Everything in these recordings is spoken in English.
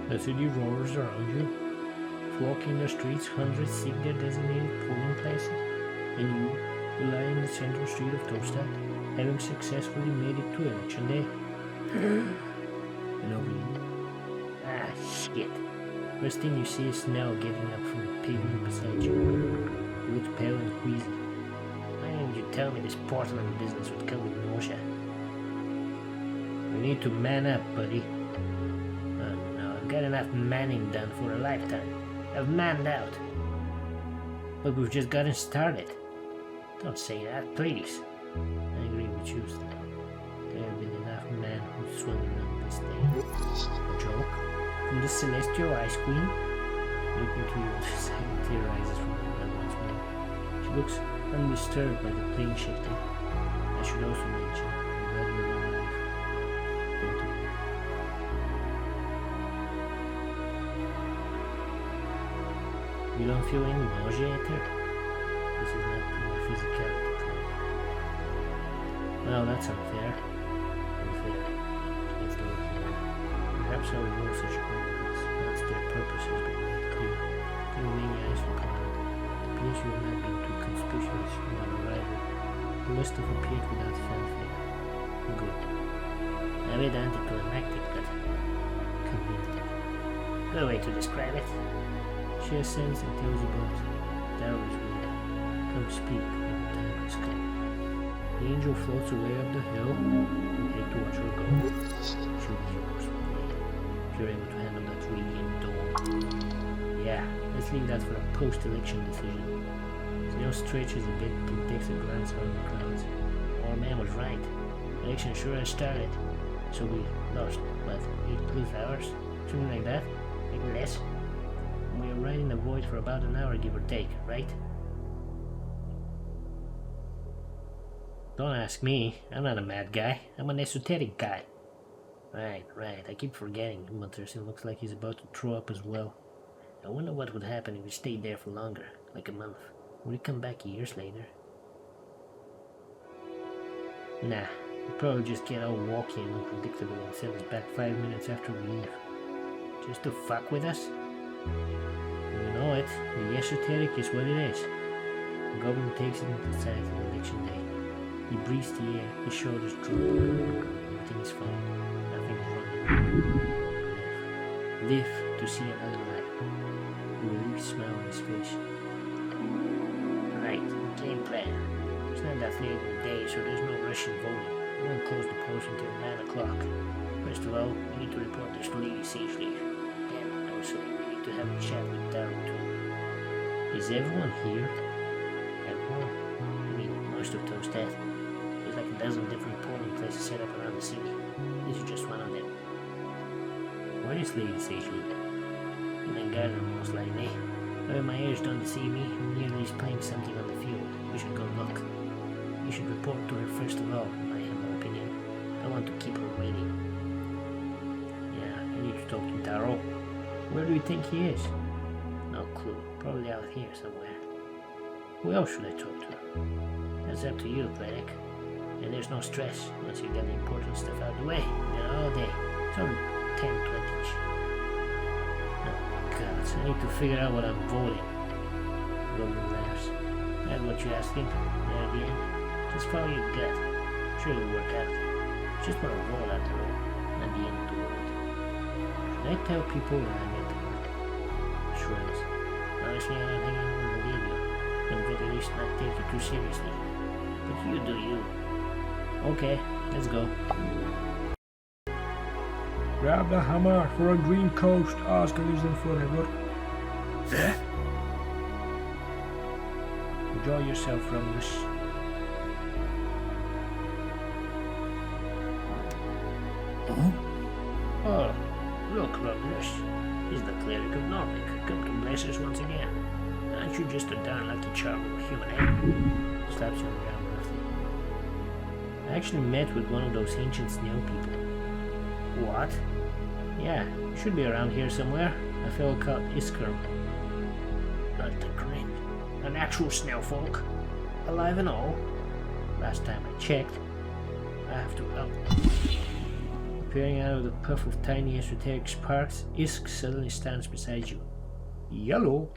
The city roars around you. Walking the streets, hundreds seek their designated polling places, and you lie in the central street of Tostad, having successfully made it to election day. And over you. Ah, shit. First thing you see is Snell getting up from the pavement beside you. He looks pale and queasy. Why didn't you tell me this Portland business would come with nausea? You need to man up, buddy. Oh no, I've got enough manning done for a lifetime. I've manned out. But we've just gotten started. Don't say that, please. I agree with you, Snell. There have been enough men who swung around this day. A joke? From the celestial ice queen? Looking to you, the tear rises from her red once more. She looks undisturbed by the plane shifting. I should also mention, I'm glad you're alive. Both of you. You don't feel any nausea at her? This is not my physicality claim. Well, that's unfair. Unfair. Against the working. Perhaps I will know such arguments once their purpose has been made clear. There are many eyes for comment. It appears you have not been too conspicuous from our arrival. You must have appeared without fanfare. Good. A bit anticlimactic, but convenient. Good way to describe it. She ascends and tells you both. Dowry's window. Come speak when the time has come. The angel floats away up the hill. You hate to watch her go. She'll be yours one day. If you're able to handle that radiant dawn. Yeah, let's leave that for a post-election decision. Snail stretches a bit and takes a glance around the crowds. Our man was right. Election sure has started. So we lost, what, 8+ hours? Something like that? Maybe less? We are right in the void for about an hour, give or take, right? Don't ask me. I'm not a mad guy. I'm an esoteric guy. Right. I keep forgetting, he mutters. He looks like he's about to throw up as well. I wonder what would happen if he stayed there for longer, like a month. Would he come back years later? Nah, he'll probably just get all walky and unpredictable and send us back 5 minutes after we leave. Just to fuck with us? You know it. The esoteric is what it is. The government takes it into sight on election day. He breathes the air, his shoulders droop. Everything is fine. Nothing is wrong. Live to see another life. A relieved smile on his face. Right, game plan. It's not that late in the day, so there's no rush in voting. We won't close the polls until 9 o'clock. First of all, we need to report this to Lady Sage Leaf. Then, also, we need to have a chat with Darrow too. Is everyone here? Everyone? I mean, most of Toastad. There's like a dozen different polling places set up around the city. This is just one of them. Where is Lady Sage Leaf? In the garden, most likely. But if my ears don't deceive me, nearly is playing something on the field. We should go look. You should report to her first of all, in my humble opinion. I don't want to keep her waiting. Yeah, I need to talk to Darrow. Where do you think he is? No clue. Probably out here somewhere. Who else should I talk to? That's up to you, Cleric. And there's no stress once you get the important stuff out of the way. You got all day. It's only 10:20ish. Oh god, I need to figure out what I'm voting. Roman laughs. That's what you're asking? There at the end? Just follow your gut. Sure it'll work out. Just want to roll out the road, not the end of the world. Should I tell people when I make the work? Shrugs. Honestly, I don't think anyone will believe you. Or at least not take you too seriously. But you do you. Okay, let's go. Grab the hammer for a green coast. Oscar isn't forever. Enjoy yourself, Romulus. Oh, look, Romulus. He's the Cleric of Norvik, come to bless us once again. Aren't you just a darn lucky charm of a human egg? Slaps you on the arm roughly. I actually met with one of those ancient snail people. What? Yeah, you should be around here somewhere. A fellow called Iskirm. Not the grin. An actual snail folk. Alive and all. Last time I checked. I have to up. Appearing out of the puff of tiny esoteric sparks, Isk suddenly stands beside you. Yellow?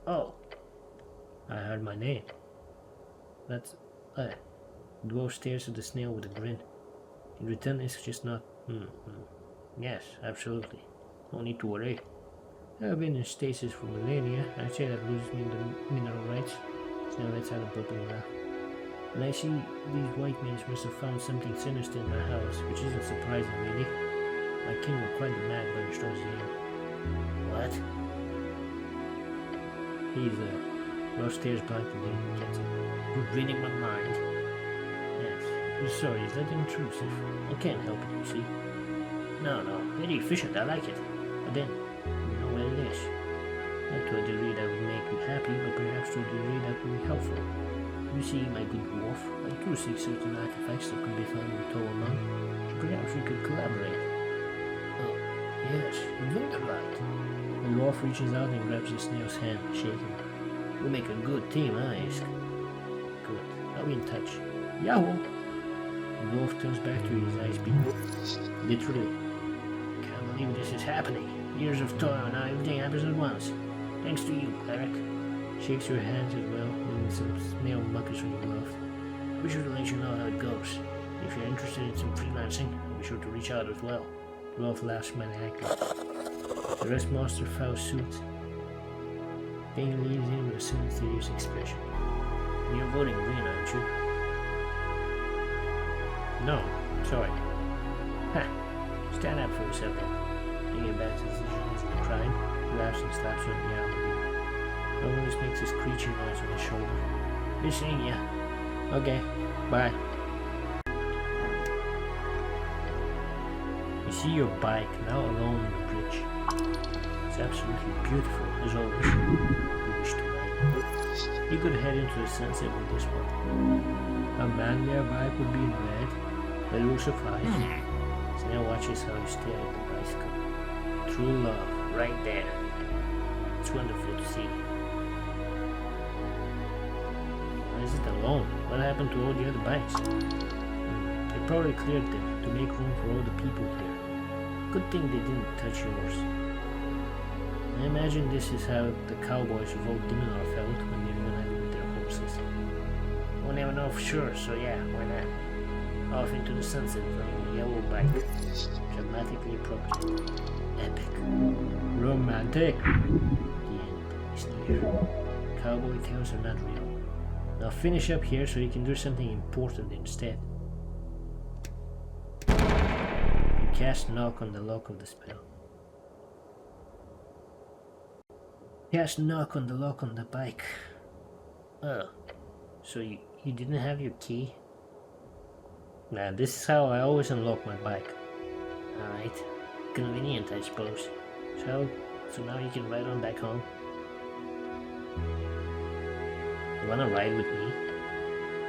Oh. I heard my name. That's... The dwarf stares at the snail with a grin. In return, Isk just not... Yes, absolutely. No need to worry. I've been in stasis for millennia. I'd say that loses me the mineral rights. Snail lets out a bubbling laugh. And I see these white men must have found something sinister in my house, which isn't surprising, really. My king will quite be mad by the stories here. What? He's, Ross stares blankly and gets it. You're reading my mind. Yes. I'm sorry, is that intrusive? I can't help it, you see. No, very efficient, I like it. But then, you know what it is. Not to a degree that would make you happy, but perhaps to a degree that would be helpful. You see, my good dwarf, I do seek certain artifacts that could be found in Tower Monk. Perhaps we could collaborate. Oh, yes, Wonderlight. The dwarf reaches out and grabs the snail's hand, shaking it. We'll make a good team, huh, Isk? Good. I'll be in touch. Yahoo! The dwarf turns back to his eyes beam. Literally. Can't believe this is happening. Years of toil and now everything happens at once. Thanks to you, Cleric. Shakes your hands as well, leaving some snail muckers on your glove. Be sure to let you know how it goes. If you're interested in some freelancing, be sure to reach out as well. Dwarf laughs maniacally. The rest master foul suit. Dane leans in with a serious expression. You're voting green, aren't you? No, sorry. Ha! Stand up for yourself then. Thinking about decision isn't a crime. He laughs and slaps you on the arm. He always makes a screeching noise on his shoulder. Be seeing ya. Okay, bye. You see your bike now alone on the bridge. It's absolutely beautiful, as always. You wish to ride it. You could head into the sunset with this one. A man nearby would be in red, but it will suffice. Snail watches how you stare at the bicycle. True love, right there. It's wonderful to see. Why is it alone? What happened to all the other bikes? They probably cleared them to make room for all the people here. Good thing they didn't touch yours. I imagine this is how the cowboys of old Diminor felt when they reunited with their horses. We'll never know for sure, so yeah, why not? Off into the sunset on a yellow bike. Dramatically appropriate. Epic. Romantic. The end is near. Cowboy tales are not real. Now finish up here so you can do something important instead. You cast knock on the lock of the spell. Cast knock on the lock on the bike. Oh, so you didn't have your key? Nah, this is how I always unlock my bike. Alright, convenient I suppose. So now you can ride on back home. You wanna ride with me?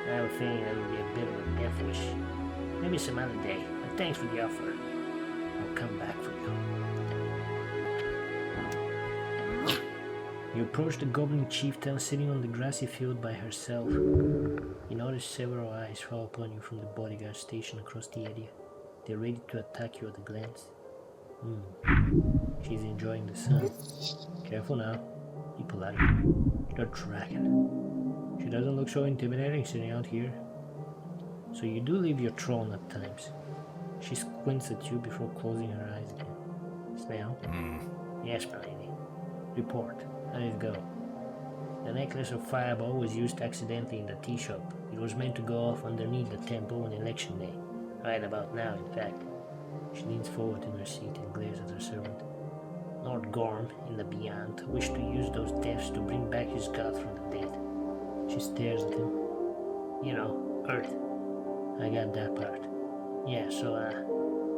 I have a feeling that would be a bit of a death wish. Maybe some other day, but thanks for the offer. I'll come back for you. You approach the goblin chieftain sitting on the grassy field by herself. You notice several eyes fall upon you from the bodyguard stationed across the area. They're ready to attack you at a glance. She's enjoying the sun. Careful now. Be polite. You're a dragon. She doesn't look so intimidating sitting out here. So you do leave your throne at times. She squints at you before closing her eyes again. Snail? Yes, my lady. Report. How did it go? The necklace of fireball was used accidentally in the tea shop. It was meant to go off underneath the temple on election day. Right about now, in fact. She leans forward in her seat and glares at her servant. Lord Gorm, in the Beyond, wished to use those deaths to bring back his god from the dead. She stares at him. You know, Earth. I got that part. Yeah, so,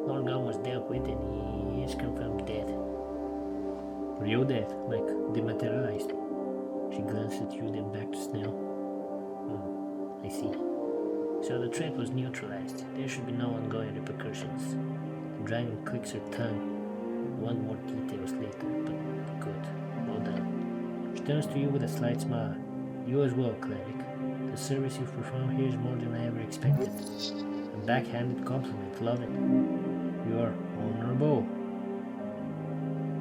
Lord Gorm was dealt with and he is confirmed dead. Real dead, like dematerialized. She glanced at you, then back to Snail. I see. So the threat was neutralized. There should be no ongoing repercussions. The dragon clicks her tongue. One more details later, but good. Well done. She turns to you with a slight smile. You as well, Cleric. The service you've performed here is more than I ever expected. A backhanded compliment. Love it.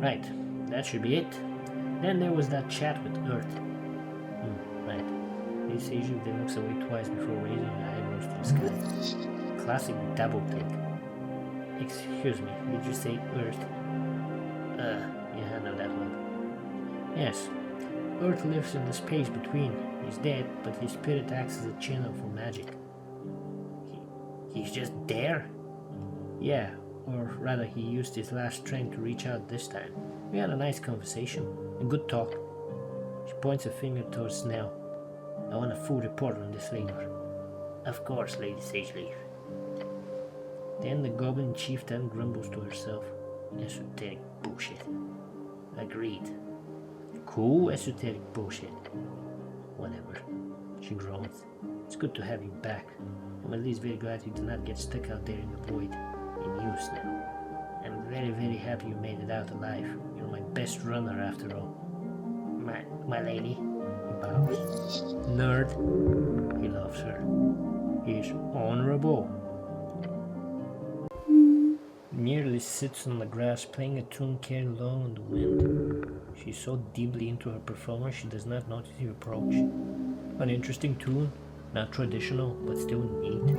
Right, that should be it. Then there was that chat with Earth. Right. This usually looks away twice before raising the eyebrows to the sky. Classic double take. Excuse me, did you say Earth? You handle that one. Yes. Earth lives in the space between. He's dead, but his spirit acts as a channel for magic. He's just there? Yeah, or rather he used his last strength to reach out this time. We had a nice conversation, a good talk. She points a finger towards Snell. I want a full report on this later. Of course, Lady Sageleaf. Then the goblin chieftain grumbles to herself. Esoteric bullshit. Agreed. Cool esoteric bullshit. Whatever. She groans. It's good to have you back. I'm at least very glad you did not get stuck out there in the void. In use now. I'm very, very happy you made it out alive. You're my best runner after all. My lady. He bows. Nerd. He loves her. He's honorable. Nearly sits on the grass playing a tune carried along on the wind. She's so deeply into her performance she does not notice you approach. An interesting tune, not traditional, but still neat.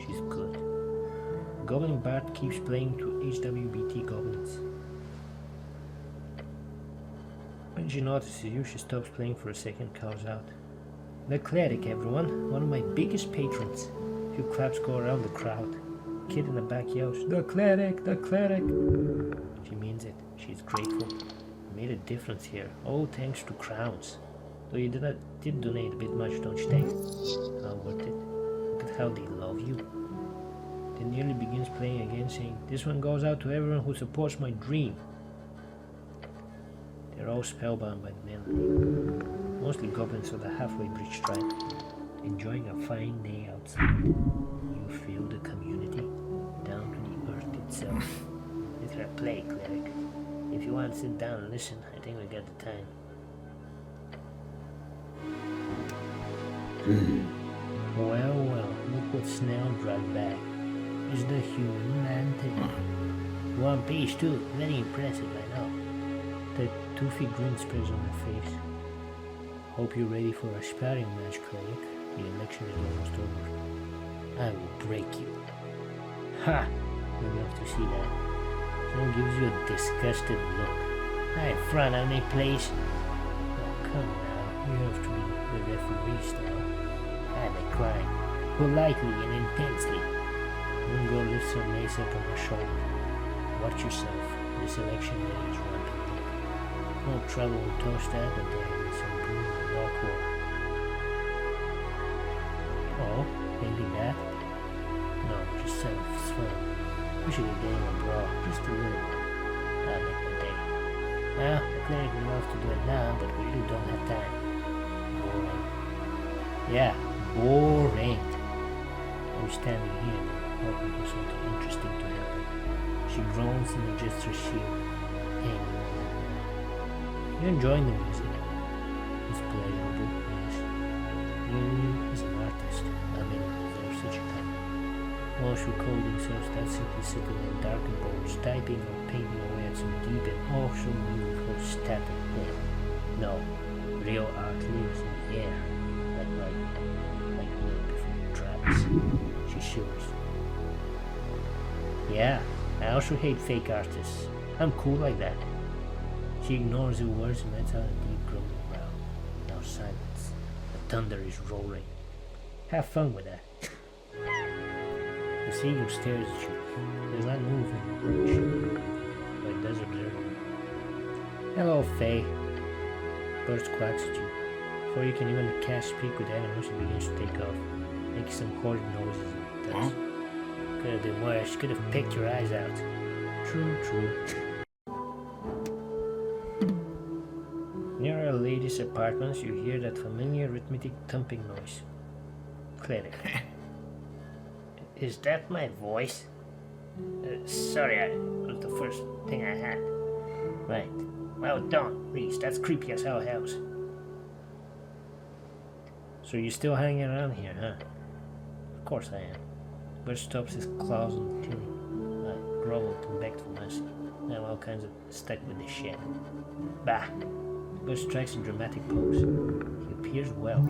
She's good. Goblin Bard keeps playing to HWBT goblins. When she notices you, she stops playing for a second, calls out. The Cleric, everyone, one of my biggest patrons. A few claps go around the crowd. Kid in the back yells, "The Cleric! The Cleric!" She means it. She's grateful. You made a difference here, all thanks to crowns. Though you did donate a bit much, don't you think? Not worth it. Look at how they love you. Then nearly begins playing again, saying, "This one goes out to everyone who supports my dream." They're all spellbound by the melody. Mostly goblins of the halfway bridge tribe, enjoying a fine day outside. You feel the community down to the earth itself. Let her play, Cleric. If you want to sit down and listen, I think we got the time. Well, look what Snell brought back. Is the human lantern. One piece too, very impressive, I know. The toothy grin spreads on her face. Hope you're ready for a sparring match, Cleric. The election is almost over. I will break you. Ha! You love to see that. Snell gives you a disgusted look. I frown on a place. Oh, come now. You have to be the referee style. I decline. Politely and intensely. Mungo lifts her mace up on her shoulder. Watch yourself. This election day is ramping up. No trouble will toast that, but there will be some bruise and awkward. Oh, maybe that? No, just self-fun. We should get in a brawl, just a little. That'll make my day. Well, the Cleric would love to do it now, but we really don't have time. Boring. Yeah, boring. We're standing here, hoping for something interesting to happen. She groans and adjusts her shield. Hey, you're enjoying the music. It's pleasurable, yes. You, as an artist, not many deserve such a talent. Most who call themselves that simply sitting in darkened boards, typing or painting away at some deep and awesome beautiful static point. No, real art lives in the air, like wood before traps. She shivers. Yeah, I also hate fake artists. I'm cool like that. She ignores the words and lets out a deep grumbling growl. Now silence. The thunder is roaring. Have fun with that. The seagull stares at you. It does not move when you approach, but it does observe you. Hello, Faye. Burst quacks at you. Before you can even cast speak with animals, it begins to take off, making some horrid noises and it does. Could have been worse. Could have picked your eyes out. True. Near a lady's apartments, you hear that familiar rhythmic thumping noise. Cleric. Is that my voice? Sorry, it was the first thing I had. Right. Well done, Reese. That's creepy as hell house. So you're still hanging around here, huh? Of course I am. Bert stops his claws on the tune. I groveled and begged for mercy. I'm all kinds of stuck with this shit. Bah! The bird strikes a dramatic pose. He appears well.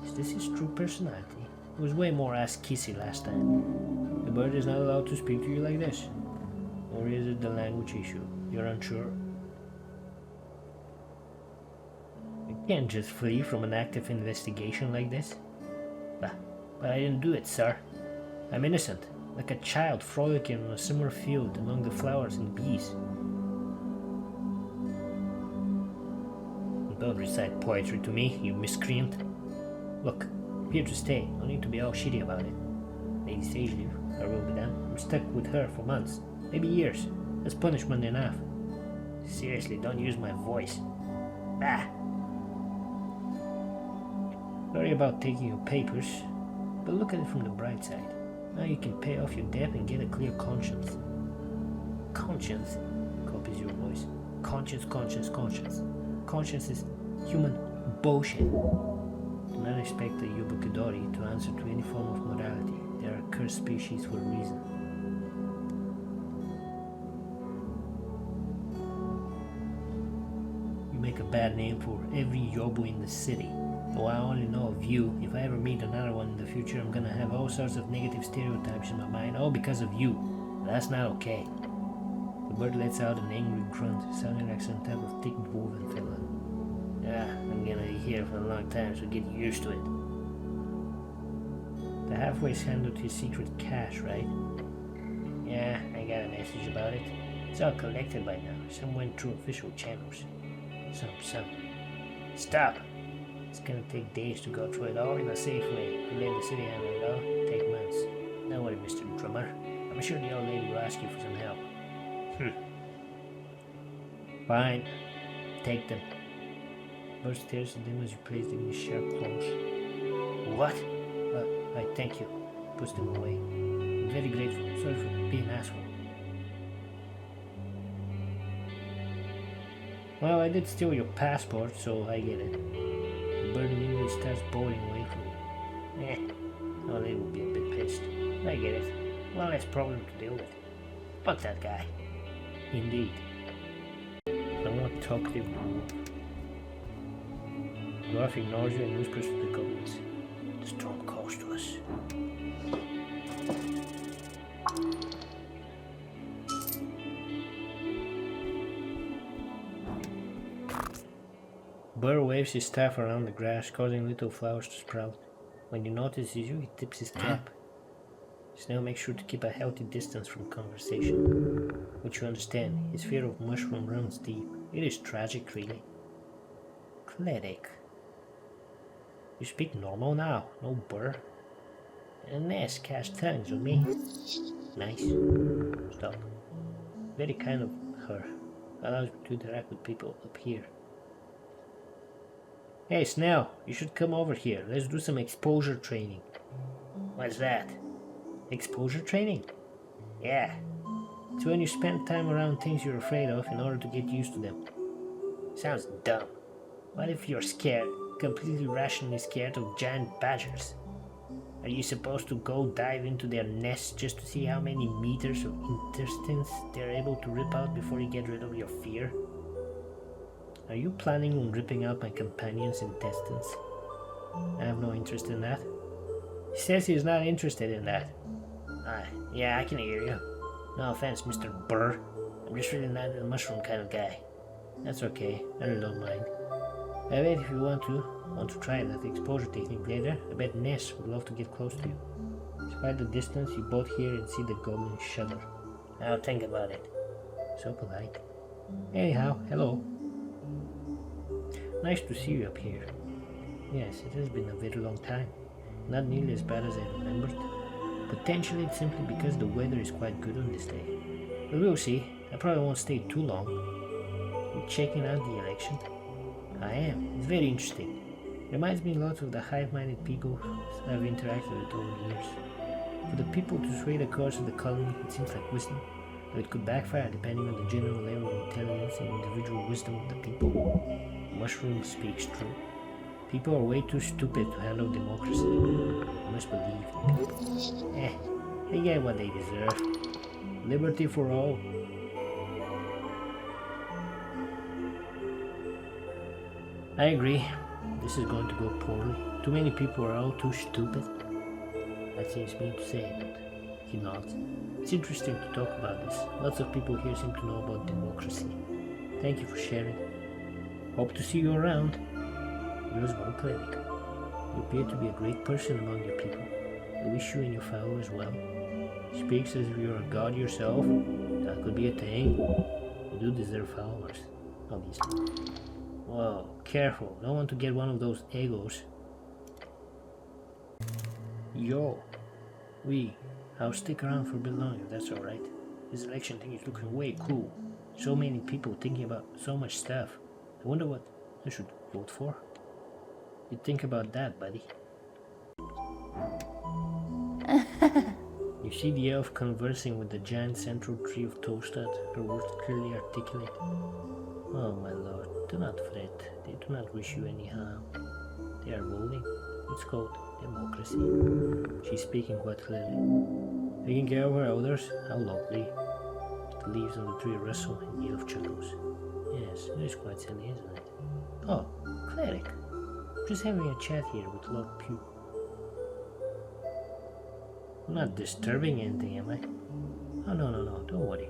Is this his true personality? He was way more ass-kissy last time. The bird is not allowed to speak to you like this. Or is it the language issue? You're unsure? You can't just flee from an active investigation like this. But I didn't do it, sir. I'm innocent, like a child frolicking on a summer field among the flowers and bees. Don't recite poetry to me, you miscreant. Look, I'm here to stay. No need to be all shitty about it. Lady Sageleaf, I will be done. I'm stuck with her for months, maybe years. That's punishment enough. Seriously, don't use my voice. Ah! Sorry about taking your papers, but look at it from the bright side. Now you can pay off your debt and get a clear conscience. Conscience? Copies your voice. Conscience, conscience, conscience. Conscience is human bullshit. Do not expect the Yubukidori to answer to any form of morality. They are a cursed species for a reason. You make a bad name for every Yobu in the city. Though I only know of you, if I ever meet another one in the future, I'm gonna have all sorts of negative stereotypes in my mind, all because of you. That's not okay. The bird lets out an angry grunt, sounding like some type of thick woven fella. I'm gonna be here for a long time, so get used to it. The halfway's handled his secret cache, right? Yeah, I got a message about it. It's all collected by now. Some went through official channels. Some. Stop! It's gonna take days to go through it all in a safe way. You let the city handle it all, take months. Don't worry, Mr. Drummer. I'm sure the old lady will ask you for some help. Fine. Take them. Bird stares at them as you place them in his sharp claws. What? I thank you. Puts them away. I'm very grateful. Sorry for being an asshole. Well, I did steal your passport, so I get it. The bird immediately starts bowling away from you. Well, they will be a bit pissed. I get it. One less problem to deal with. Fuck that guy. Indeed. Somewhat talkative dwarf. Dwarf ignores you and whispers to the goblins. The storm calls to us. Burr waves his staff around the grass, causing little flowers to sprout. When he notices you, he tips his cap. Snail makes sure to keep a healthy distance from conversation. Which you understand, his fear of mushroom runs deep. It is tragic, really. Cleric. You speak normal now, no burr. And Ness cast tongues on me. Nice. Stop. Very kind of her. Allows me to interact with people up here. Hey Snail, you should come over here. Let's do some exposure training. What's that? Exposure training? Yeah. It's when you spend time around things you're afraid of in order to get used to them. Sounds dumb. What if you're scared, completely rationally scared of giant badgers? Are you supposed to go dive into their nests just to see how many meters of intestines they're able to rip out before you get rid of your fear? Are you planning on ripping out my companion's intestines? I have no interest in that. He says he's not interested in that. Yeah, I can hear you. No offense, Mr. Burr. I'm just really not a mushroom kind of guy. That's okay, I really don't mind. I bet if you want to try that exposure technique later, I bet Ness would love to get close to you. Despite the distance, you both hear and see the goblin shudder. I'll think about it. So polite. Anyhow, hello. Nice to see you up here. Yes, it has been a very long time. Not nearly as bad as I remembered. Potentially it's simply because the weather is quite good on this day. But we'll see. I probably won't stay too long. You checking out the election? I am. It's very interesting. Reminds me a lot of the hive-minded people I've interacted with over the years. For the people to sway the course of the colony, it seems like wisdom, but it could backfire depending on the general level of intelligence and individual wisdom of the people. Mushroom speaks true. People are way too stupid to handle democracy. You must believe in people. They get what they deserve. Liberty for all. I agree. This is going to go poorly. Too many people are all too stupid. That seems mean to say, but he nods. It's interesting to talk about this. Lots of people here seem to know about democracy. Thank you for sharing. Hope to see you around. Yours one Cleric. You appear to be a great person among your people. I wish you and your followers well. Speaks as if you're a god yourself. That could be a thing. You do deserve followers, obviously. Whoa, careful. Don't want to get one of those egos. Yo. I'll stick around for a bit longer, that's alright. This election thing is looking way cool. So many people thinking about so much stuff. I wonder what I should vote for. You think about that, buddy. You see the elf conversing with the giant central tree of Toastad, her words clearly articulate. Oh my lord, do not fret. They do not wish you any harm. They are voting. It's called democracy. She's speaking quite clearly. Taking care of her elders? How lovely. The leaves on the tree rustle and the elf chuckles. Yes, it is quite silly, isn't it? Oh, Cleric. Just having a chat here with Lord Pugh. I'm not disturbing anything, am I? Oh, no, don't worry.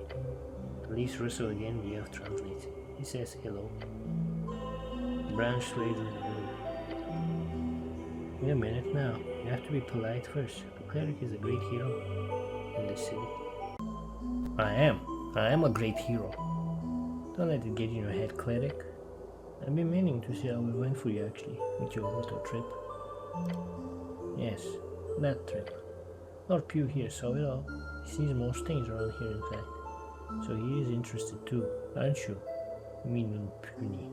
The leaves rustle again, the elf translates. He says hello. The branch sways in the wind. Wait a minute now. You have to be polite first. The Cleric is a great hero in this city. I am a great hero. Don't let it get in your head, Cleric. I've been meaning to see how it went for you actually, with your little trip. Yes, that trip. Lord Pugh here saw it all. He sees most things around here in fact. So he is interested too, aren't you? Mean puny.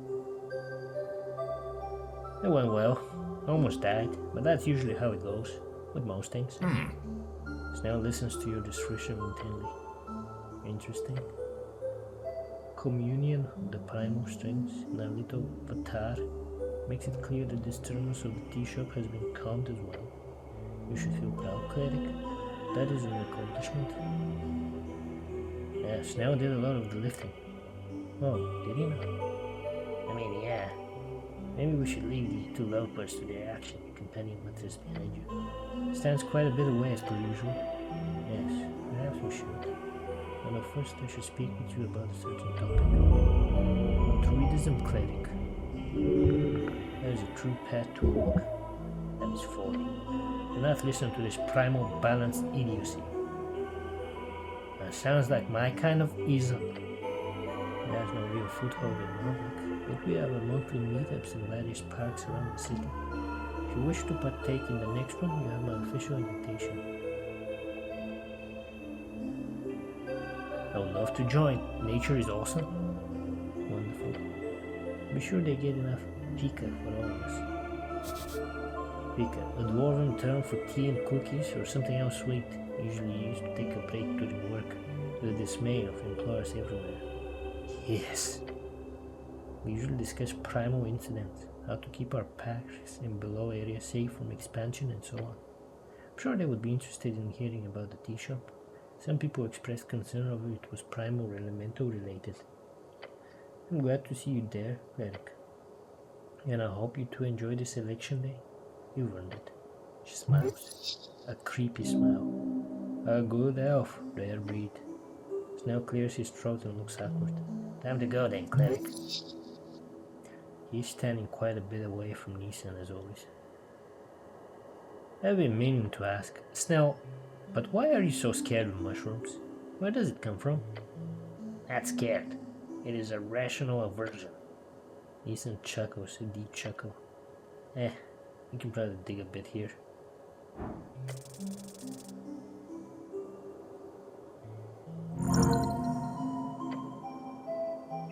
It went well. Almost died, but that's usually how it goes, with most things. Snell listens to your description intently. Interesting. Communion of the primal strings in a little avatar makes it clear that this terminus of the tea shop has been calmed as well. You should feel proud, Cleric. That is an accomplishment. Yeah, Snell did a lot of the lifting. Oh, did he not? I mean, yeah. Maybe we should leave the two lovebirds to their action, companion letters behind you. Stands quite a bit away as per usual. Yes, perhaps we should. Although first I should speak with you about a certain topic. Druidism, Cleric. That is a true path to walk. That is folly. Do not listen to this primal balanced idiocy. That sounds like my kind of ism. It has no real foothold in Norfolk, but we have a monthly meetups in various parks around the city. If you wish to partake in the next one, you have my official invitation. I would love to join. Nature is awesome. Wonderful. Be sure they get enough pika for all of us. Pika, a dwarven term for tea and cookies or something else sweet, usually used to take a break during work, to the dismay of employers everywhere. Yes. We usually discuss primal incidents, how to keep our packs in below areas safe from expansion and so on. I'm sure they would be interested in hearing about the tea shop. Some people expressed concern over it was primal or elemental related. I'm glad to see you there, Cleric. And I hope you two enjoy this election day. You've earned it. She smiles. A creepy smile. A good elf, rare breed. Snell clears his throat and looks awkward. Time to go then, Cleric. He's standing quite a bit away from Nissan as always. I've been meaning to ask, Snell, but why are you so scared of mushrooms? Where does it come from? Not scared. It is a rational aversion. Ethan chuckles, a deep chuckle. We can probably dig a bit here.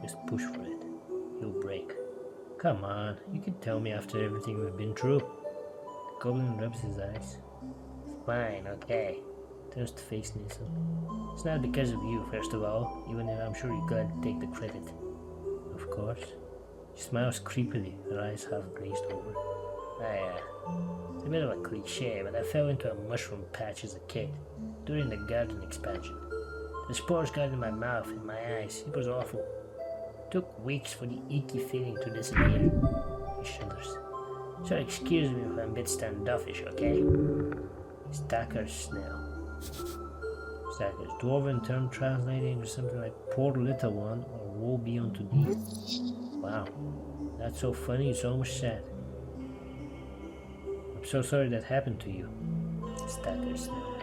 Just push for it. You'll break. Come on, you can tell me after everything we've been through. The goblin rubs his eyes. Fine, okay. Turns to face Nielsen. It's not because of you, first of all, even if I'm sure you're glad to take the credit. Of course. She smiles creepily, her eyes half glazed over. It's a bit of a cliche, but I fell into a mushroom patch as a kid, during the garden expansion. The spores got in my mouth and my eyes. It was awful. It took weeks for the icky feeling to disappear. He shudders. So excuse me if I'm a bit standoffish, okay? Stacker snail. Stackers, dwarven term translated into something like poor little one or woe be unto thee. Wow, that's so funny, it's almost sad. I'm so sorry that happened to you. Stacker snail.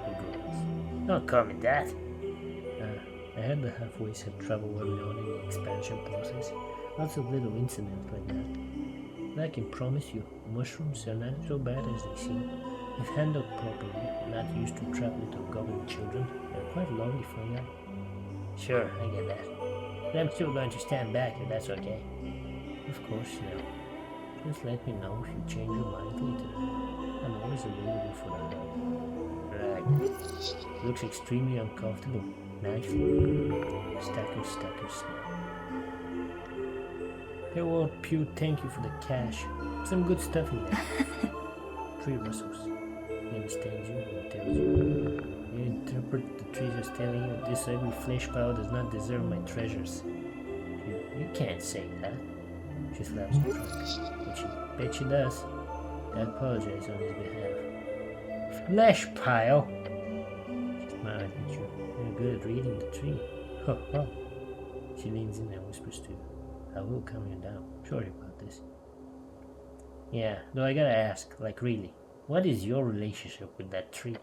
He growls. Don't call me that. I had the halfways had trouble early on in the expansion process. Lots of little incidents like that. But I can promise you, mushrooms are not so bad as they seem. If handled properly, not used to trap little goblin children, they're quite lovely fungi. Sure, I get that. But I'm still going to stand back if that's okay. Of course, no. Just let me know if you change your mind later. I'm always available for the help. Right. Looks extremely uncomfortable. Nice. Stacker, snail. Hey, well, Pew, thank you for the cash. Some good stuff in there. 3 rustles. He understands you and tells you. You interpret the trees as telling you this ugly flesh pile does not deserve my treasures. You can't say that. She slaps the trunk. But she bet she does. I apologize on his behalf. Flesh pile? She smiles at you. You're good at reading the tree. Ho ho. She leans in and whispers to you. I will calm you down. Sorry about this. Yeah, though I gotta ask, like really, what is your relationship with that tree?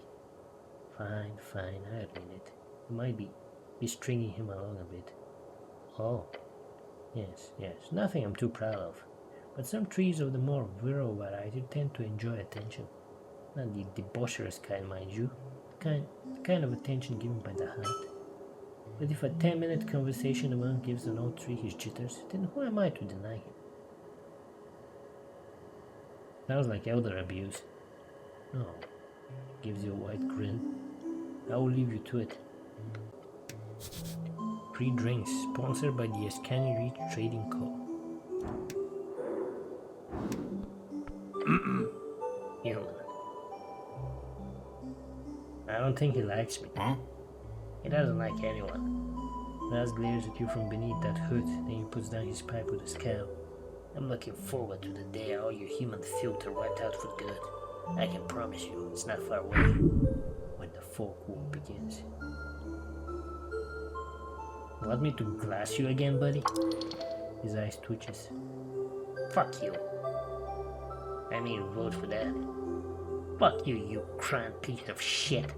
Fine, I admit it. You might be stringing him along a bit. Oh, yes, nothing I'm too proud of. But some trees of the more virile variety tend to enjoy attention. Not the debaucherous kind, mind you. The kind of attention given by the heart. But if a 10-minute conversation among gives an old tree his jitters, then who am I to deny him? Sounds like elder abuse. Oh, gives you a white grin. I will leave you to it. Free drinks, sponsored by the Escanny Reach Trading Co. Human. I don't think he likes me. Huh? He doesn't like anyone. Raz glares at you from beneath that hood, then he puts down his pipe with a scowl. I'm looking forward to the day all your human filth are wiped out for good. I can promise you, it's not far away. When the folk war begins. Want me to glass you again, buddy? His eyes twitches. Fuck you. I mean, vote for that. Fuck you, you crying piece of shit.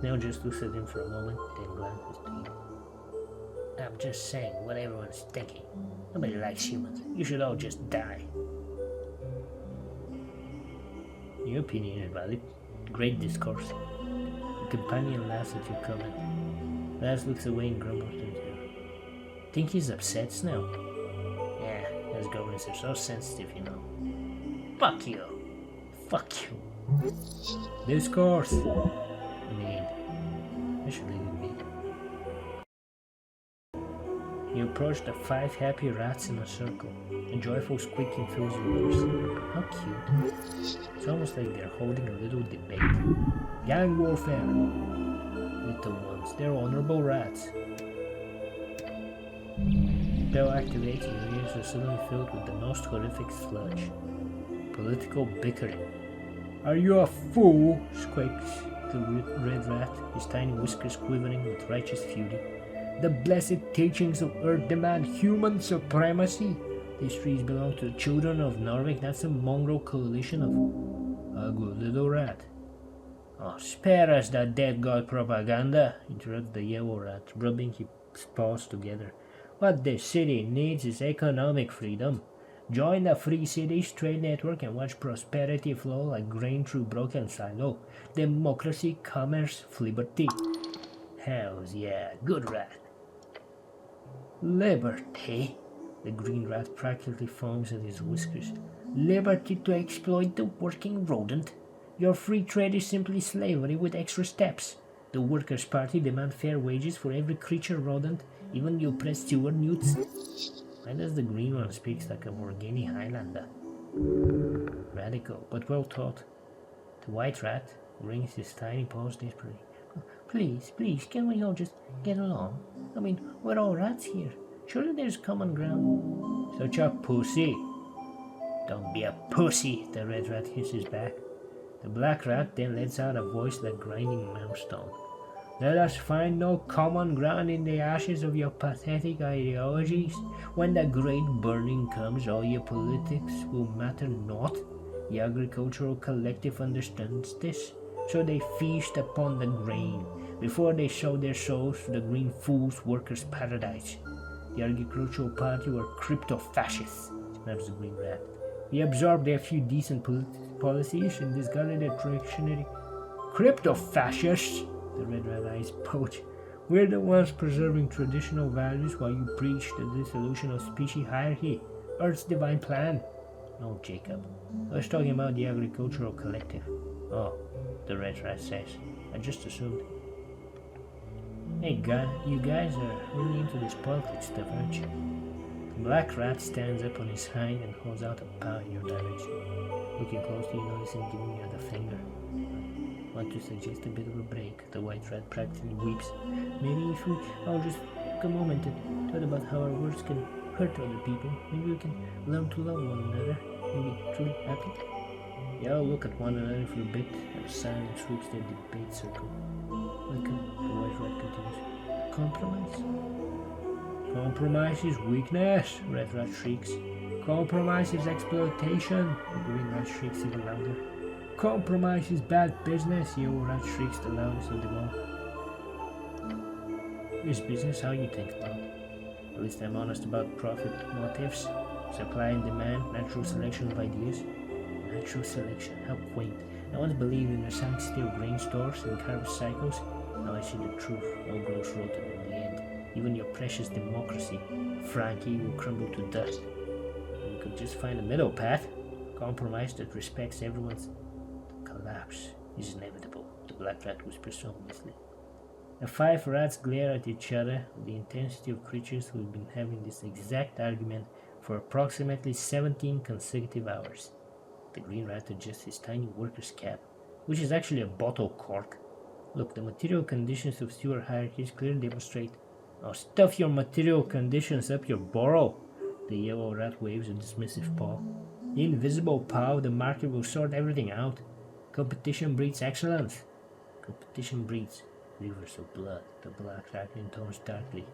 Snail just looks at him for a moment, then glances to you. I'm just saying what everyone's thinking. Nobody likes humans. You should all just die. Your opinion is valid. Great discourse. The companion laughs at your comment. Laz looks away and grumbles to himself. Think he's upset, Snail? Yeah, as goblins are so sensitive, you know. Fuck you. Fuck you. Discourse. Indeed. I should leave it be. You approach the 5 happy rats in a circle. A joyful squeaking fills your ears. How cute. It's almost like they're holding a little debate. Gang warfare. Little ones, they're honorable rats. Spell activates and your ears are suddenly filled with the most horrific sludge. Political bickering. Are you a fool? Squeaks the red rat, his tiny whiskers quivering with righteous fury. The blessed teachings of Earth demand human supremacy. These trees belong to the children of Norvik, not some mongrel coalition of ugly little rat. Oh, spare us that dead god propaganda, interrupts the yellow rat, rubbing his paws together. What this city needs is economic freedom. Join the Free Cities trade network and watch prosperity flow like grain through broken silo. Democracy, commerce, liberty. Hells yeah, good rat. Liberty? The green rat practically foams at his whiskers. Liberty to exploit the working rodent? Your free trade is simply slavery with extra steps. The Workers' Party demand fair wages for every creature rodent, even the oppressed sewer newts. Why does the green one speak like a Morgani Highlander? Radical, but well taught. The white rat wrings his tiny paws desperately. Please, can we all just get along? I mean, we're all rats here. Surely there's common ground. Such a pussy. Don't be a pussy, the red rat hisses back. The black rat then lets out a voice like grinding milestone. Let us find no common ground in the ashes of your pathetic ideologies. When the great burning comes, all your politics will matter not. The agricultural collective understands this, so they feast upon the grain, before they sow their souls to the green fool's workers' paradise. The agricultural party were crypto-fascists, snaps the green rat. We absorbed their few decent policies and discarded their traditionary crypto-fascists. The red rat eyes poach. We're the ones preserving traditional values while you preach the dissolution of species hierarchy, Earth's divine plan. No, Jacob. I was talking about the agricultural collective. Oh, the red rat says. I just assumed. Hey, you guys are really into this politics stuff, aren't you? The black rat stands up on his hind and holds out a paw in your direction. Looking closely, you notice him giving you the finger. Want to suggest a bit of a break. The white rat practically weeps. Maybe if we all just take a moment and talk about how our words can hurt other people, maybe we can learn to love one another and be truly happy. They all look at one another for a bit, and silence sweeps their debate circle. Welcome, the white rat continues. Compromise? Compromise is weakness, red rat shrieks. Compromise is exploitation, the green rat shrieks even louder. Compromise is bad business, the old rat shrieks the loudest of them all. Is business how you think about? At least I'm honest about profit motives, supply and demand, natural selection of ideas. Natural selection, how quaint. I once believed in the sanctity of grain stores and carved cycles. Now I see the truth, all grows rotten in the end. Even your precious democracy, Frankie, will crumble to dust. And you could just find a middle path, compromise that respects everyone's. Collapse is inevitable, the black rat whispers ominously. The five rats glare at each other with the intensity of creatures who have been having this exact argument for approximately 17 consecutive hours. The green rat adjusts his tiny worker's cap, which is actually a bottle cork. Look, the material conditions of sewer hierarchies clearly demonstrate. Now stuff your material conditions up your burrow. The yellow rat waves a dismissive paw. The invisible paw of the market will sort everything out. Competition breeds excellence. Competition breeds rivers of blood, the black rat intones darkly.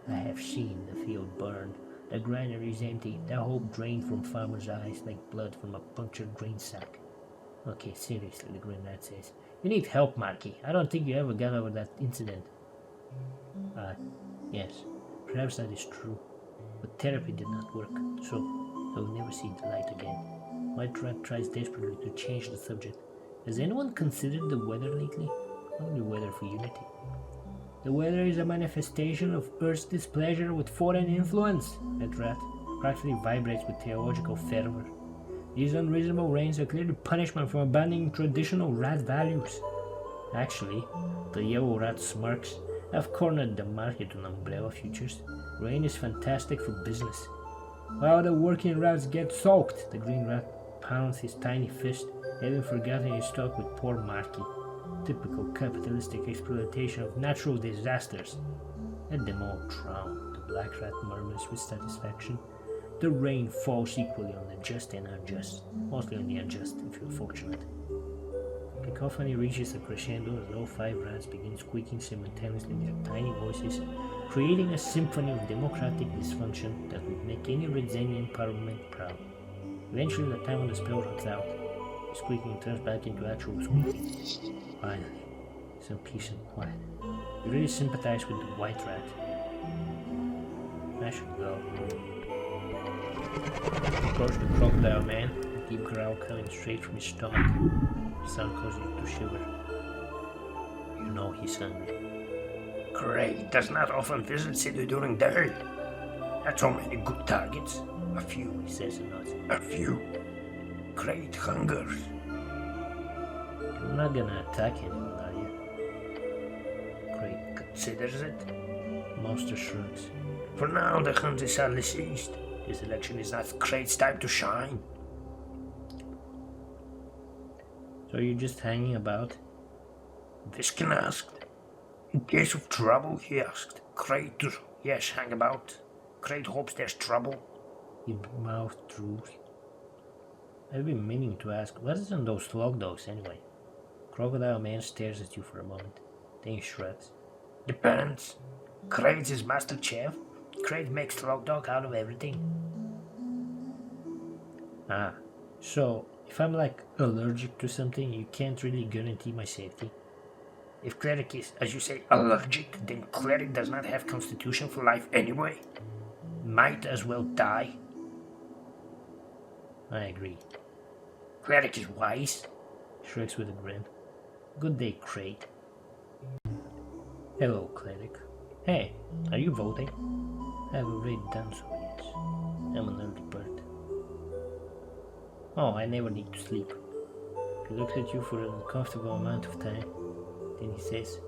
I have seen the field burned. The granary is empty, the hope drained from farmers' eyes like blood from a punctured grain sack. Okay, seriously, the green rat says. You need help, Marky. I don't think you ever got over that incident. Yes, perhaps that is true. But therapy did not work, so I will never see the light again. White rat tries desperately to change the subject. Has anyone considered the weather lately? Only weather for unity. The weather is a manifestation of Earth's displeasure with foreign influence, that rat practically vibrates with theological fervor. These unreasonable rains are clearly punishment for abandoning traditional rat values. Actually, the yellow rat smirks. I've cornered the market on umbrella futures. Rain is fantastic for business. While the working rats get soaked, the green rat pounds his tiny fist, having forgotten his talk with poor Marky. Typical capitalistic exploitation of natural disasters. Let them all drown, the black rat murmurs with satisfaction. The rain falls equally on the just and unjust, mostly on the unjust if you're fortunate. The cacophony reaches a crescendo as all five rats begin squeaking simultaneously their tiny voices, creating a symphony of democratic dysfunction that would make any Redzenian parliament proud. Eventually the time on the spell runs out. The squeaking turns back into actual squeaking. Finally, some peace and quiet. You really sympathize with the white rat. I should go. Approach the crocodile man, a deep growl coming straight from his stomach. The sound causes you to shiver. You know he's hungry. Craig does not often visit city during day. Not so many good targets. A few, he says and nods. A few. Great hungers. You're not gonna attack anyone, are you? Craig considers it. Monster shrugs. For now, the hunt is sadly ceased. This election is not Craig's time to shine. So you're just hanging about? Viskin asked. In case of trouble, he asked. Craig to, yes, hang about. Craig hopes there's trouble. He mouthed truth. I've been meaning to ask, what is in those slug dogs anyway? Crocodile Man stares at you for a moment, then shrugs. Depends. Craig's his master chef. Craig makes slug dog out of everything. Ah, so if I'm like allergic to something, you can't really guarantee my safety. If Cleric is, as you say, allergic, then Cleric does not have constitution for life anyway. Might as well die. I agree. Cleric is wise. Shrugs with a grin. Good day, Crate. Hello, Cleric. Hey, are you voting? I've already done so, yes. I'm an early bird. Oh, I never need to sleep. He looks at you for an uncomfortable amount of time. Then he says,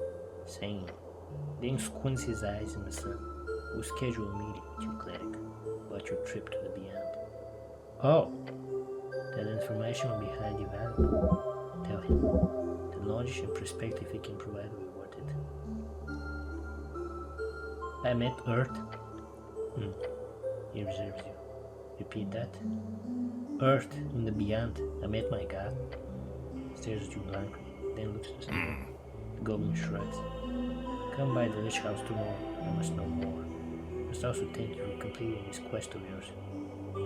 same. Then squints his eyes in the sun. We'll schedule a meeting with you, Cleric, about your trip to the beyond. Oh, that information will be highly valuable. Tell him. The knowledge and perspective he can provide will be worth it. I met Earth. He reserves you. Repeat that. Earth in the beyond. I met my god. Stares at you blankly, then looks at the sky. The goblin shrugs. Come by the Lich House tomorrow. I must know more. I must also thank you for completing this quest of yours.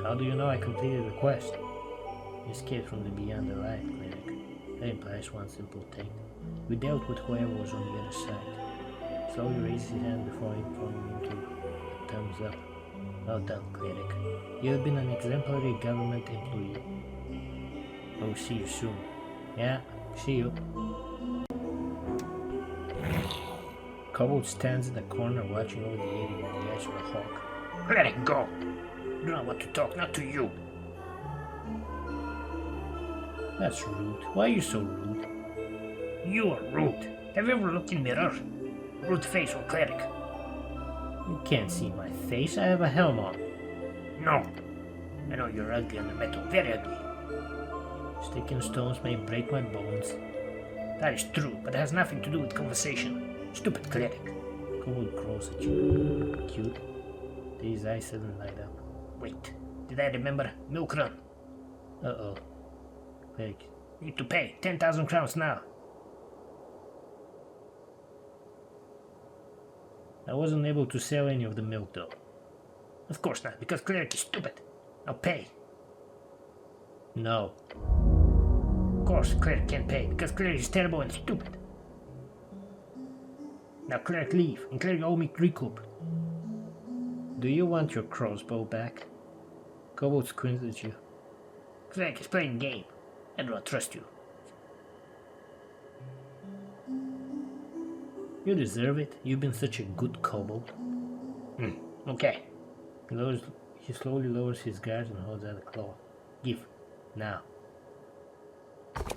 How do you know I completed the quest? You escaped from the beyond alive, Cleric. That implies one simple thing. We dealt with whoever was on the other side. Slowly raises his hand before informing him to thumbs up. Well done, Cleric. You have been an exemplary government employee. Oh, see you soon. Yeah, see you. Kobold stands in the corner watching over the area with the eyes of a hawk. Let it go. I do not want to talk, not to you. That's rude. Why are you so rude? You are rude. Have you ever looked in the mirror? Rude face or Cleric? You can't see my face. I have a helm on. No. I know you're ugly on the metal, very ugly. Stick and stones may break my bones. That is true, but it has nothing to do with conversation. Stupid Cleric. Kobold grows at you. Cute. His eyes suddenly light up. Wait, did I remember? Milk run. Uh-oh. Cleric. Need to pay 10,000 crowns now. I wasn't able to sell any of the milk though. Of course not, because Cleric is stupid. I'll pay. No. Of course, Cleric can't pay, because Cleric is terrible and stupid. Now Cleric leave, and Cleric owe me recoup. Do you want your crossbow back? Kobold squints at you. Cleric is playing game. I do not trust you. You deserve it. You've been such a good kobold. Okay. He slowly lowers his guard and holds out a claw. Give. Now. He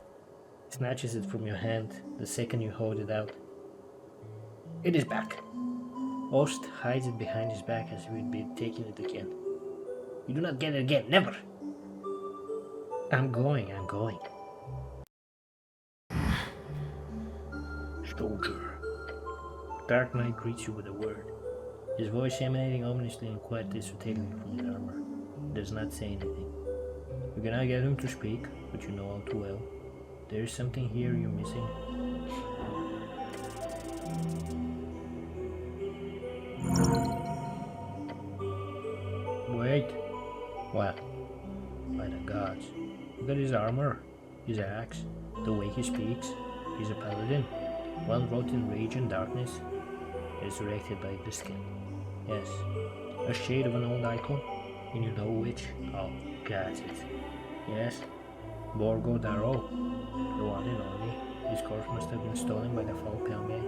snatches it from your hand the second you hold it out. It is back. Ost hides it behind his back as if he'd be taking it again. You do not get it again, never. I'm going. Soldier. Dark Knight greets you with a word. His voice emanating ominously and quite esoterically from his armor. He does not say anything. You cannot get him to speak, but you know all too well. There is something here you're missing. Wait. What? By the gods. Look at his armor, his axe, the way he speaks. He's a paladin. One wrought in rage and darkness, resurrected by the skin. Yes, a shade of an old icon. And you know which? Oh, got it. Yes, Borgo Darrow, the one and only. His corpse must have been stolen by the foul Pelme.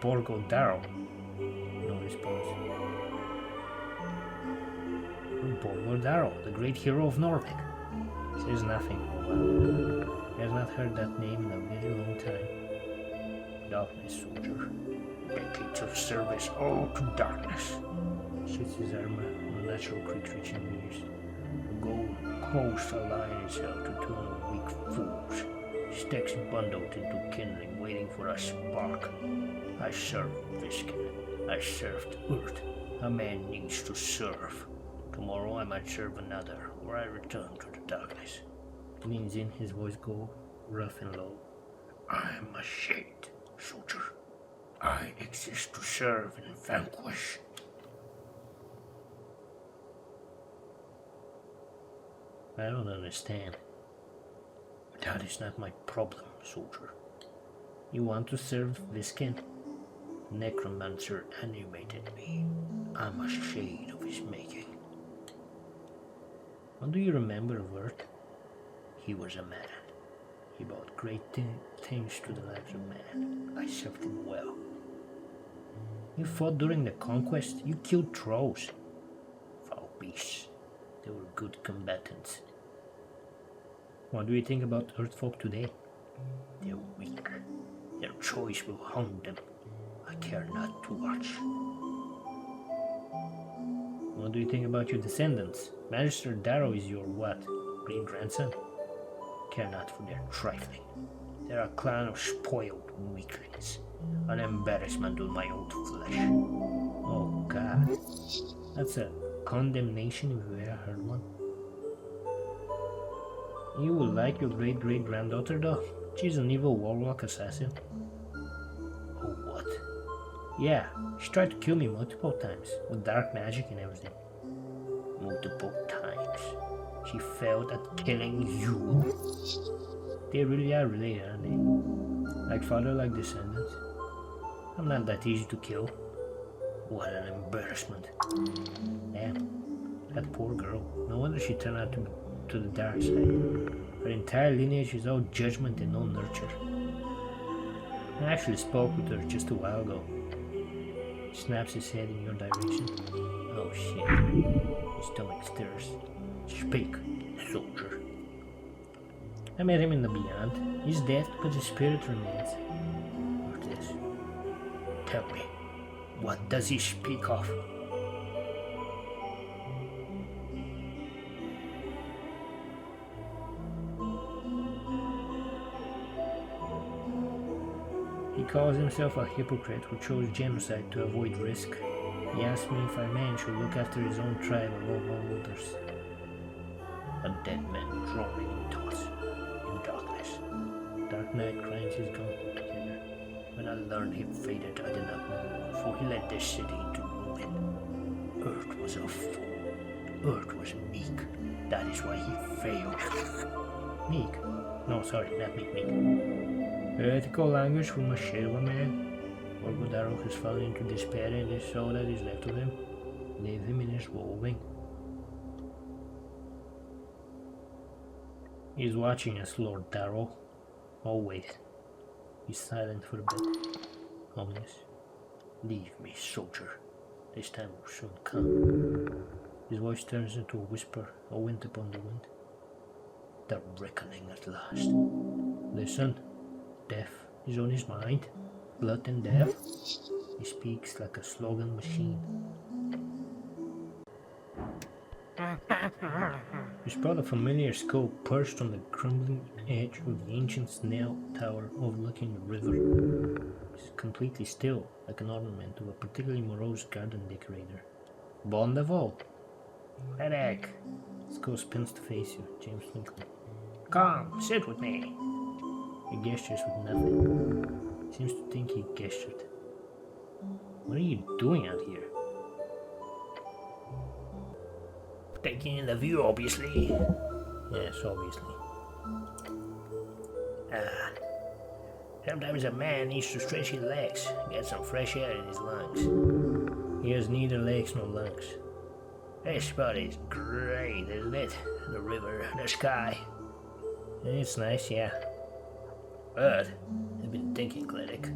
Borgo Darrow. No response. Borgo Darrow, the great hero of Norvik. Says nothing for a while. He has not heard that name in a very long time. Darkness, soldier. Decades of service, all to darkness. Shoots his armor, unnatural creek reaching ears. The gold coast align itself to turn of weak fools. Sticks bundled into kindling, waiting for a spark. I served Viskin. I served Earth. A man needs to serve. Tomorrow I might serve another, or I return to the darkness. He leans in, his voice go rough and low. I am a shade, soldier. I exist to serve and vanquish. I don't understand. That is not my problem, soldier. You want to serve Viskin? Necromancer animated me. I'm a shade of his making. What do you remember of Earth? He was a man. He brought great things to the lives of man. I served him well. You fought during the conquest. You killed trolls. Foul beasts. They were good combatants. What do you think about Earthfolk today? They're weak. Their choice will haunt them. I care not to watch. What do you think about your descendants? Magister Darrow is your what? Great grandson? Care not for their trifling. They're a clan of spoiled weaklings. An embarrassment on my old flesh. Oh God. That's a condemnation if you ever heard one. You will like your great-great-granddaughter though. She's an evil warlock assassin. Oh, what? Yeah, she tried to kill me multiple times, with dark magic and everything. Multiple times? She failed at killing you? They really are related, aren't they? Like father, like descendants. I'm not that easy to kill. What an embarrassment. Damn, that poor girl. No wonder she turned out to the dark side. Her entire lineage is all judgment and no nurture. I actually spoke with her just a while ago. He snaps his head in your direction. Oh shit. His stomach stirs. Speak, soldier. I met him in the beyond. He's dead, but his spirit remains. What is? Tell me, what does he speak of? He calls himself a hypocrite who chose genocide to avoid risk. He asked me if a man should look after his own tribe above all others. A dead man drowning in thoughts, in darkness. Dark night grinds his gauntlet together. When I learned he faded, I did not know, for he led this city into ruin. Earth was a fool. Earth was meek. That is why he failed. Meek? No, sorry, not meek. Heretical language from a shade of a man. Orgodaro has fallen into despair and the soul that is left of him. Leave him in his roving. He's watching us, Lord Darrow. Always. He's silent for a bit. Ominous. Leave me, soldier. This time will soon come. His voice turns into a whisper, a wind upon the wind. The reckoning at last. Listen. Death is on his mind. Blood and death. He speaks like a slogan machine. You spot a familiar skull perched on the crumbling edge of the ancient snail tower overlooking the river. It's completely still, like an ornament of a particularly morose garden decorator. Bon de vol. Cleric. Skull spins to face you, James Lincoln. Come, sit with me. He gestures with nothing. Seems to think he gestured. What are you doing out here? Taking in the view, obviously. Yes, obviously. Sometimes a man needs to stretch his legs, get some fresh air in his lungs. He has neither legs nor lungs. This spot is great, isn't it? The river, the sky. It's nice, yeah. But I've been thinking, Cleric.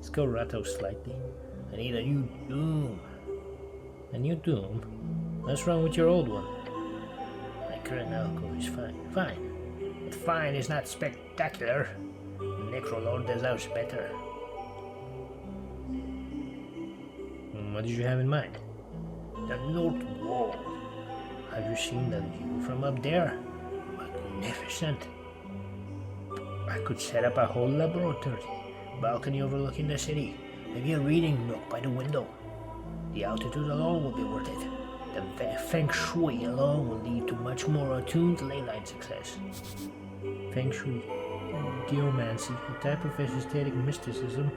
Skull rattles slightly. I need a new doom. A new doom? What's wrong with your old one? My current alcove is fine. Fine. But fine is not spectacular. The Necrolord deserves better. What did you have in mind? The North Wall. Have you seen the view from up there? Magnificent. I could set up a whole laboratory. Balcony overlooking the city. Maybe a reading nook by the window. The altitude alone will be worth it. The feng shui alone will lead to much more attuned leyline success. Feng Shui, geomancy, a type of esoteric mysticism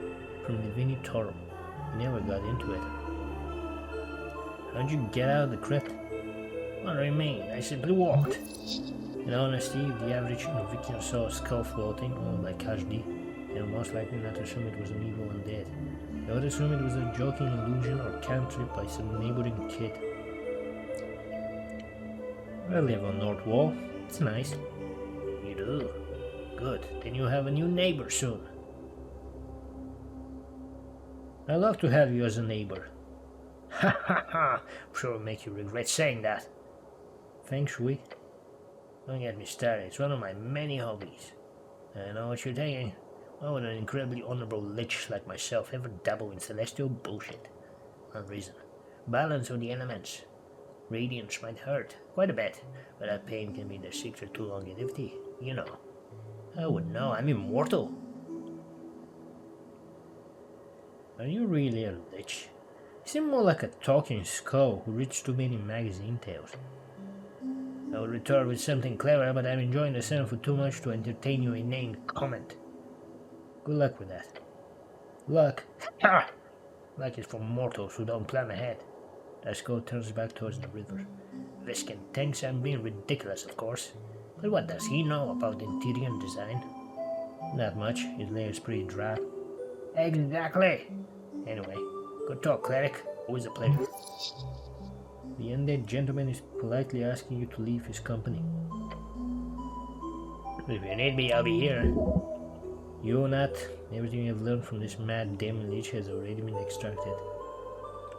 from the Vinitorum. I never got into it. How'd you get out of the crypt? What do you mean? I simply walked. In honesty, if the average Novikian saw a skull floating, owned by Kajdi, they would most likely not assume it was an evil undead. They would assume it was a joking illusion or cantrip by some neighboring kid. I live on North Wall. It's nice. You do? Good. Then you'll have a new neighbor soon. I'd love to have you as a neighbor. Ha ha ha! Sure will make you regret saying that. Feng Shui? Don't get me started. It's one of my many hobbies. I know what you're thinking. Why would an incredibly honorable lich like myself ever dabble in celestial bullshit? One reason. Balance of the elements. Radiance might hurt quite a bit, but that pain can be the secret to longevity. You know. I would know. I'm immortal. Are you really a lich? You seem more like a talking skull who reads too many magazine tales. I would retort with something clever, but I'm enjoying the sound for too much to entertain your inane comment. Good luck with that. Luck? Ha! Luck is for mortals who don't plan ahead. The skull turns back towards the river. Viskin thinks I'm being ridiculous, of course. But what does he know about interior design? Not much. His layer's pretty dry. Exactly! Anyway, good talk, Cleric. Always a pleasure. The undead gentleman is politely asking you to leave his company. If you need me, I'll be here. You not. Everything you've learned from this mad demon lich has already been extracted.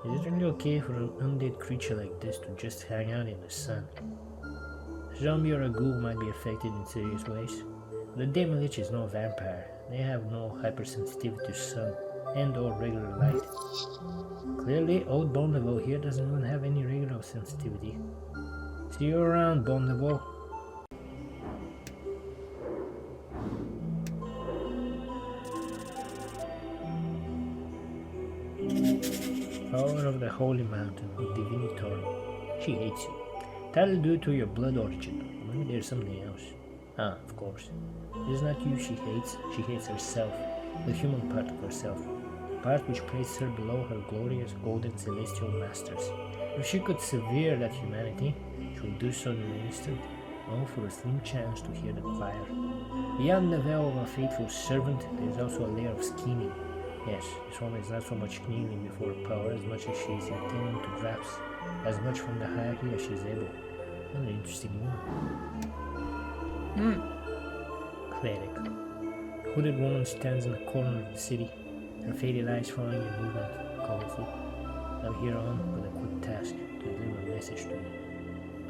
Is it really okay for an undead creature like this to just hang out in the sun? A zombie or a ghoul might be affected in serious ways. The demon lich is no vampire. They have no hypersensitivity to sun and or regular light. Clearly, old Bondeville here doesn't even have any regular sensitivity. See you around, Bondeville. Power of the Holy Mountain of Divinitorum. She hates you. That'll do to your blood origin. Maybe there's something else. Ah, of course. It is not you she hates herself, the human part of herself, the part which places her below her glorious golden celestial masters. If she could sever that humanity, she would do so in an instant, all for a slim chance to hear the fire. Beyond the veil of a faithful servant, there is also a layer of scheming. Yes, this woman is not so much kneeling before power as much as she is intending to grasp as much from the hierarchy as she is able. What an interesting woman. Cleric. A hooded woman stands in the corner of the city, her faded eyes following your movement, colorful. I'm here on with a quick task to deliver a message to you.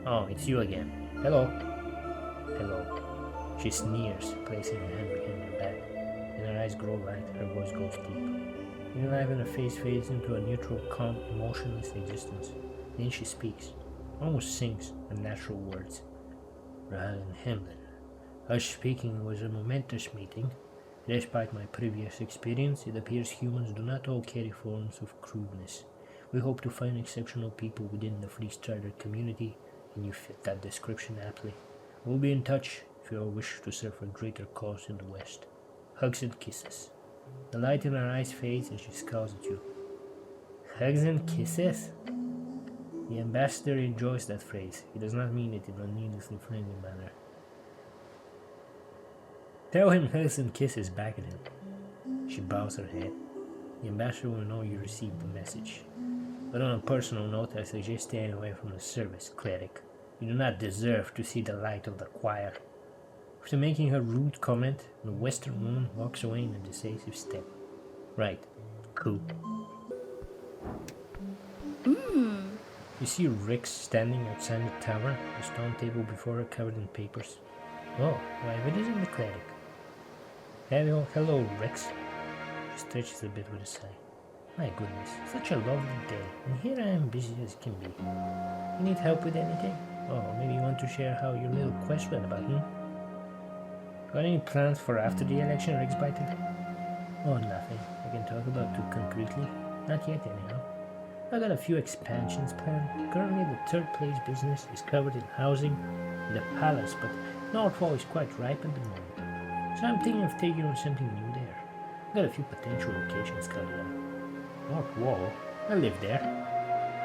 Oh, it's you again. Hello. Hello. She sneers, placing her hand behind her back. Then her eyes grow light, her voice goes deep. The life in her face fades into a neutral, calm, emotionless existence. Then she speaks, almost sings her natural words. Ryan Hamlin. Us speaking was a momentous meeting. Despite my previous experience, it appears humans do not all carry forms of crudeness. We hope to find exceptional people within the Free Strider community, and you fit that description aptly. We'll be in touch if you all wish to serve a greater cause in the West. Hugs and kisses. The light in her eyes fades as she scowls at you. Hugs and kisses? The ambassador enjoys that phrase. He does not mean it in a needlessly friendly manner. Tell him hugs and kisses back at him. She bows her head. The ambassador will know you received the message. But on a personal note, I suggest staying away from the service, Cleric. You do not deserve to see the light of the choir. After making her rude comment, the Western woman walks away in a decisive step. Right. Cool. You see Rix standing outside the tower, a stone table before her covered in papers. Oh, why, what is in the Cleric? Hello, Rix. She stretches a bit with a sigh. My goodness, such a lovely day, and here I am busy as can be. You need help with anything? Oh, maybe you want to share how your little quest went about, Got any plans for after the election, Rix bited? Oh, nothing I can talk about too concretely. Not yet, anyhow. I got a few expansions planned. Currently the third place business is covered in housing in the palace, but Northwall is quite ripe at the moment. So I'm thinking of taking on something new there. I got a few potential locations scouted out. Northwall? I live there.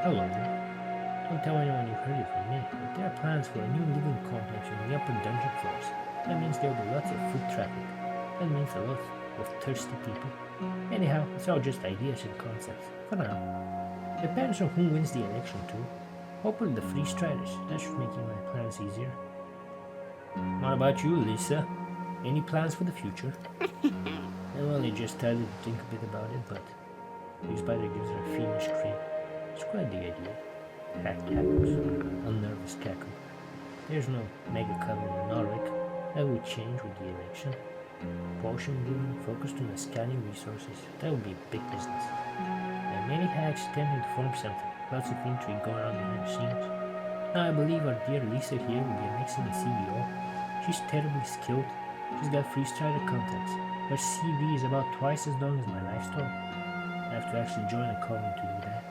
Hello there. Don't tell anyone you heard it from me, but there are plans for a new living complex on the upper dungeon floors. That means there will be lots of foot traffic. That means a lot of thirsty people. Anyhow, it's all just ideas and concepts, for now. Depends on who wins the election too. Hopefully the free striders. That should make my plans easier. What about you, Lisa? Any plans for the future? I only just started to think a bit about it, but the spider gives her a fiendish grin. It's quite the idea. Cat cackles. A nervous cackle. There's no mega coven in Norwich. That would change with the election. Potion brewing focused on scanning resources. That would be a big business. There are many hacks attempting to form something. Lots of intrigue going on behind the scenes. Now I believe our dear Lisa here will be an excellent CEO. She's terribly skilled. She's got freestrider contacts. Her CV is about twice as long as my life story. I have to actually join a coven to do that.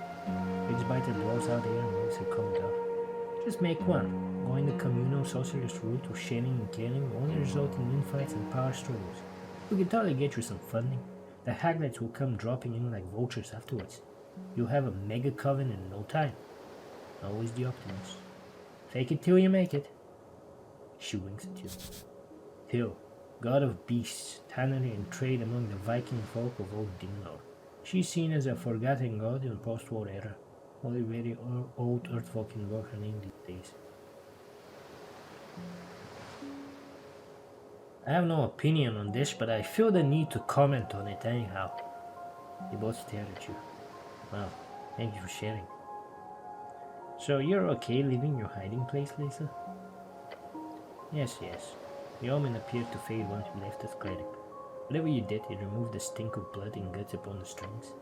Biter dwells out here and makes her comment off. Just make one. Going the communal socialist route of sharing and caring will only result in infights and power struggles. We can totally get you some funding. The Haglites will come dropping in like vultures afterwards. You'll have a mega coven in no time. Always the optimist. Fake it till you make it. She winks at you. Till, god of beasts, tannery and trade among the Viking folk of old Dinlor. She's seen as a forgotten god in the post-war era. Only very old earthfolk invoke her name these days. I have no opinion on this, but I feel the need to comment on it anyhow. They both stare at you. Wow, thank you for sharing. So you're okay leaving your hiding place, Lisa? Yes. The omen appeared to fade once you left as Cleric. Whatever you did, it removed the stink of blood and guts upon the strings.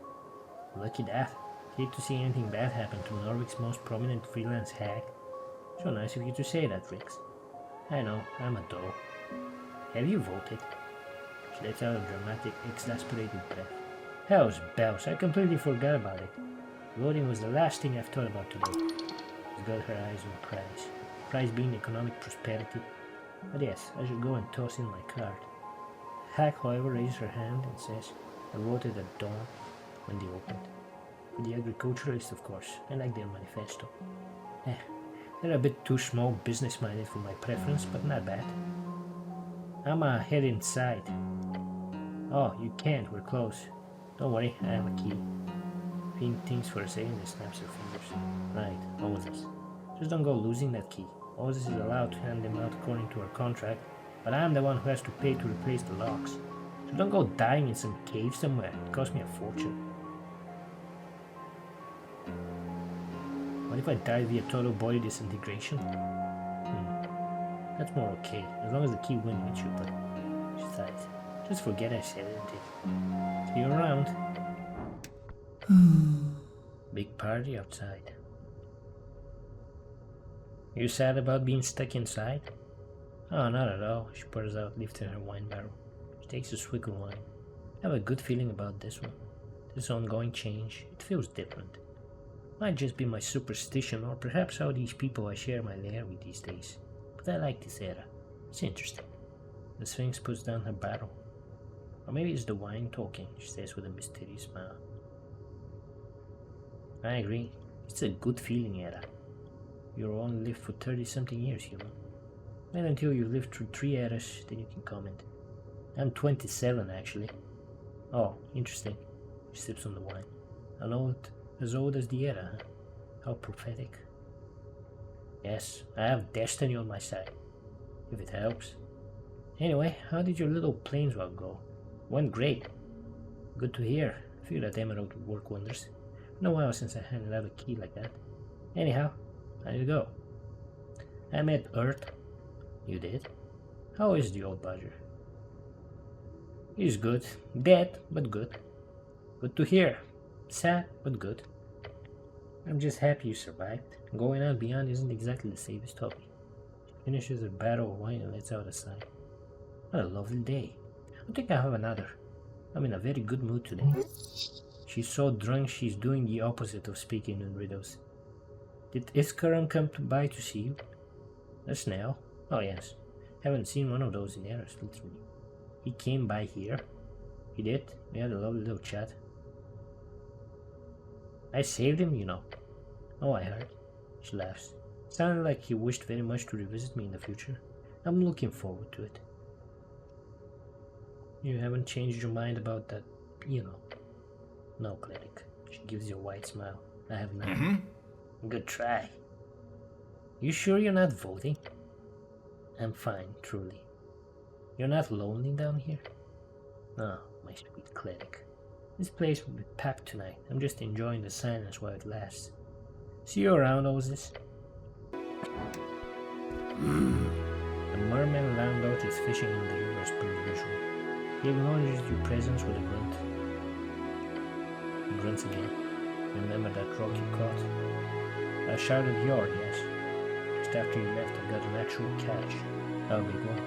Lucky that. Hate to see anything bad happen to Norway's most prominent freelance hack. So nice of you to say that, Rix. I know, I'm a doll. Have you voted? She lets out a dramatic, exasperated breath. Hell's bells, I completely forgot about it. Voting was the last thing I've thought about today. She's got her eyes on prize. Prize being economic prosperity. But yes, I should go and toss in my card. Hack, however, raises her hand and says, I voted at dawn when they opened. For the agriculturalists, of course. I like their manifesto. They're a bit too small business-minded for my preference, but not bad. I'm head inside. Oh, you can't, we're close. Don't worry, I have a key. Finn thinks for a second and snaps her fingers. Right, Moses. Just don't go losing that key. Moses is allowed to hand them out according to our contract, but I'm the one who has to pay to replace the locks. So don't go dying in some cave somewhere. It cost me a fortune. What if I die via total body disintegration? That's more okay, as long as the key won't hit you, but she sighs. Just forget I said it. See you around. Big party outside. You sad about being stuck inside? Oh, not at all. She pours out, lifting her wine barrel. She takes a swig of wine. I have a good feeling about this one. This ongoing change, it feels different. Might just be my superstition, or perhaps how these people I share my lair with these days. But I like this era. It's interesting. The Sphinx puts down her barrel. Or maybe it's the wine talking, she says with a mysterious smile. I agree. It's a good feeling era. You'll only live for 30-something years, human. Not until you've lived through 3 eras, then you can comment. I'm 27, actually. Oh, interesting. She sips on the wine. As old as the era, huh? How prophetic. Yes, I have destiny on my side. If it helps. Anyway, how did your little planeswalk go? Went great. Good to hear. I figured that emerald would work wonders. Been a while since I handed out a key like that. Anyhow, how did it go? I met Earth. You did? How is the old badger? He's good. Dead, but good. Good to hear. Sad, but good. I'm just happy you survived. Going out beyond isn't exactly the safest hobby. She finishes her bottle of wine and lets out a sigh. What a lovely day. I think I'll have another. I'm in a very good mood today. She's so drunk she's doing the opposite of speaking in riddles. Did Iskaran come by to see you? A snail? Oh yes. Haven't seen one of those in years, literally. He came by here. He did. We had a lovely little chat. I saved him, you know. Oh, I heard. She laughs. Sounded like he wished very much to revisit me in the future. I'm looking forward to it. You haven't changed your mind about that, you know. No, Cleric. She gives you a wide smile. I have not. Good try. You sure you're not voting? I'm fine, truly. You're not lonely down here? Oh, my sweet Cleric. This place will be packed tonight. I'm just enjoying the silence while it lasts. See you around, Osis. The merman landlord is fishing in the river as per usual. He acknowledges your presence with a grunt. He grunts again. Remember that rock you caught? I shouted yard, yes. Just after you left, I got an actual catch. How big one?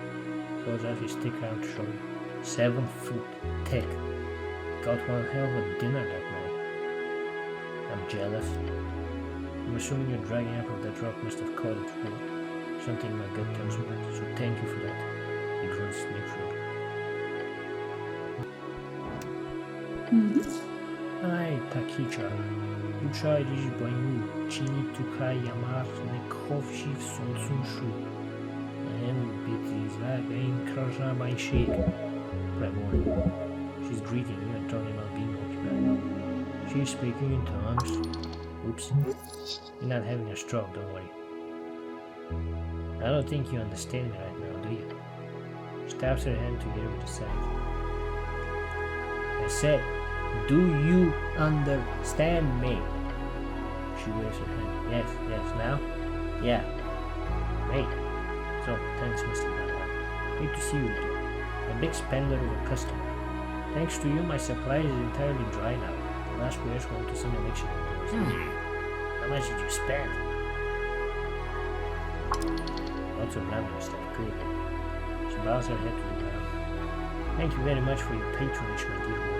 Goes out his stick out to show you. 7 foot thick. Got one hell of a dinner that night. I'm jealous. I'm assuming your dragging up of that rock must have caught it full. Something my gut tells me that, so thank you for that. He grunts neutrally. Aj, takiča. Duša Ježíš boju, čini tukaj jamar, nekhovší v soncušu. And biti zrak, ein krasna my shake. Right morning. She's greeting you and talking about being occupied. She's speaking in tongues. Oops. You're not having a stroke, don't worry. I don't think you understand me right now, do you? She taps her hand together with the side. I said, do you understand me? She waves her hand. Yes, now? Yeah. Great. So, thanks, Mr. Ballard. Great to see you again. A big spender of a customer. Thanks to you, my supply is entirely dry now. The last wares went to some election. How much did you spend? Lots of random stuff, clearly. She bows her head to the ground. Thank you very much for your patronage, my dear woman.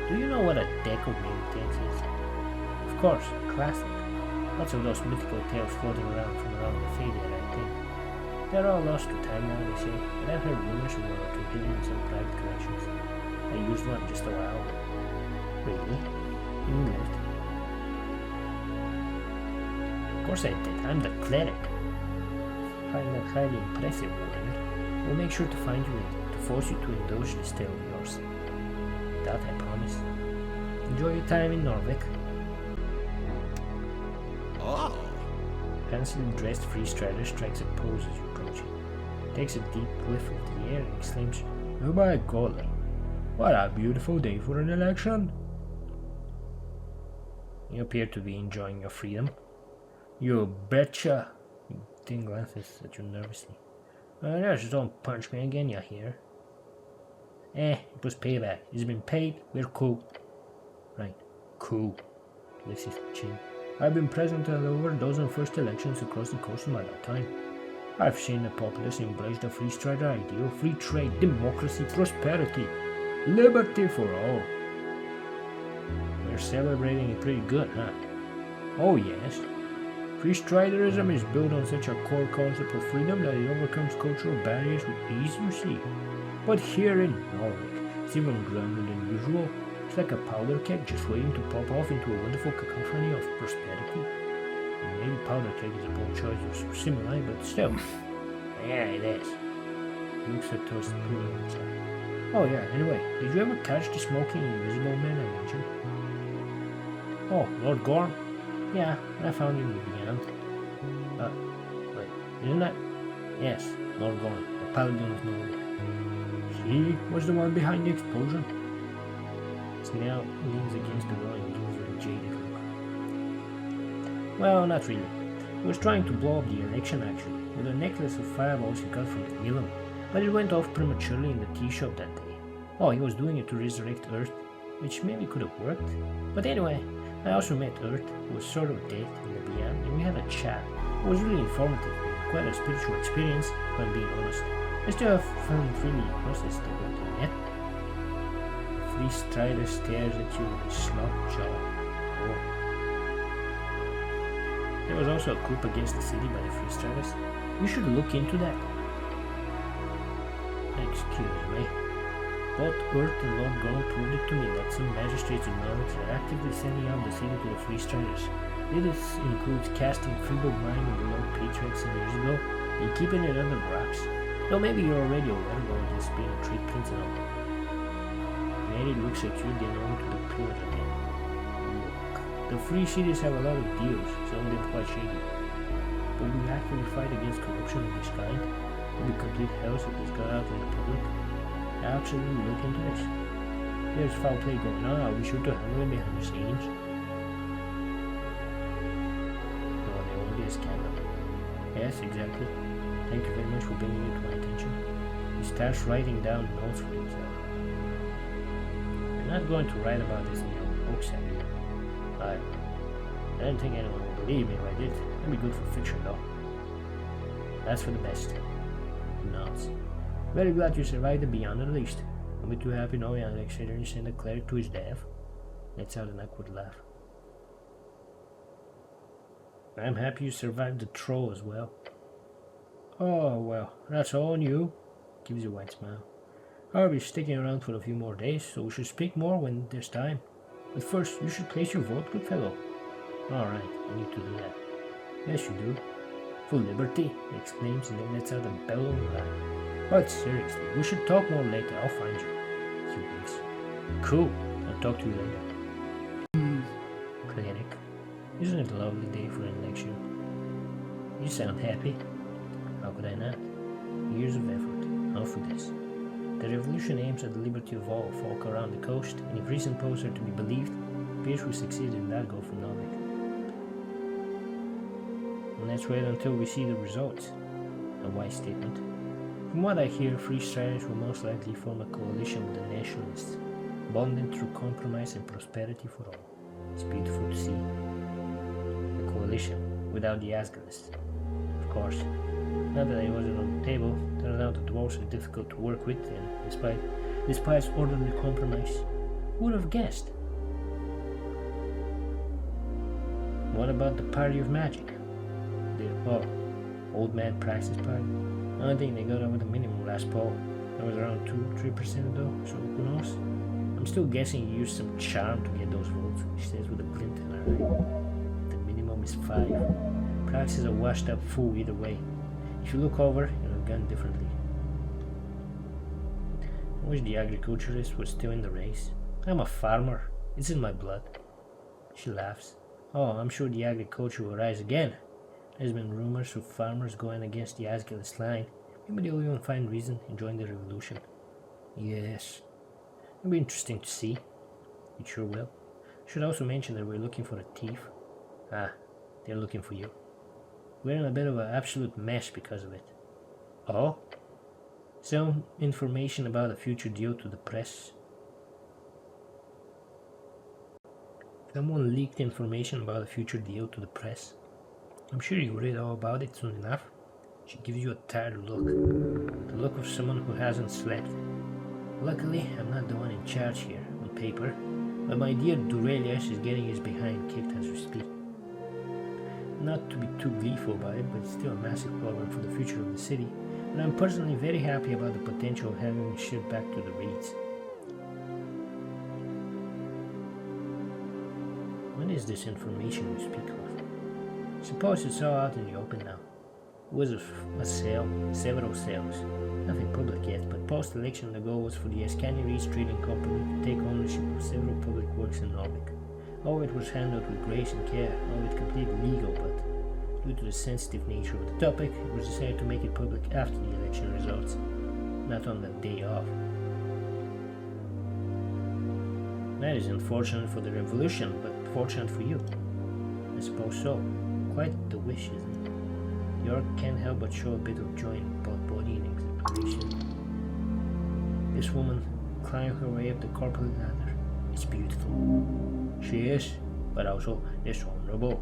Do you know what a deck of militants is? Of course, classic. Lots of those mythical tales floating around from around the Fade era, I think. They're all lost to time now, they say, but I've heard rumors of one or two hidden in some private collections. I used one just a while ago. Really? In England? Of course I did. I'm the Cleric. Find that highly impressive, warrior. We'll make sure to find you later, to force you to indulge this tale of yours. That I promise. Enjoy your time in Norvik. Oh. Fancily dressed free strider strikes a pose as you approach him. Takes a deep whiff of the air and exclaims, "Oh my golly, what a beautiful day for an election!" You appear to be enjoying your freedom. You betcha! Tim glances at you nervously. Just don't punch me again, you hear? It was payback. It's been paid. We're cool. Right. Cool. Lifts his chin. I've been present at over a dozen first elections across the coast in my lifetime. I've seen the populace embrace the free strider ideal, free trade, democracy, prosperity, liberty for all. We're celebrating it pretty good, huh? Oh yes. Free striderism is built on such a core concept of freedom that it overcomes cultural barriers with ease, you see. But here in Norvik, it's even grander than usual. It's like a powder keg just waiting to pop off into a wonderful cacophony of prosperity. Maybe powder keg is a bold choice or similar, but still. Yeah, it is. He looks at towards the pool on the side. Oh yeah, anyway, did you ever catch the smoking invisible man I mentioned? Oh, Lord Gorm? Yeah, I found him in the beyond. Wait, isn't that? Yes, Lord Gorm, the paladin of Norway. He was the one behind the explosion. Snail leans against the wall and gives her a jaded look. Well, not really. He was trying to blow up the election actually, with a necklace of fireballs he got from the Elam, but it went off prematurely in the tea shop that day. Oh, he was doing it to resurrect Earth, which maybe could have worked. But anyway, I also met Earth, who was sort of dead in the beyond, and we had a chat. It was really informative, quite a spiritual experience, if I'm being honest. I still haven't really processed the whole thing yet. Free Strider stares at you with a slot jaw. Oh. There was also a coup against the city by the Free Striders. You should look into that. Excuse me. Both Earth and Lord Go proved it to me that some magistrates of knowledge are actively sending out the city to the Free Striders. This includes casting feeble mind on the Lord Patriarch some years ago and keeping it under wraps. Though maybe you're already aware about this being a trade prince and all. Mary looks at you, then on to the pillar again. Look, the free cities have a lot of deals, some of them quite shady. But we actively fight against corruption of this kind. It would be complete chaos if this got out in the public. Absolutely look into this. There's foul play going on, I'll be sure to handle it behind the scenes. No, there won't be a scandal. Yes, exactly. Thank you very much for bringing it to my attention. He starts writing down notes for himself. You're not going to write about this in your books, have you? I don't think anyone will believe me if I did. That'd be good for fiction, though. That's for the best. He nods. Very glad you survived the beyond at least. I'm a bit too happy knowing Alex didn't send a cleric to his death. Lets out an awkward laugh. I'm happy you survived the troll as well. Oh, well, that's all on you. Gives you a wide smile. I'll be sticking around for a few more days, so we should speak more when there's time. But first, you should place your vote, good fellow. Alright, I need to do that. Yes, you do. For liberty, he exclaims and then lets out a bellowing laugh. But seriously, we should talk more later. I'll find you. He winks. Cool. I'll talk to you later. Cleric. Isn't it a lovely day for an election? You sound happy. How could I not? Years of effort, all for this. The revolution aims at the liberty of all folk around the coast, and if recent polls are to be believed, Pierce will succeed in that goal for Novik. And let's wait until we see the results. A wise statement. From what I hear, Free Striders will most likely form a coalition with the Nationalists, bonding through compromise and prosperity for all. It's beautiful to see. A coalition without the Asgarists. Of course. Not that I wasn't on the table, turns out the dwarves are difficult to work with, and despite orderly compromise, who would have guessed? What about the party of magic? Old man praxis party? I don't think they got over the minimum last poll. That was around 2-3% though, so who knows? I'm still guessing you used some charm to get those votes, she says with a glint in her eye. The minimum is 5. Praxis is a washed up fool either way. If you look over, you'll have gone differently. I wish the agriculturist was still in the race. I'm a farmer. It's in my blood. She laughs. Oh, I'm sure the agriculture will rise again. There's been rumors of farmers going against the Asgilist line. Maybe they'll even find reason and join the revolution. Yes. It'll be interesting to see. It sure will. Should also mention that we're looking for a thief. Ah, they're looking for you. We're in a bit of an absolute mess because of it. Oh? Some information about a future deal to the press. Someone leaked information about a future deal to the press. I'm sure you'll read all about it soon enough. She gives you a tired look. The look of someone who hasn't slept. Luckily, I'm not the one in charge here, on paper, but my dear Durelius is getting his behind kicked as we speak. Not to be too gleeful about it, but it's still a massive problem for the future of the city, and I'm personally very happy about the potential of having it shipped back to the Reeds. What is this information you speak of? Suppose it's all out in the open now. It was a sale, several sales. Nothing public yet, but post-election the goal was for the Ascani Reeds Trading Company to take ownership of several public works in Novik. All it was handled with grace and care, all it completely legal, but due to the sensitive nature of the topic, it was decided to make it public after the election results, not on the day of. That is unfortunate for the revolution, but fortunate for you. I suppose so. Quite the wish, isn't it? York can't help but show a bit of joy in both body and exhilaration. This woman climbed her way up the corporate ladder. It's beautiful. She is, but also dishonorable.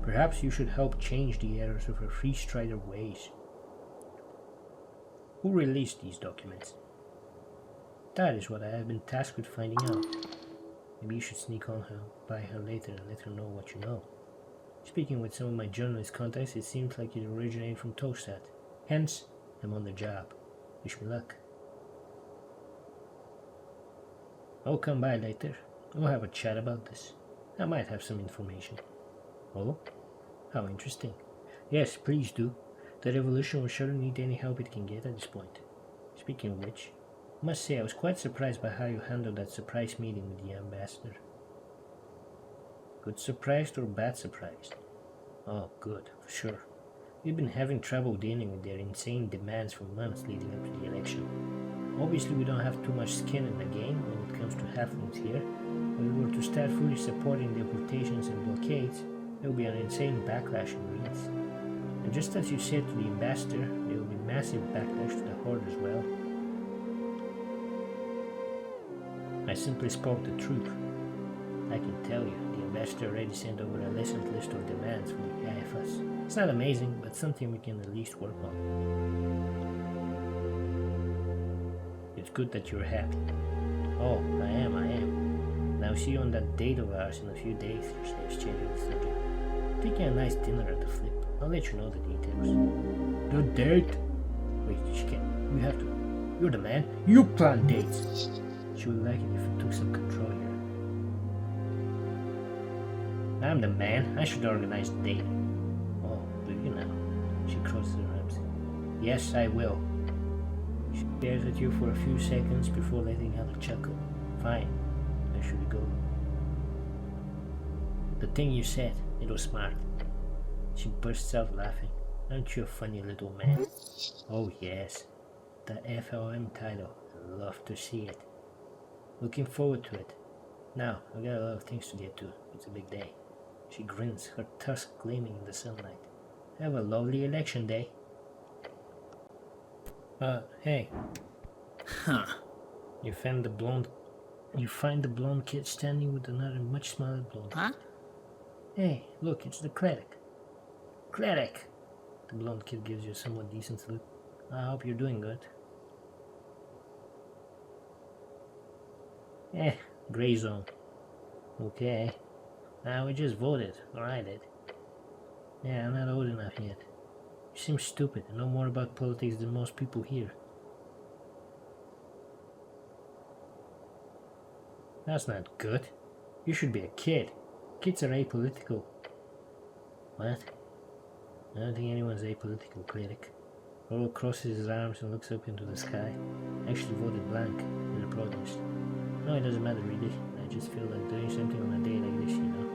Perhaps you should help change the errors of her Free Strider ways. Who released these documents? That is what I have been tasked with finding out. Maybe you should sneak on her, by her later and let her know what you know. Speaking with some of my journalist contacts, it seems like it originated from Tostat. Hence, I'm on the job. Wish me luck. I'll come by later. We'll have a chat about this. I might have some information. Oh? How interesting. Yes, please do. The revolution will surely need any help it can get at this point. Speaking of which, I must say I was quite surprised by how you handled that surprise meeting with the ambassador. Good surprised or bad surprised? Oh, good, for sure. We've been having trouble dealing with their insane demands for months leading up to the election. Obviously we don't have too much skin in the game when it comes to halflings here. If we were to start fully supporting deportations and blockades, there will be an insane backlash in Greece. And just as you said to the ambassador, there will be massive backlash to the Horde as well. I simply spoke the truth. I can tell you, the ambassador already sent over a lessened list of demands for the IFS. It's not amazing, but something we can at least work on. It's good that you're happy. Oh, I am. Now see you on that date of ours in a few days, she says, changing the subject. Taking a nice dinner at the Flip. I'll let you know the details. The date? Wait, she can't. You have to. You're the man. You plan dates. She would like it if you took some control here. I'm the man. I should organize the date. Oh, will you now? She crosses her arms. Yes, I will. She stares at you for a few seconds before letting out a chuckle. Fine. Where should we go? The thing you said, it was smart. She bursts out laughing. Aren't you a funny little man? Oh yes. The FLM title. I'd love to see it. Looking forward to it. Now, I've got a lot of things to get to. It's a big day. She grins, her tusk gleaming in the sunlight. Have a lovely election day. Hey. Huh. You find the blonde kid standing with another much smaller blonde kid. Huh? Hey, look, it's the Cleric. Cleric! The blonde kid gives you a somewhat decent salute. I hope you're doing good. Gray zone. Okay. We just voted, or I did. Yeah, I'm not old enough yet. You seem stupid and know more about politics than most people here. That's not good. You should be a kid. Kids are apolitical. What? I don't think anyone's apolitical, Cleric. Rolo crosses his arms and looks up into the sky. I actually voted blank in the protest. No, it doesn't matter really. I just feel like doing something on a day like this, you know.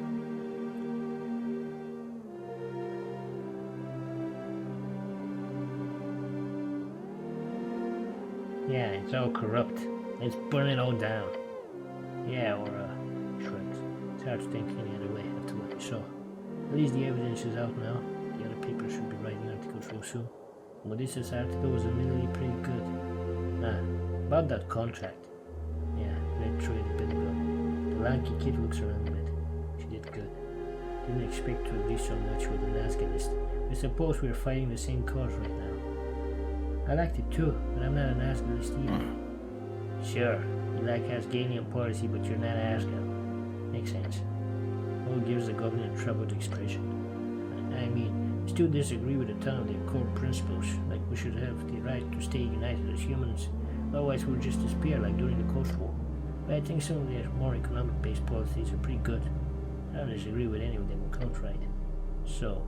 Yeah, it's all corrupt. Let's burn it all down. Yeah, or, shrugs. It's hard to think any other way after what you saw. At least the evidence is out now. The other papers should be writing articles real soon. Melissa's article was admittedly pretty good. About that contract. Yeah, read through it a bit ago. The lanky kid looks around a bit. She did good. Didn't expect to agree so much with the Nazca list. I suppose we're fighting the same cause right now. I liked it too, but I'm not an Asgarist either. Sure, you like Asgardian policy, but you're not Asgard. Makes sense. All gives the government troubled expression. I mean, still disagree with a ton of their core principles, like we should have the right to stay united as humans, otherwise we'll just disappear like during the Coast War. But I think some of their more economic-based policies are pretty good. I don't disagree with any of them outright. So,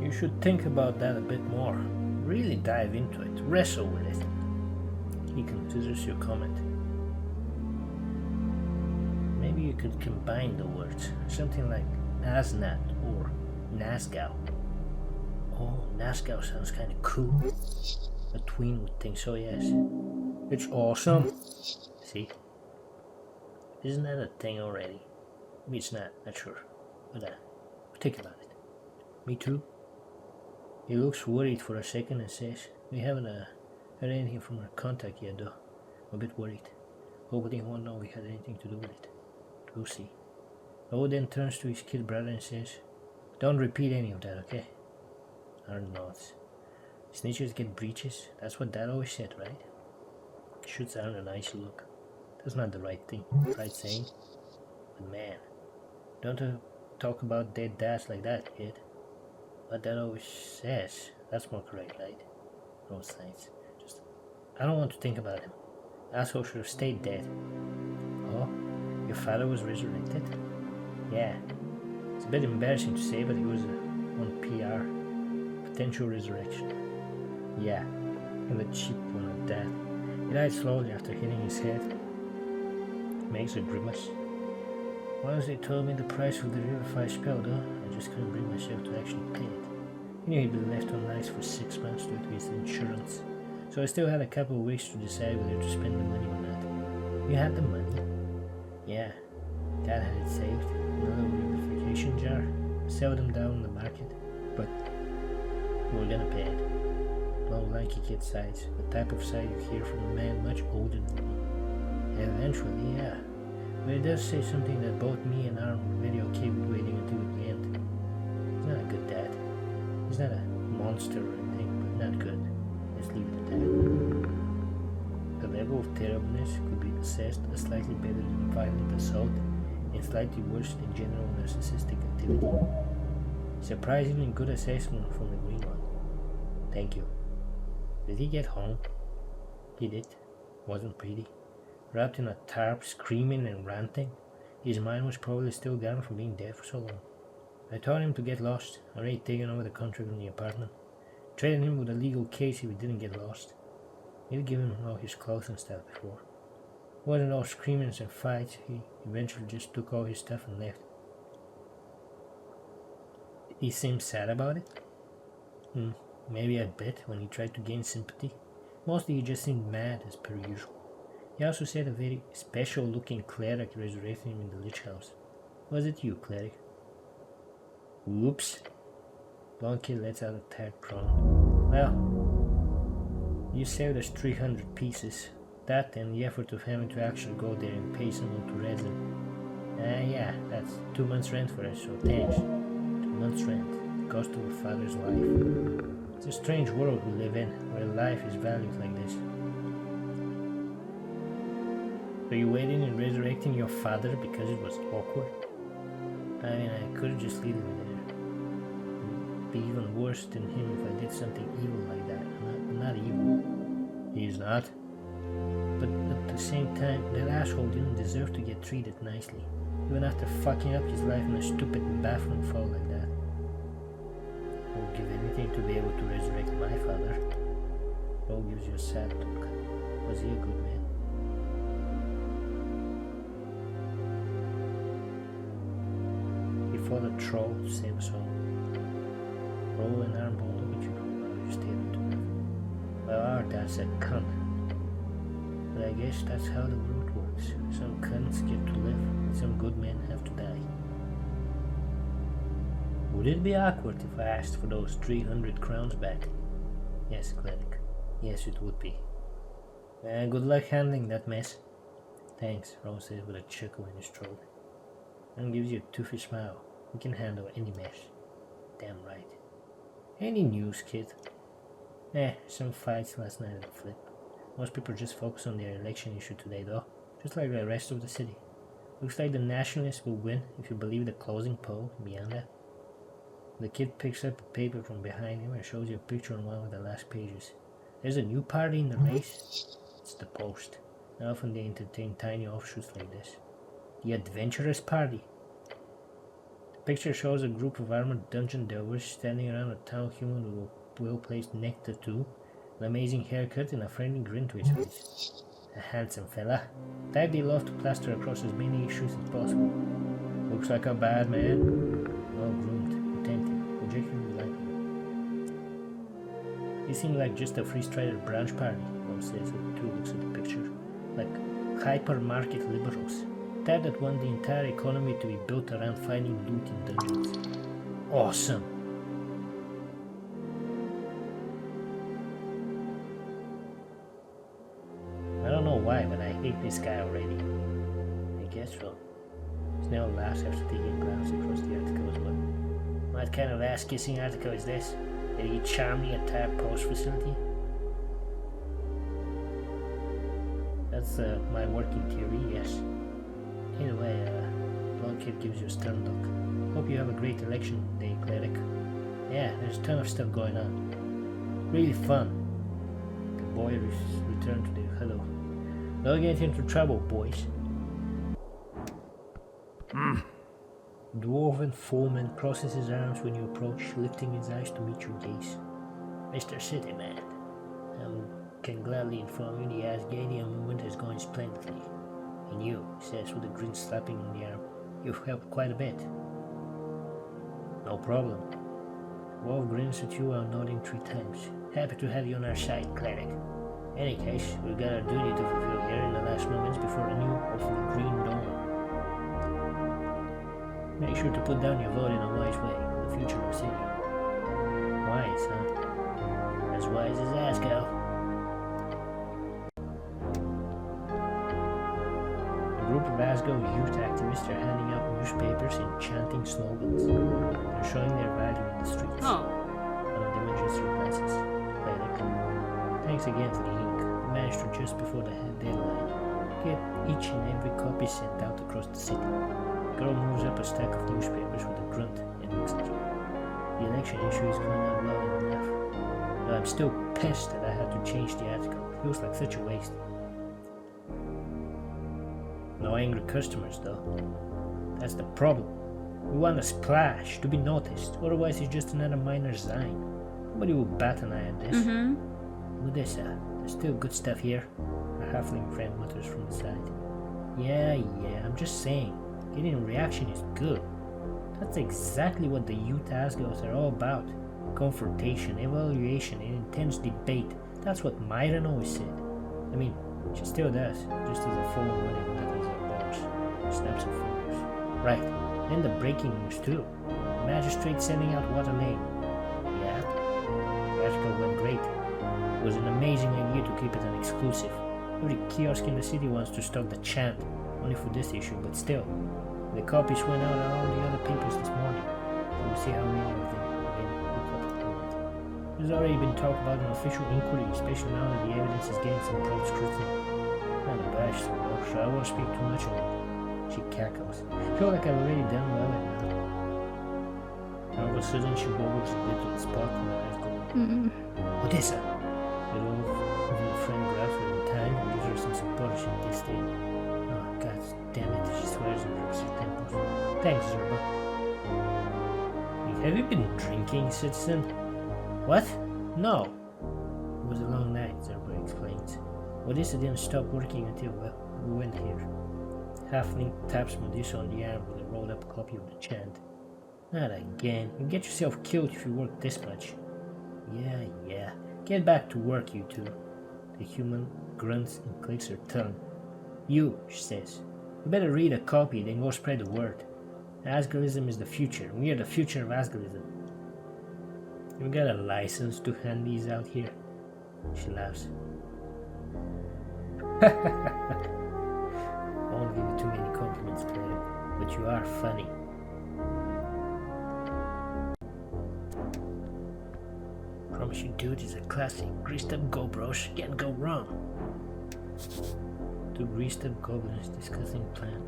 you should think about that a bit more. Really dive into it. Wrestle with it. He considers your comment. Maybe you could combine the words. Something like Naznat or Nazgau. Oh, Nazgau sounds kind of cool. A tween would think so, yes. It's awesome. See? Isn't that a thing already? Maybe it's not sure. But think about it. Me too. He looks worried for a second and says, we haven't heard anything from our contact yet though. I'm a bit worried. Hopefully he won't know we had anything to do with it. We'll see. Owen then turns to his kid brother and says, don't repeat any of that, okay? Aaron nods. Snitches get breeches. That's what Dad always said, right? Shoots aren't a nice look. That's not the right saying. But man, don't talk about dead dads like that, kid. What Dad always says, that's more correct, right? No thanks. Just, I don't want to think about him. Asshole should have stayed dead. Oh, your father was resurrected? Yeah. It's a bit embarrassing to say, but he was on PR. Potential resurrection. Yeah, and the cheap one at that. He died slowly after hitting his head. Makes a grimace. Once they told me the price of the Revivify spell, though, I just couldn't bring myself to actually pay it. He knew he'd been left on ice for 6 months due to his insurance, so I still had a couple of weeks to decide whether to spend the money or not. You had the money? Yeah. Dad had it saved. Another revivification jar. Sell them down on the market. But we were gonna pay it. Long lanky kid sighs, the type of sigh you hear from a man much older than me. Eventually, yeah. But it does say something that both me and Arm were very okay with waiting until the end. He's not a good dad. He's not a monster or anything, but not good. Let's leave it at that. The level of terribleness could be assessed as slightly better than violent assault and slightly worse than general narcissistic activity. Surprisingly good assessment from the green one. Thank you. Did he get home? He did. Wasn't pretty. Wrapped in a tarp, screaming and ranting. His mind was probably still gone from being dead for so long. I told him to get lost, already taken over the contract on the apartment. Threatened him with a legal case if he didn't get lost. He'd given him all his clothes and stuff before. Wasn't all screamings and fights. He eventually just took all his stuff and left. He seemed sad about it? Maybe a bit when he tried to gain sympathy. Mostly he just seemed mad as per usual. He also said a very special looking cleric resurrected him in the Lich House. Was it you, cleric? Whoops. Blonde kid lets out a tired groan. Well, you saved us 300 pieces. That and the effort of having to actually go there and pay someone to resin. Yeah, that's 2 months rent for us, so thanks. 2 months rent. The cost of a father's life. It's a strange world we live in, where life is valued like this. So you waiting and resurrecting your father because it was awkward? I mean, I could've just leave him there. It'd be even worse than him if I did something evil like that. I'm not evil. He's not. But at the same time, that asshole didn't deserve to get treated nicely. Even after fucking up his life in a stupid bathroom fall like that. I would give anything to be able to resurrect my father. Roll gives you a sad look. Was he a good man? He fought a troll to save us all. Roll and Armball look at you while you stare into them. Well, our dad's a cunt. But I guess that's how the world works. Some cunts get to live, and some good men have to die. Would it be awkward if I asked for those 300 crowns back? Yes, Cleric. Yes, it would be. Good luck handling that mess. Thanks, Rose says with a chuckle in his throat. And gives you a toothy smile. You can handle any mess. Damn right. Any news, kid? Some fights last night at the flip. Most people just focus on their election issue today, though. Just like the rest of the city. Looks like the nationalists will win if you believe the closing poll beyond that. The kid picks up a paper from behind him and shows you a picture on one of the last pages. There's a new party in the race. It's the Post. And often they entertain tiny offshoots like this. The Adventurous Party. The picture shows a group of armored dungeon delvers standing around a tall human with a well-placed neck tattoo, an amazing haircut and a friendly grin to his face. A handsome fella. Type they love to plaster across as many issues as possible. Looks like a bad man. Well-groomed, attentive, objectively likable. He seemed like just a freestrider branch party, Mom says with 2 looks at the picture. Like hypermarket liberals. Type that want the entire economy to be built around finding loot in dungeons. Awesome! I don't know why, but I hate this guy already. I guess so. Snell laughs after taking a glance across the article as well. What kind of ass-kissing article is this? Did he charm the entire post facility? That's my working theory, yes. Either way, Blockhead gives you a stern look. Hope you have a great election day, Cleric. Yeah, there's a ton of stuff going on. Really fun. The boy returned to the hello. Don't get into trouble, boys. Dwarven foreman crosses his arms when you approach, lifting his eyes to meet your gaze. Mr. City Man, I can gladly inform you the Asgardian movement is going splendidly. And you, he says with a grin slapping on the arm, you've helped quite a bit. No problem. Wolf grins at you while nodding 3 times. Happy to have you on our side, Cleric. Any case, we've got our duty to fulfill here in the last moments before a new awful green dawn. Make sure to put down your vote in a wise way for the future of the city. Wise, huh? As wise as Askel. A group of Asgard youth activists are handing out newspapers and chanting slogans. They're showing their value in the streets. One of them adjusts your glasses. Cleric. Thanks again for the ink. We managed to just before the deadline get each and every copy sent out across the city. The girl moves up a stack of newspapers with a grunt and looks at you. The election issue is going on well enough. But I'm still pissed that I had to change the article. It feels like such a waste. No angry customers, though. That's the problem. We want a splash, to be noticed. Otherwise, it's just another minor zine. Nobody will bat an eye at this. Odessa, there's still good stuff here. Our halfling friend mutters from the side. Yeah, I'm just saying. Getting a reaction is good. That's exactly what the youth Asgos are all about. Confrontation, evaluation, and intense debate. That's what Myron always said. I mean, she still does, just as a full when it matters her balls. Snaps her fingers. Right, then the breaking news too. The magistrate sending out what a name. Yeah, the article went great. It was an amazing idea to keep it an exclusive. Every kiosk in the city wants to stock the chant, only for this issue, but still. The copies went out on all the other papers this morning. We'll see how many of them really look up to it. There's already been talk about an official inquiry, especially now that the evidence is getting some broad scrutiny. Not abashed, so I won't speak too much on it. She cackles. I feel like I've already done well at now. All of a sudden she wobbles a bit to the spot and her eyes go, Odessa! The little friend grabs her in time and gives her some support she gets there. Oh, god damn it, she swears and rubs her temples. Thanks, Zerba. Have you been drinking, citizen? What? No. It was a long night, Zerba explains. Odessa didn't stop working until, well, we went here. Halfling taps Medusa on the arm with a rolled up copy of the chant. Not again. You'll get yourself killed if you work this much. Yeah. Get back to work, you two. The human grunts and clicks her tongue. You, she says. You better read a copy, then go spread the word. Asgardism is the future. We are the future of Asgardism. You got a license to hand these out here? She laughs. I won't give you too many compliments, Cleric, but you are funny. Promise you, dude, is a classic. Greased up go bros, can't go wrong. Two greased up goblins discussing a plan.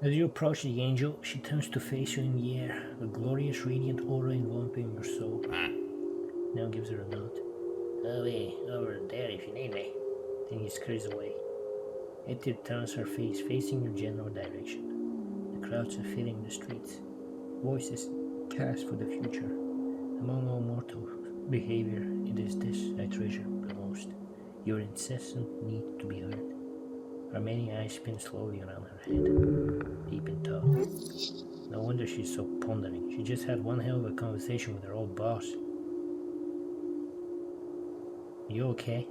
As you approach the angel, she turns to face you in the air, a glorious radiant aura enveloping your soul. Now gives her a nod. Oh, hey, over there if you need me. Then he scurries away. Etir turns her face, facing your general direction. The crowds are filling the streets. Voices cast for the future. Among all mortal behavior, it is this I treasure the most. Your incessant need to be heard. Her many eyes spin slowly around her head, deep in thought. No wonder she's so pondering. She just had one hell of a conversation with her old boss. You okay?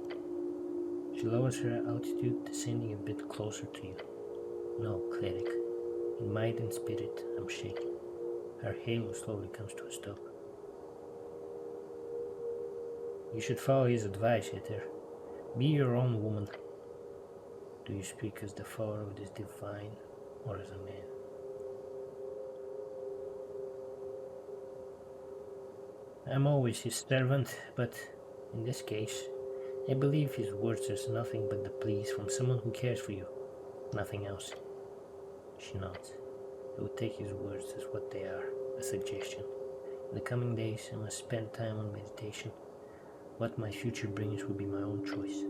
She lowers her altitude, descending a bit closer to you. No, Cleric. In mind and spirit, I'm shaking. Her halo slowly comes to a stop. You should follow his advice, Etir. Be your own woman. Do you speak as the follower of this divine, or as a man? I'm always his servant, but in this case, I believe his words are nothing but the pleas from someone who cares for you. Nothing else. She nods. I would take his words as what they are, a suggestion. In the coming days, I must spend time on meditation. What my future brings will be my own choice.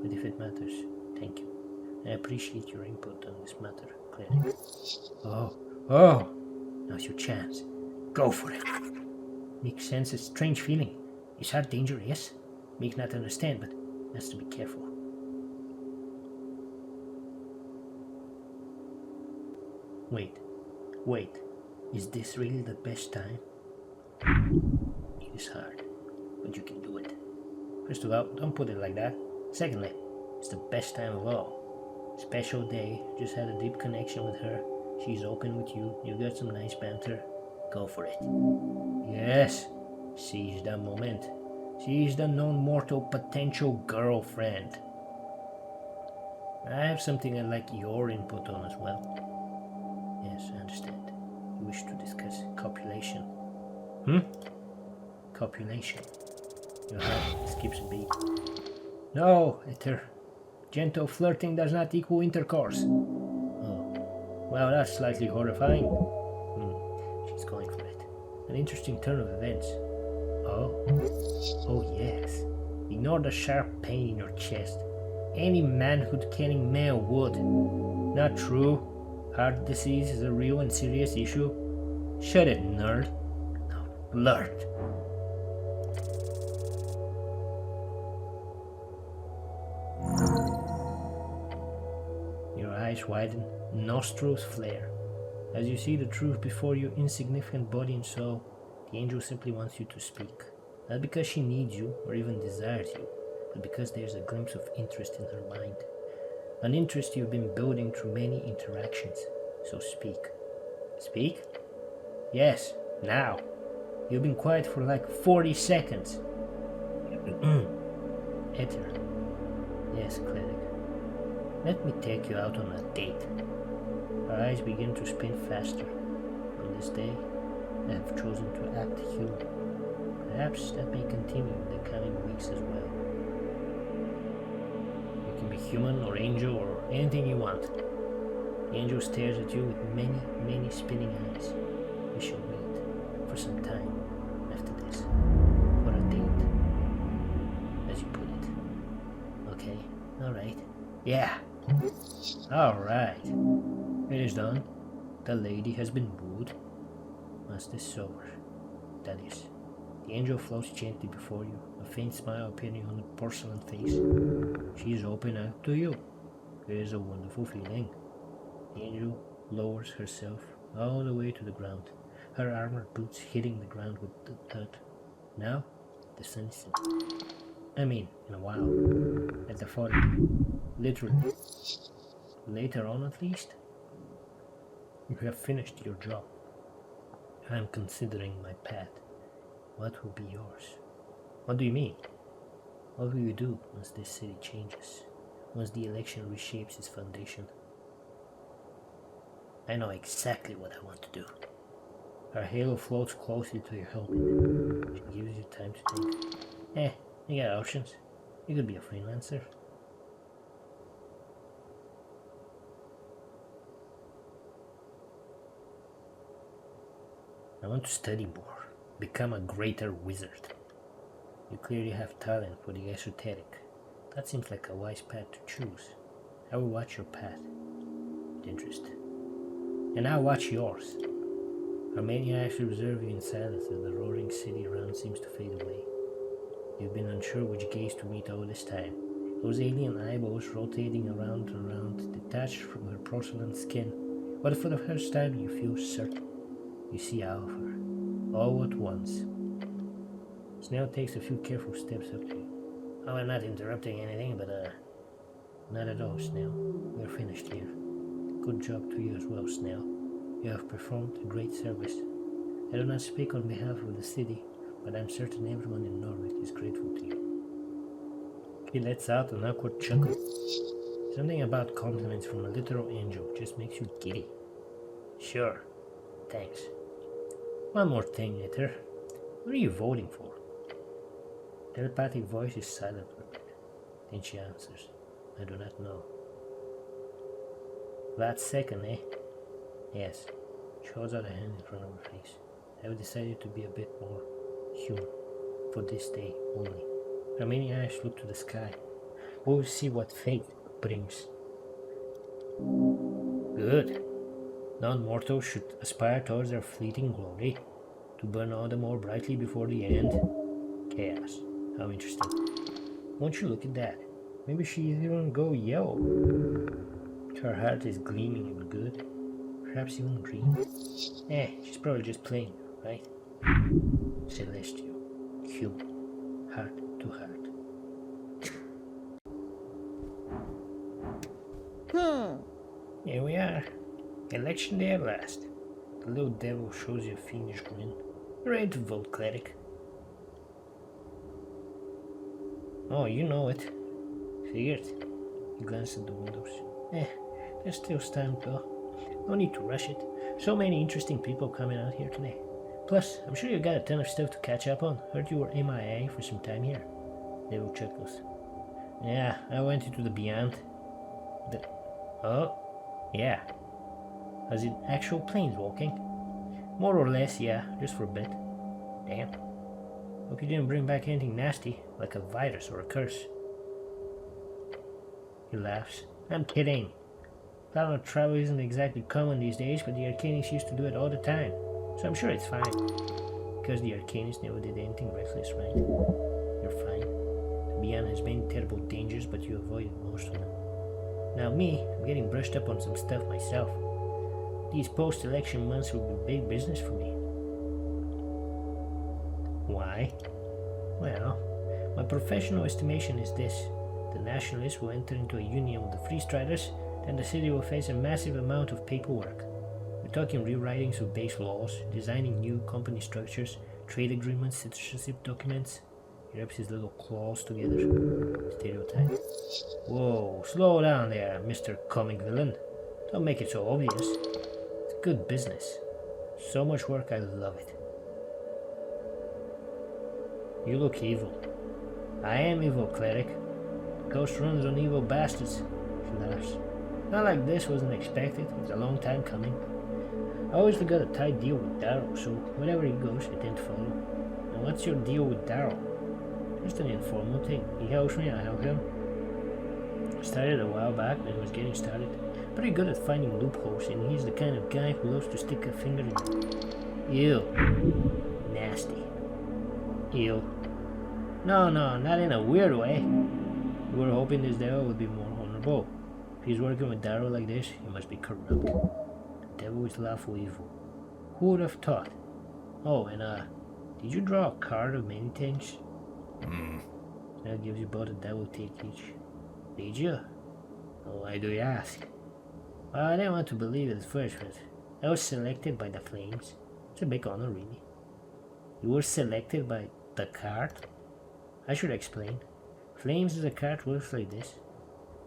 But if it matters, thank you. I appreciate your input on this matter, Cleric. Oh, now's your chance. Go for it. Makes sense, a strange feeling. Is heart danger, yes? Make not understand, but has to be careful. Wait. Is this really the best time? It is hard, but you can do it. First of all, don't put it like that. Secondly, it's the best time of all. Special day, just had a deep connection with her. She's open with you, you got some nice banter. Go for it. Yes, seize the moment. She's the non-mortal potential girlfriend. I have something I'd like your input on as well. Yes, I understand. You wish to discuss copulation. Copulation. Your heart skips a beat. No, Ether. Gentle flirting does not equal intercourse. Oh, well, that's slightly horrifying. She's going for it. An interesting turn of events. Oh yes. Ignore the sharp pain in your chest. Any manhood-killing male would. Not true. Heart disease is a real and serious issue. Shut it, nerd. No, flirt. Your eyes widen, nostrils flare. As you see the truth before your insignificant body and soul, the angel simply wants you to speak. Not because she needs you or even desires you, but because there's a glimpse of interest in her mind. An interest you've been building through many interactions. So speak. Speak? Yes, now. You've been quiet for like 40 seconds. Ether. Yes, Cleric. Let me take you out on a date. Her eyes begin to spin faster. On this day, I have chosen to act human. Perhaps that may continue in the coming weeks as well. You can be human or angel or anything you want. The angel stares at you with many, many spinning eyes. We shall wait for some time after this. For a date. As you put it. Okay, alright. Yeah. Alright. It is done. The lady has been wooed. Once this is over, that is. The angel floats gently before you, a faint smile appearing on the porcelain face. She is open out to you. It is a wonderful feeling. The angel lowers herself all the way to the ground, her armored boots hitting the ground with the thud. Now, the sun is set. I mean, in a while. At the 40. Literally. Later on, at least. You have finished your job. I am considering my path. What will be yours? What do you mean? What will you do once this city changes? Once the election reshapes its foundation? I know exactly what I want to do. Her halo floats closely to your helmet. She gives you time to think. You got options. You could be a freelancer. I want to study more. Become a greater wizard. You clearly have talent for the esoteric. That seems like a wise path to choose. I will watch your path with interest. And I'll watch yours. Our many eyes observe you in silence as the roaring city around seems to fade away. You've been unsure which gaze to meet all this time. Those alien eyeballs rotating around and around, detached from her porcelain skin. But for the first time you feel certain. You see all of her, all at once. Snail takes a few careful steps up to you. Oh, I'm not interrupting anything, but not at all, Snail. We're finished here. Good job to you as well, Snail. You have performed a great service. I do not speak on behalf of the city, but I'm certain everyone in Norwich is grateful to you. He lets out an awkward chuckle. Something about compliments from a literal angel just makes you giddy. Sure. Thanks. One more thing, Ether. What are you voting for? Telepathic voice is silent for a bit. Then she answers, I do not know. That second, eh? Yes. She holds out a hand in front of her face. I have decided to be a bit more human. For this day only. Her many eyes look to the sky. We will see what fate brings. Good. Non-mortals should aspire towards their fleeting glory, to burn all the more brightly before the end. Chaos. How interesting. Won't you look at that? Maybe she even go yellow. Her heart is gleaming and good. Perhaps even green. She's probably just playing, right? Celestial. Human. Heart to heart. Here we are. Election day at last. The little devil shows you a fiendish grin. You're ready to vote, Cleric. Oh, you know it. Figured. He glanced at the windows. There's still time though. No need to rush it. So many interesting people coming out here today. Plus, I'm sure you got a ton of stuff to catch up on. Heard you were MIA for some time here. Devil chuckles. Yeah, I went into the Beyond. Oh, yeah. Was it actual planeswalking? More or less, yeah, just for a bit. Damn. Hope you didn't bring back anything nasty, like a virus or a curse. He laughs. I'm kidding. Planet travel isn't exactly common these days, but the Arcanists used to do it all the time. So I'm sure it's fine. Because the Arcanists never did anything reckless, right? You're fine. The Beyond has many terrible dangers, but you avoided most of them. Now me, I'm getting brushed up on some stuff myself. These post-election months will be big business for me. Why? Well, my professional estimation is this. The Nationalists will enter into a union with the Free Striders, then the city will face a massive amount of paperwork. We're talking rewritings of base laws, designing new company structures, trade agreements, citizenship documents. He rubs his little claws together. Stereotype. Whoa, slow down there, Mr. Comic Villain. Don't make it so obvious. It's good business. So much work, I love it. You look evil. I am evil, Cleric. Ghost runs on evil bastards. She laughs. Not like this wasn't expected. It's a long time coming. I always got a tight deal with Darrow, so wherever he goes, I tend to follow. Now what's your deal with Darrow? Just an informal thing. He helps me, I help him. Started a while back when he was getting started. Pretty good at finding loopholes, and he's the kind of guy who loves to stick a finger in them. Ew. Nasty. Ew. No, not in a weird way. We were hoping this devil would be more honorable. If he's working with Darrow like this, he must be corrupt. The devil is lawful evil. Who would have thought? Oh, and did you draw a card of many things? That gives you both a devil take each. Did you? Oh, why do you ask? Well, I didn't want to believe it at first, but I was selected by the Flames. It's a big honor, really. You were selected by the card? I should explain. Flames is a card works like this.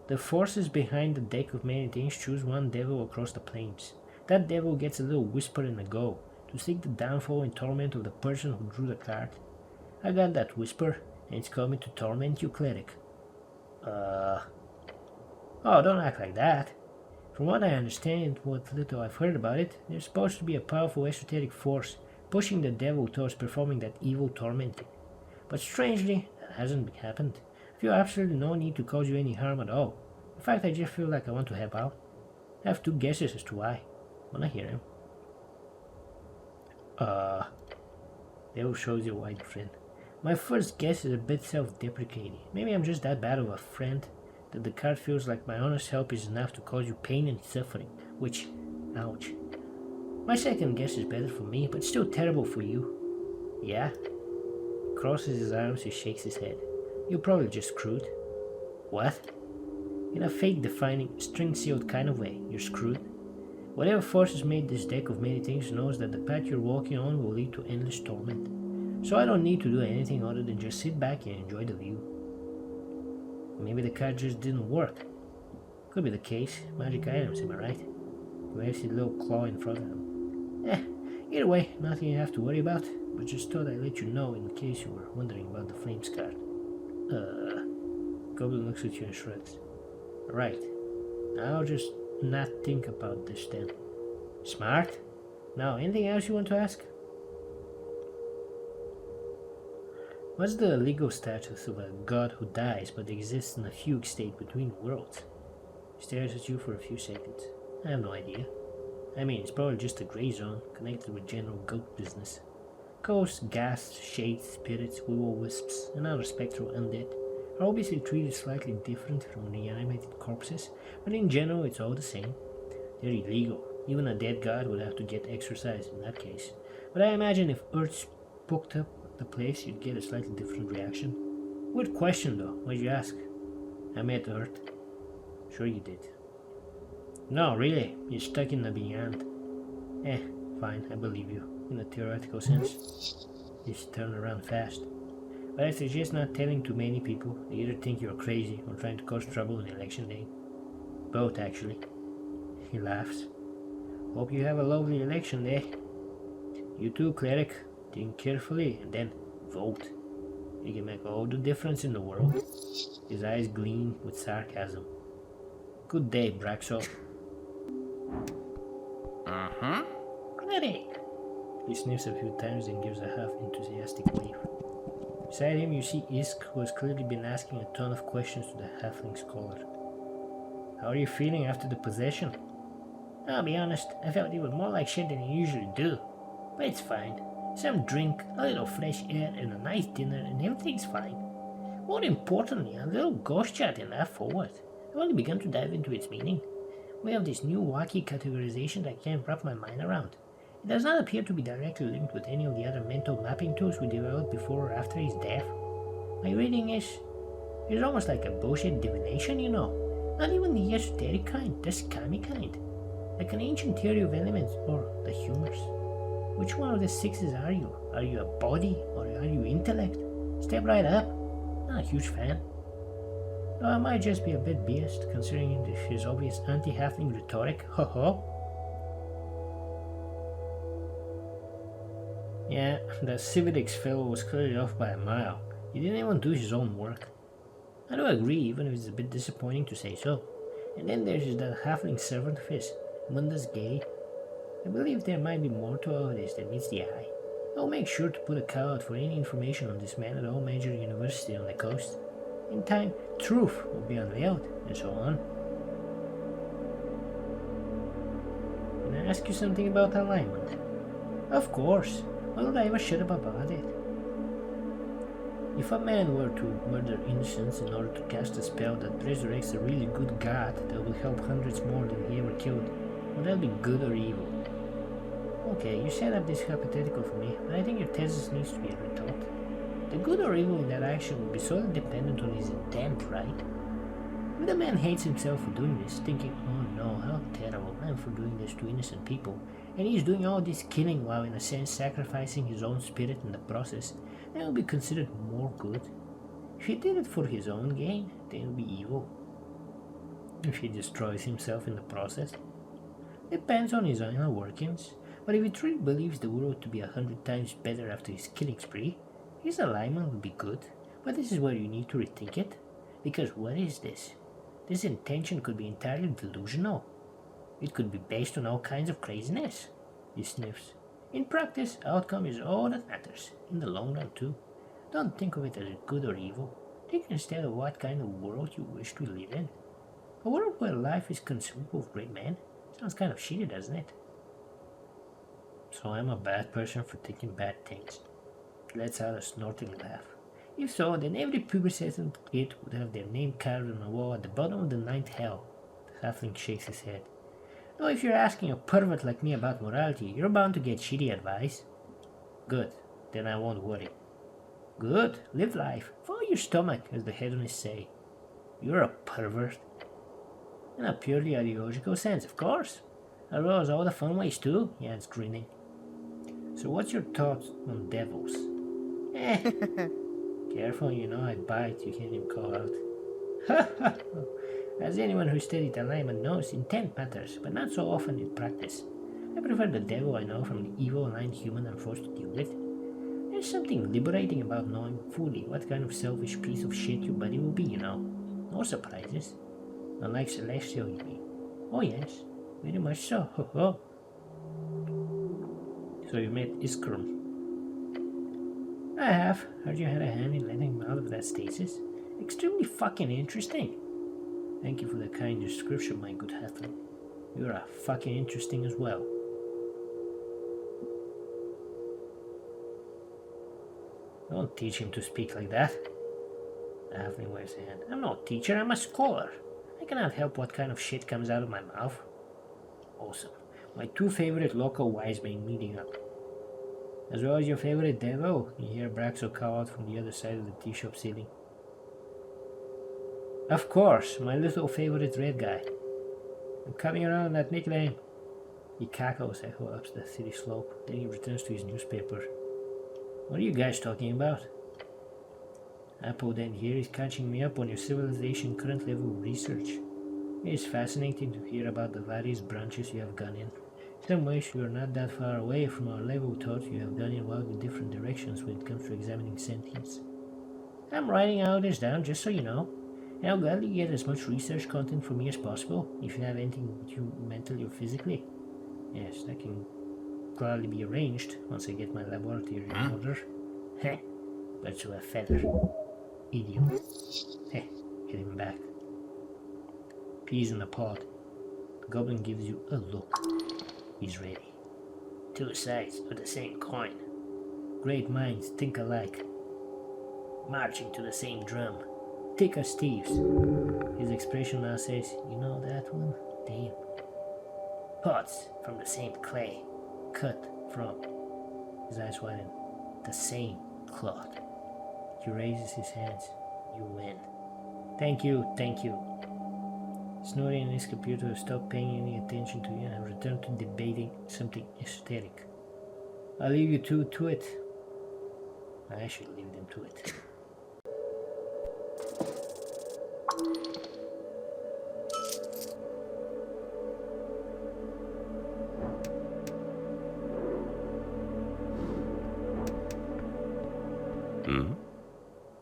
The forces behind the deck of many things choose one devil across the plains. That devil gets a little whisper in the go to seek the downfall and torment of the person who drew the card. I got that whisper, and it's coming to torment you, Cleric. Oh, don't act like that. From what I understand, what little I've heard about it, there's supposed to be a powerful esoteric force pushing the devil towards performing that evil tormenting. But strangely, that hasn't happened. I feel absolutely no need to cause you any harm at all. In fact, I just feel like I want to help out. I have two guesses as to why. Wanna hear him? Devil shows you a wide grin. My first guess is a bit self-deprecating. Maybe I'm just that bad of a friend that the card feels like my honest help is enough to cause you pain and suffering, which, ouch. My second guess is better for me, but still terrible for you. Yeah? He crosses his arms and shakes his head. You're probably just screwed. What? In a fate-defining, string-sealed kind of way, you're screwed. Whatever forces made this deck of many things knows that the path you're walking on will lead to endless torment. So I don't need to do anything other than just sit back and enjoy the view. Maybe the card just didn't work. Could be the case. Magic items, am I right? He waves his little claw in front of him. Either way, nothing you have to worry about, but just thought I'd let you know in case you were wondering about the flames card. Goblin looks at you and shrugs. Right. I'll just not think about this then. Smart? Now, anything else you want to ask? What's the legal status of a god who dies but exists in a fugue state between worlds? He stares at you for a few seconds. I have no idea. I mean, it's probably just a gray zone connected with general goat business. Ghosts, ghasts, shades, spirits, will-o-wisps, and other spectral undead are obviously treated slightly different from reanimated corpses, but in general it's all the same. They're illegal. Even a dead god would have to get exorcised in that case. But I imagine if Earth spooked up the place, you'd get a slightly different reaction. Weird question though, why'd you ask? I met Earth. Sure you did. No, really, you're stuck in the beyond. Fine, I believe you, in a theoretical sense. You should turn around fast. But I suggest not telling too many people. They either think you're crazy or trying to cause trouble on election day. Both, actually. He laughs. Hope you have a lovely election day. You too, Cleric. Think carefully and then vote. You can make all the difference in the world. His eyes gleam with sarcasm. Good day, Braxo. Cleric! He sniffs a few times and gives a half-enthusiastic wave. Beside him you see Isk, who has clearly been asking a ton of questions to the halfling scholar. How are you feeling after the possession? I'll be honest, I felt it was more like shit than you usually do. But it's fine. Some drink, a little fresh air, and a nice dinner, and everything's fine. More importantly, a little ghost chat and laugh forward. I've only begun to dive into its meaning. We have this new wacky categorization that I can't wrap my mind around. It does not appear to be directly linked with any of the other mental mapping tools we developed before or after his death. My reading is... it's almost like a bullshit divination, you know. Not even the esoteric kind, the scammy kind. Like an ancient theory of elements, or the humors. Which one of the sixes are you? Are you a body, or are you intellect? Step right up. Not a huge fan. Though I might just be a bit biased, considering his obvious anti-halfling rhetoric. Ho ho. Yeah, that civics fellow was clearly off by a mile. He didn't even do his own work. I do agree, even if it's a bit disappointing to say so. And then there's that halfling servant of his, Munda's Gay. I believe there might be more to all of this than meets the eye. I'll make sure to put a call out for any information on this man at all major universities on the coast. In time, truth will be unveiled, and so on. Can I ask you something about alignment? Of course. Why would I ever shut up about it? If a man were to murder innocents in order to cast a spell that resurrects a really good god that will help hundreds more than he ever killed, would that be good or evil? Okay, you set up this hypothetical for me, but I think your thesis needs to be rethought. The good or evil in that action would be solely dependent on his intent, right? If the man hates himself for doing this, thinking, oh no, how terrible, I'm for doing this to innocent people, and he's doing all this killing while in a sense sacrificing his own spirit in the process, then it will be considered more good. If he did it for his own gain, then it will be evil. If he destroys himself in the process, depends on his inner workings, but if he truly believes the world to be 100 times better after his killing spree, his alignment will be good. But this is where you need to rethink it, because what is this? This intention could be entirely delusional. It could be based on all kinds of craziness. He sniffs. In practice, outcome is all that matters, in the long run too. Don't think of it as good or evil. Think instead of what kind of world you wish to live in. A world where life is consumed with great men? Sounds kind of shitty, doesn't it? So I'm a bad person for thinking bad things. Lets out a snorting laugh. If so, then every pubescent kid would have their name carved on a wall at the bottom of the ninth hell. The halfling shakes his head. Though if you're asking a pervert like me about morality, you're bound to get shitty advice. Good, then I won't worry. Good, live life. Follow your stomach, as the hedonists say. You're a pervert. In a purely ideological sense, of course. As well as all the fun ways too, he adds, grinning. So what's your thoughts on devils? Careful, you know I'd bite, you can't even call out. As anyone who studied alignment knows, intent matters, but not so often in practice. I prefer the devil I know from the evil and human I'm forced to deal with. There's something liberating about knowing fully what kind of selfish piece of shit your buddy will be, you know. No surprises. Unlike Celestial, you mean? Oh yes, very much so. Ho ho. So you met Iskrum? I have. Heard you had a hand in letting him out of that stasis. Extremely fucking interesting. Thank you for the kind description, my good halfling. You're a fucking interesting as well. Don't teach him to speak like that. The halfling waves a hand. I'm not a teacher, I'm a scholar. I cannot help what kind of shit comes out of my mouth. Awesome. My two favorite local wise men meeting up. As well as your favorite devil, you hear Braxo call out from the other side of the tea shop ceiling. Of course, my little favorite red guy. I'm coming around that nickname. He cackles as he goes up the city slope, then he returns to his newspaper. What are you guys talking about? Apple then here is catching me up on your civilization current level of research. It is fascinating to hear about the various branches you have gone in. In some ways you are not that far away from our level thought you have gone in wildly different directions when it comes to examining sentience. I'm writing all this down just so you know. And I'll gladly get as much research content from me as possible, if you have anything with you mentally or physically. Yes, that can gladly be arranged once I get my laboratory in order. Heh, birds of a feather. Idiot. Heh, hit him back. Peas in the pod. The goblin gives you a look. He's ready. Two sides of the same coin. Great minds think alike. Marching to the same drum. Thick as thieves. His expression now says, you know that one? Damn. Pots from the same clay. Cut from. His eyes widen. The same cloth. He raises his hands. You win. Thank you, thank you. Snorri and his computer have stopped paying any attention to you and returned to debating something esoteric. I'll leave you two to it. I should leave them to it.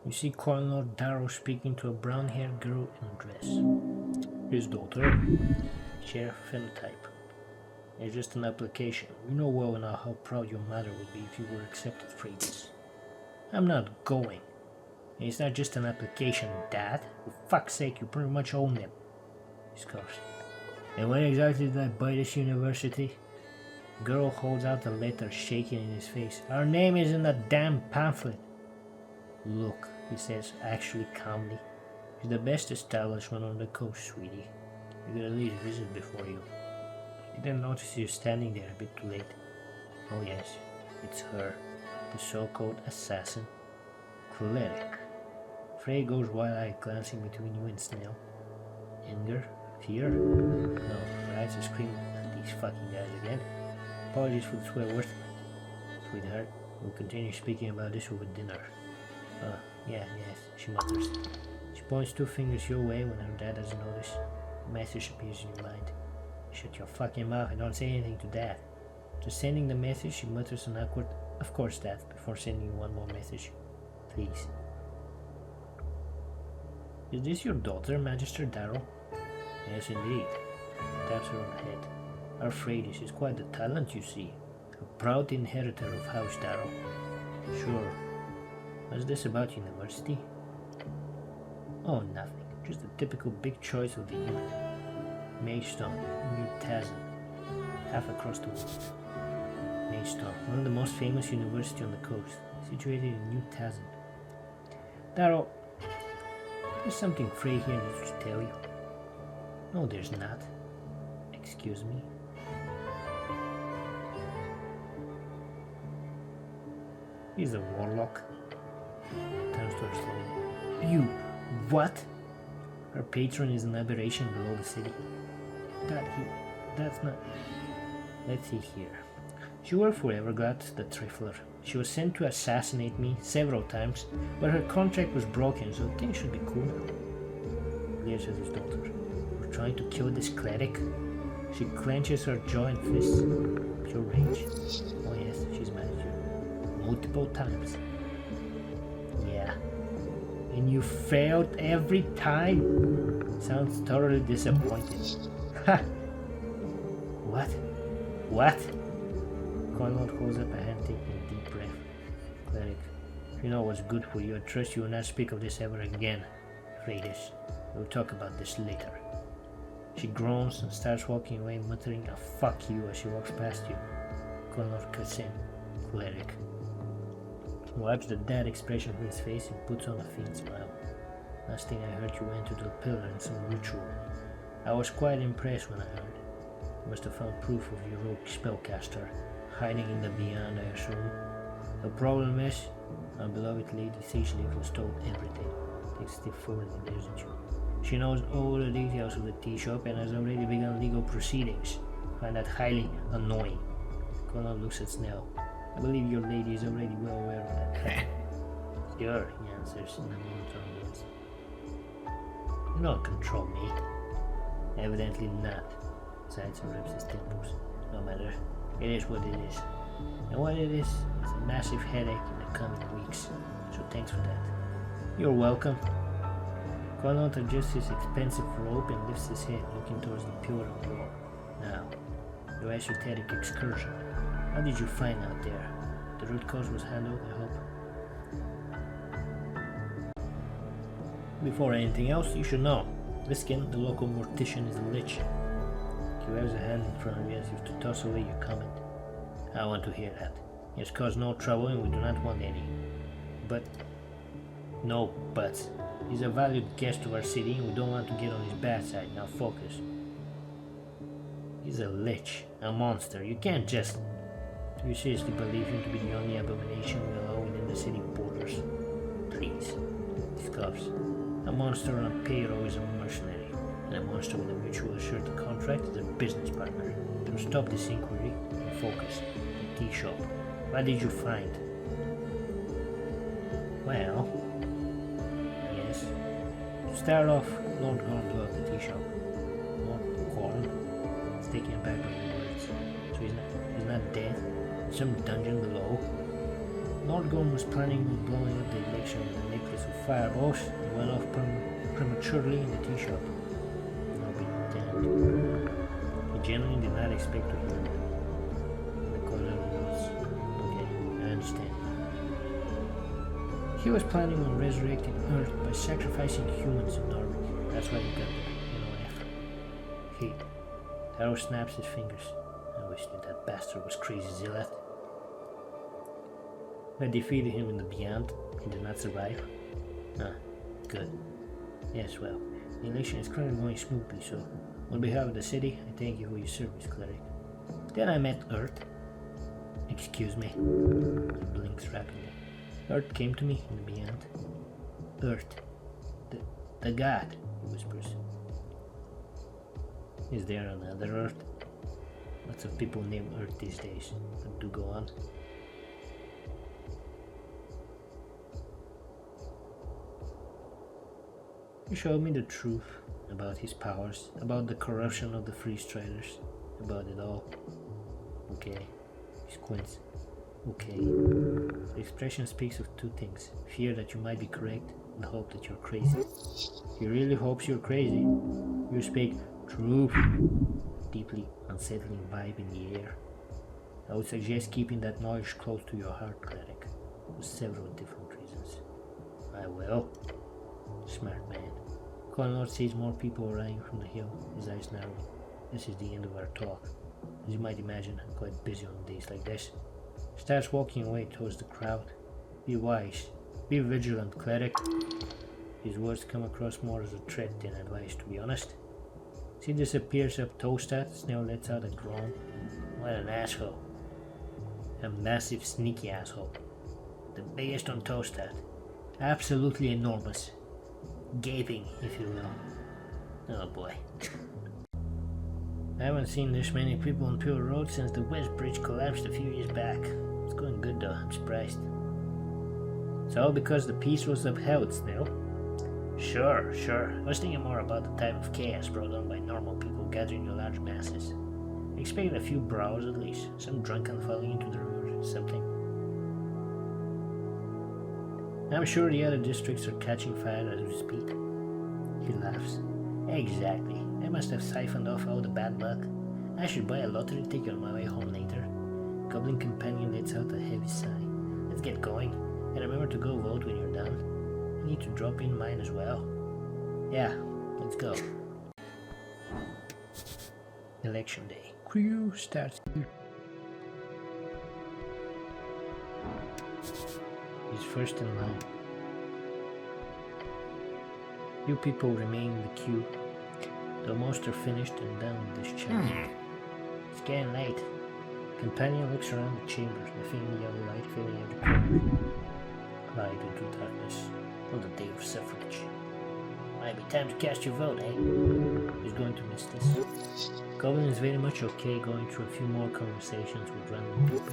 You see Colonel Darrow speaking to a brown-haired girl in a dress. His daughter, sheriff phenotype. It's just an application. You know well enough how proud your mother would be if you were accepted for this. I'm not going. And it's not just an application, Dad. For fuck's sake, you pretty much own them. He scoffs. And when exactly did I buy this university? Girl holds out the letter, shaking in his face. Our name is in the damn pamphlet. Look, he says, actually calmly. It's the best establishment on the coast, sweetie. You got a late visit before you. He then notices you standing there a bit too late. Oh yes, it's her, the so-called assassin, Cleric. Frey goes wide-eyed, glancing between you and Snail. Anger? Fear? No, Rise is screaming at these fucking guys again. Apologies for the swear word. Sweetheart, we'll continue speaking about this over dinner. Yes, she mutters. She points two fingers your way when her dad doesn't notice. A message appears in your mind. Shut your fucking mouth and don't say anything to Dad. To sending the message, she mutters an awkward, of course, Dad, before sending you one more message. Please. Is this your daughter, Magister Darrow? Yes, indeed. Taps her on the head. Our Freydis is quite the talent, you see. A proud inheritor of House Darrow. Sure. What's this about university? Oh, nothing. Just a typical big choice of the youth. Maystone, New Tazan, half across the world. Maystone, one of the most famous universities on the coast, situated in New Tazan. Darrow, there's something Frey here needs to tell you. No, there's not. Excuse me. He's a warlock. Turns to her slowly. You, what? Her patron is an aberration below the city. That's not... Let's see here. She worked for Everglad, the Trifler. She was sent to assassinate me several times, but her contract was broken, so things should be cool now. He glares at his daughter. We're trying to kill this cleric? She clenches her jaw and fists. Pure rage. Oh yes, she's mad at you. Multiple times. Yeah. And you failed every time? Sounds thoroughly disappointed. Ha! What? What? Conrad holds up a hand, taking a deep breath. Cleric, if you know what's good for you, I trust you will not speak of this ever again. Radius, we'll talk about this later. She groans and starts walking away, muttering a fuck you as she walks past you. Conrad cuts in. Cleric wipes the dead expression from his face and puts on a faint smile. Last thing I heard, you went to the pillar in some ritual. I was quite impressed when I heard. You must have found proof of your rogue spellcaster, hiding in the beyond, I assume. The problem is, our beloved Lady Sage-Leaf was told everything. Takes a step forward and there's you. She knows all the details of the tea shop and has already begun legal proceedings. I find that highly annoying. Conrad looks at Snell. I believe your lady is already well aware of that. Sure, he answers in a monotone voice. You don't control me. Evidently not. Sides and rubs his temples. No matter. It is what it is. And what it is a massive headache in the coming weeks. So thanks for that. You're welcome. Conrad adjusts his expensive robe and lifts his head, looking towards the pillar of door. Now, your esoteric excursion. How did you find out there? The root cause was handled, I hope. Before anything else, you should know. Riskin, the local mortician, is a lich. He waves a hand in front of you as if to toss away your comment. I want to hear that. He has caused no trouble and we do not want any. But... no buts. He's a valued guest of our city and we don't want to get on his bad side. Now focus. He's a lich. A monster. You can't just... Do you seriously believe him to be the only abomination we allow within the city borders? Please. He scoffs. A monster on a payroll is a mercenary, and a monster with a mutual assured contract is a business partner. To stop this inquiry and focus. The tea shop. What did you find? Well... yes. To start off, Lord Gorn blew up the tea shop. Lord Gorn? It's taken aback by your words. So he's not dead? Some dungeon below. Lord Gorn was planning on blowing up the election with a necklace of fireballs and went off prematurely in the tea shop. I'll be damned. He genuinely did not expect to hear that. The color was... okay, I understand. He was planning on resurrecting Earth by sacrificing humans in Norway. That's why he got the F. Taro snaps his fingers. I wish that bastard was crazy Zillat. I defeated him in the Beyond. He did not survive. Ah, good. Yes, well, the election is currently going smoothly, so on behalf of the city, I thank you for your service, Cleric. Then I met Earth. Excuse me. He blinks rapidly. Earth came to me in the Beyond. Earth. The god, he whispers. Is there another Earth? Lots of people name Earth these days, but do go on. He showed me the truth about his powers, about the corruption of the Free Striders, about it all. Okay, he squints. Okay. The expression speaks of two things. Fear that you might be correct and hope that you're crazy. He really hopes you're crazy. You speak truth. Deeply unsettling vibe in the air. I would suggest keeping that knowledge close to your heart, Cleric, for several different reasons. I will. Smart man. Conrad sees more people arriving from the hill, his eyes narrow. This is the end of our talk. As you might imagine, I'm quite busy on days like this. Starts walking away towards the crowd. Be wise. Be vigilant, Cleric. His words come across more as a threat than advice, to be honest. As he disappears up Toastad, Snail lets out a groan. What an asshole. A massive, sneaky asshole. The biggest on Toastad. Absolutely enormous. Gaping, if you will. Oh boy. I haven't seen this many people on Pure Road since the West Bridge collapsed a few years back. It's going good though, I'm surprised. It's all because the peace was upheld, Snail. Sure. I was thinking more about the type of chaos brought on by normal people gathering in large masses. I expected a few brawls at least, some drunken falling into the river, something. I'm sure the other districts are catching fire as we speak. He laughs. Exactly. I must have siphoned off all the bad luck. I should buy a lottery ticket on my way home later. Goblin companion lets out a heavy sigh. Let's get going. And remember to go vote when you're done. I need to drop in mine as well. Yeah, let's go. Election day. Crew starts here. He's first in line. You people remain in the queue, though most are finished and done with this challenge. It's getting late. Companion looks around the chamber, sniffing the yellow light filling every corner. Light into darkness on the day of suffrage. Might be time to cast your vote, eh? Who's going to miss this? Goblin is very much okay going through a few more conversations with random people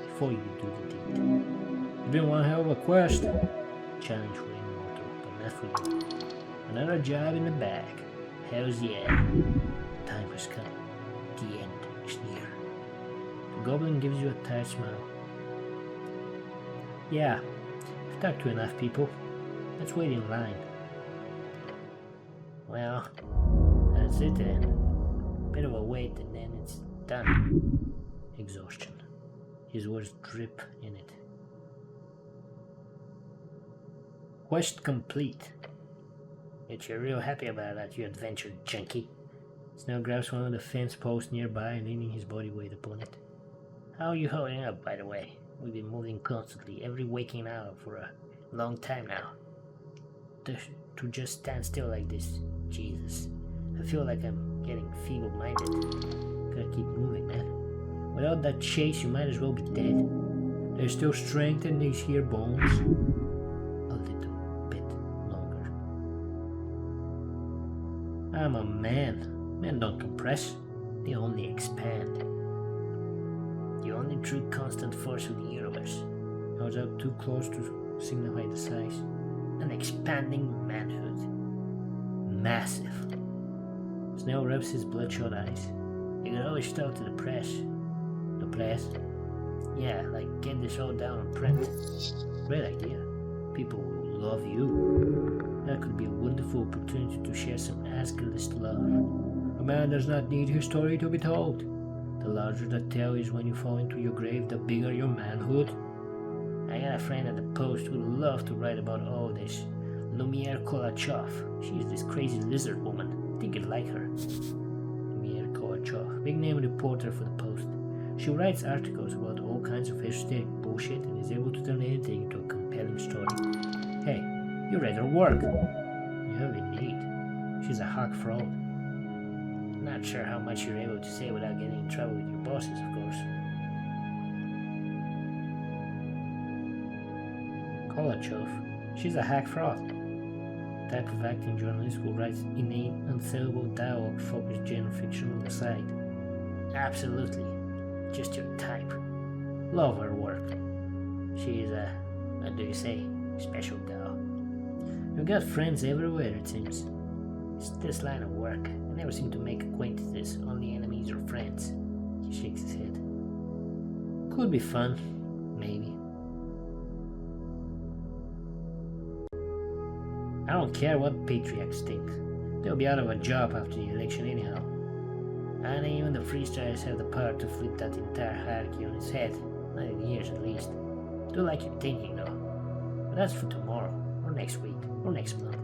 before you do the deed. It's been one hell of a quest. Challenge for immortal, but not for you. Another job in the bag. Hells yeah. The time has come. The end is near. The goblin gives you a tired smile. Yeah, I've talked to enough people. Let's wait in line. Well, that's it then. Bit of a wait and then it's done. Exhaustion. His words drip in it. Quest complete. Bet you're real happy about that, you adventure junkie. Snow grabs one of the fence posts nearby, leaning his body weight upon it. How are you holding up, by the way? We've been moving constantly, every waking hour for a long time now. To just stand still like this, Jesus. I feel like I'm getting feeble-minded. Gotta keep moving, man. Without that chase, you might as well be dead. There's still strength in these here bones. A little bit longer. I'm a man. Men don't compress. They only expand. The only true constant force of the universe. Holds out too close to signify the size. An expanding manhood. Massive. Snail rubs his bloodshot eyes. You can always talk to the press. The press? Yeah, like get this all down on print. Great idea. People will love you. That could be a wonderful opportunity to share some Asgardist love. A man does not need his story to be told. The larger the tale is when you fall into your grave, the bigger your manhood. I got a friend at the post who would love to write about all this. Lumiere Kolachov. She's this crazy lizard woman. I think you'd like her. Lumiere Kolachov. Big name reporter for the post. She writes articles about all kinds of esoteric bullshit and is able to turn anything into a compelling story. Hey, you read her work. You have indeed. She's a hawk fraud. Not sure how much you're able to say without getting in trouble with your bosses, of course. Kolachov. She's a hack fraud. Type of acting journalist who writes inane, unsellable dialogue-focused genre fiction on the side. Absolutely. Just your type. Love her work. She is a, what do you say, special gal. You've got friends everywhere, it seems. It's this line of work. I never seem to make acquaintances, only enemies or friends. He shakes his head. Could be fun, maybe. I don't care what patriarchs think. They'll be out of a job after the election anyhow. And even the freestylers have the power to flip that entire hierarchy on its head. Not in years at least. Do like you're thinking though. But that's for tomorrow, or next week, or next month.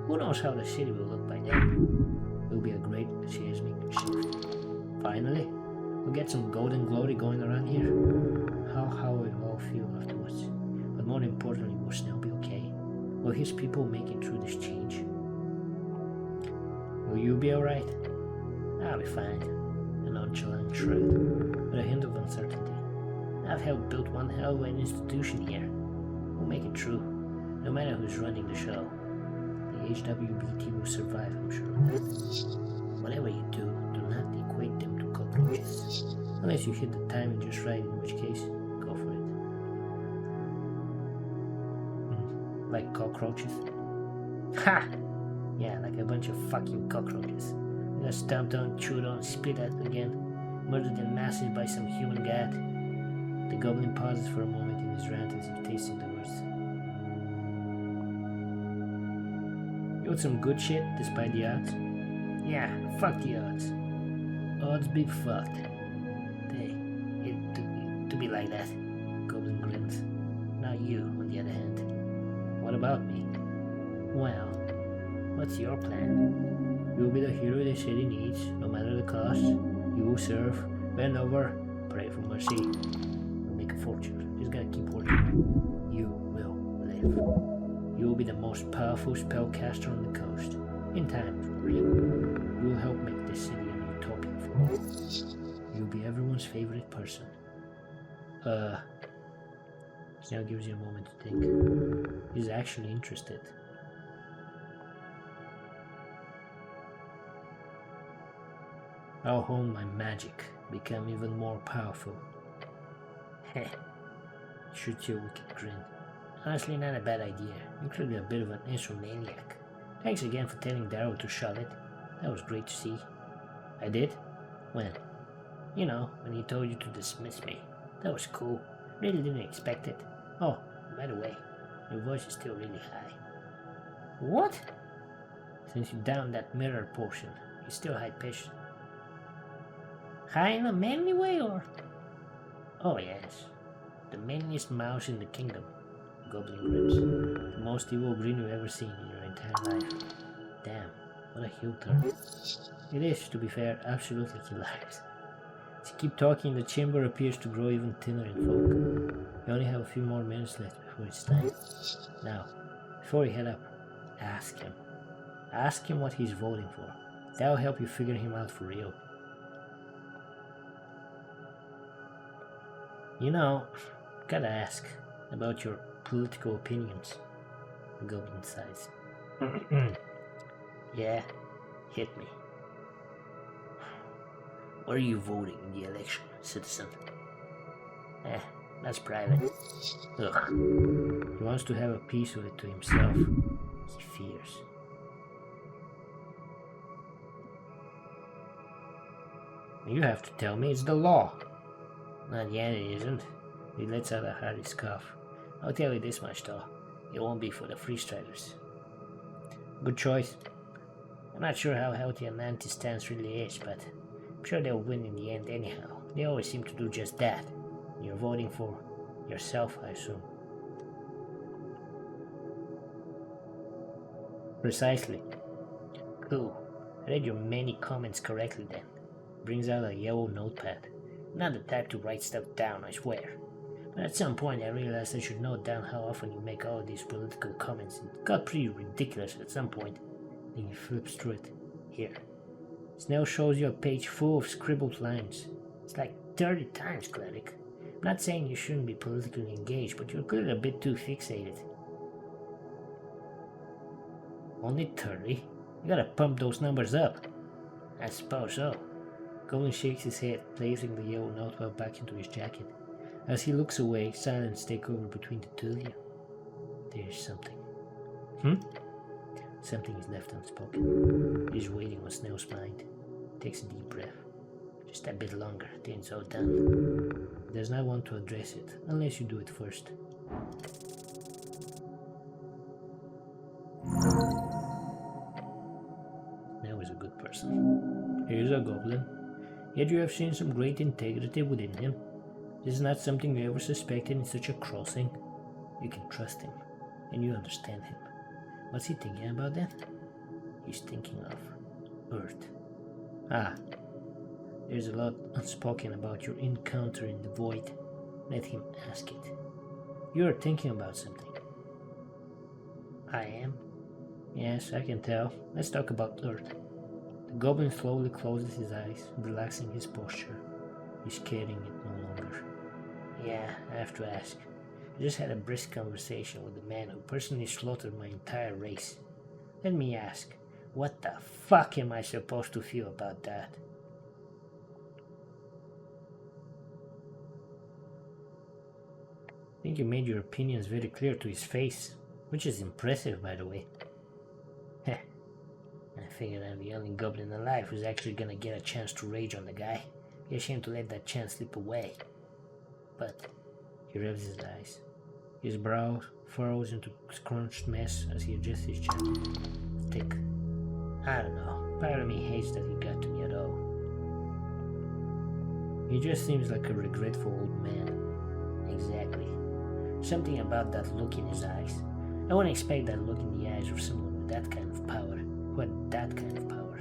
Who knows how the city will look by then? It will be a great seismic shift. Finally, we'll get some golden glory going around here. How will we all feel afterwards? But more importantly, will Snell be okay? Will his people make it through this change? Will you be alright? I'll be fine. A nonchalant shrug, with a hint of uncertainty. I've helped build one hell of an institution here. We'll make it through, no matter who's running the show. The HWBT will survive, I'm sure of that. Whatever you do, do not equate them to cockroaches. Unless you hit the timing just right, in which case, go for it. Like cockroaches? Ha! Yeah, like a bunch of fucking cockroaches. Got stomped on, chewed on, spit at again, murdered in masses by some human god. The goblin pauses for a moment in his rant as if tasting the words. You want some good shit despite the odds? Yeah, fuck the odds. Odds be fucked. To be like that. Goblin grins. Now you, on the other hand. What about me? Well, what's your plan? You'll be the hero the city needs, no matter the cost. You will serve, bend over, pray for mercy. You'll make a fortune. Just gotta keep working. You will live. You will be the most powerful spellcaster on the coast. In time, for real. You will help make this city a utopia for all. You'll be everyone's favorite person. This now gives you a moment to think. He's actually interested. I'll hone my magic, become even more powerful. Heh. Shoots you a wicked grin. Honestly, not a bad idea. You're clearly a bit of an insomniac. Thanks again for telling Darrow to shut it. That was great to see. I did? When? You know, when he told you to dismiss me. That was cool. Really didn't expect it. Oh, by the way, your voice is still really high. What? Since you downed that mirror potion, you're still high-pitched. High in a manly way, or? Oh yes. The manliest mouse in the kingdom. Goblin grins. The most evil grin you've ever seen in your entire life. Damn, what a heel turn. It is, to be fair, absolutely hilarious. As you keep talking, the chamber appears to grow even thinner in folk. You only have a few more minutes left before it's time. Now, before you head up, ask him. Ask him what he's voting for. That'll help you figure him out for real. You know, gotta ask about your political opinions. The goblin sighs. Yeah, hit me. What are you voting in the election, citizen? That's private. Ugh. He wants to have a piece of it to himself. He fears. You have to tell me it's the law. Not yet, it isn't. He lets out a hearty cough. I'll tell you this much though. It won't be for the freestriders. Good choice. I'm not sure how healthy an anti-stance really is, but I'm sure they'll win in the end anyhow. They always seem to do just that. You're voting for yourself, I assume. Precisely. Cool. I read your many comments correctly then. Brings out a yellow notepad. Not the type to write stuff down, I swear. But at some point I realized I should note down how often you make all of these political comments. It got pretty ridiculous at some point. Then he flips through it. Here. This now shows you a page full of scribbled lines. It's like 30 times, Cleric. I'm not saying you shouldn't be politically engaged, but you're clearly a bit too fixated. Only 30? You gotta pump those numbers up. I suppose so. Goblin shakes his head, placing the yellow notepad back into his jacket. As he looks away, silence takes over between the two of you. There's something. Something is left unspoken. He's waiting on Snail's mind. Takes a deep breath. Just a bit longer, then it's all done. He does not want to address it, unless you do it first. Snail is a good person. He is a goblin. Yet you have seen some great integrity within him. This is not something you ever suspected in such a crossing. You can trust him, and you understand him. What's he thinking about then? He's thinking of Earth. Ah, there's a lot unspoken about your encounter in the void. Let him ask it. You are thinking about something. I am? Yes, I can tell. Let's talk about Earth. The goblin slowly closes his eyes, relaxing his posture. He's carrying it no longer. Yeah, I have to ask. I just had a brisk conversation with the man who personally slaughtered my entire race. Let me ask, what the fuck am I supposed to feel about that? I think you made your opinions very clear to his face, which is impressive, by the way. Heh, I figured I'm the only goblin alive who's actually gonna get a chance to rage on the guy. Be ashamed to let that chance slip away. But he rubs his eyes. His brow furrows into a scrunched mess as he adjusts his jacket. Thick. I don't know. Part of me hates that he got to me at all. He just seems like a regretful old man. Exactly. Something about that look in his eyes. I wouldn't expect that look in the eyes of someone with that kind of power. Who had that kind of power.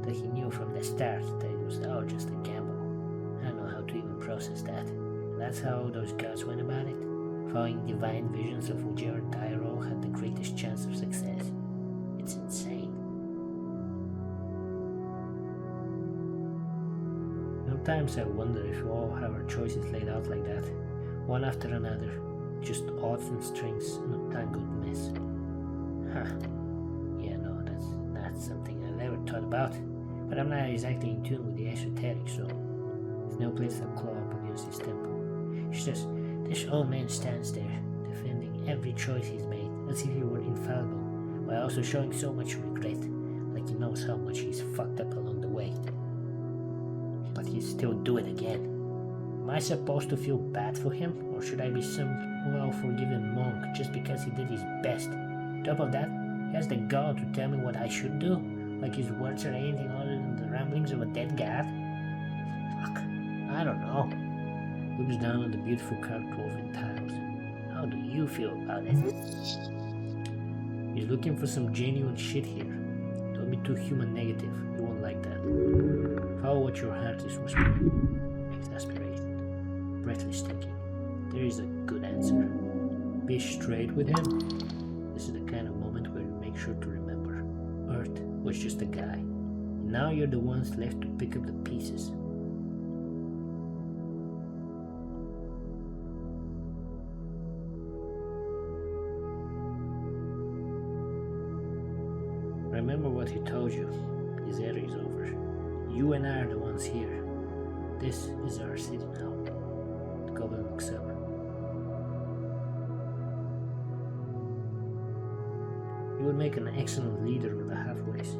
That he knew from the start that it was all just a gamble. I don't know how to even process that. And that's how those gods went about it. Following divine visions of whichever dire role had the greatest chance of success. It's insane. Sometimes I wonder if we all have our choices laid out like that, one after another, just odds and strings in a tangled mess. Huh. Yeah, no, that's not something I never thought about, but I'm not exactly in tune with the esoteric, so there's no place to claw up against his temple. It's just, this old man stands there, defending every choice he's made, as if he were infallible, while also showing so much regret, like he knows how much he's fucked up along the way. But he'd still do it again. Am I supposed to feel bad for him, or should I be some well-forgiven monk just because he did his best? On top of that, he has the gall to tell me what I should do, like his words are anything other than the ramblings of a dead god? Fuck, I don't know. Looks down at the beautiful carved dwarven tiles. How do you feel about it? He's looking for some genuine shit here. Don't be too human negative, you won't like that. Follow what your heart is whispering. Exasperated. Breathless thinking. There is a good answer. Be straight with him. This is the kind of moment where you make sure to remember. Earth was just a guy. And now you're the ones left to pick up the pieces. Remember what he told you. His era is over. You and I are the ones here. This is our city now. The goblin looks up. You would make an excellent leader of the halfways.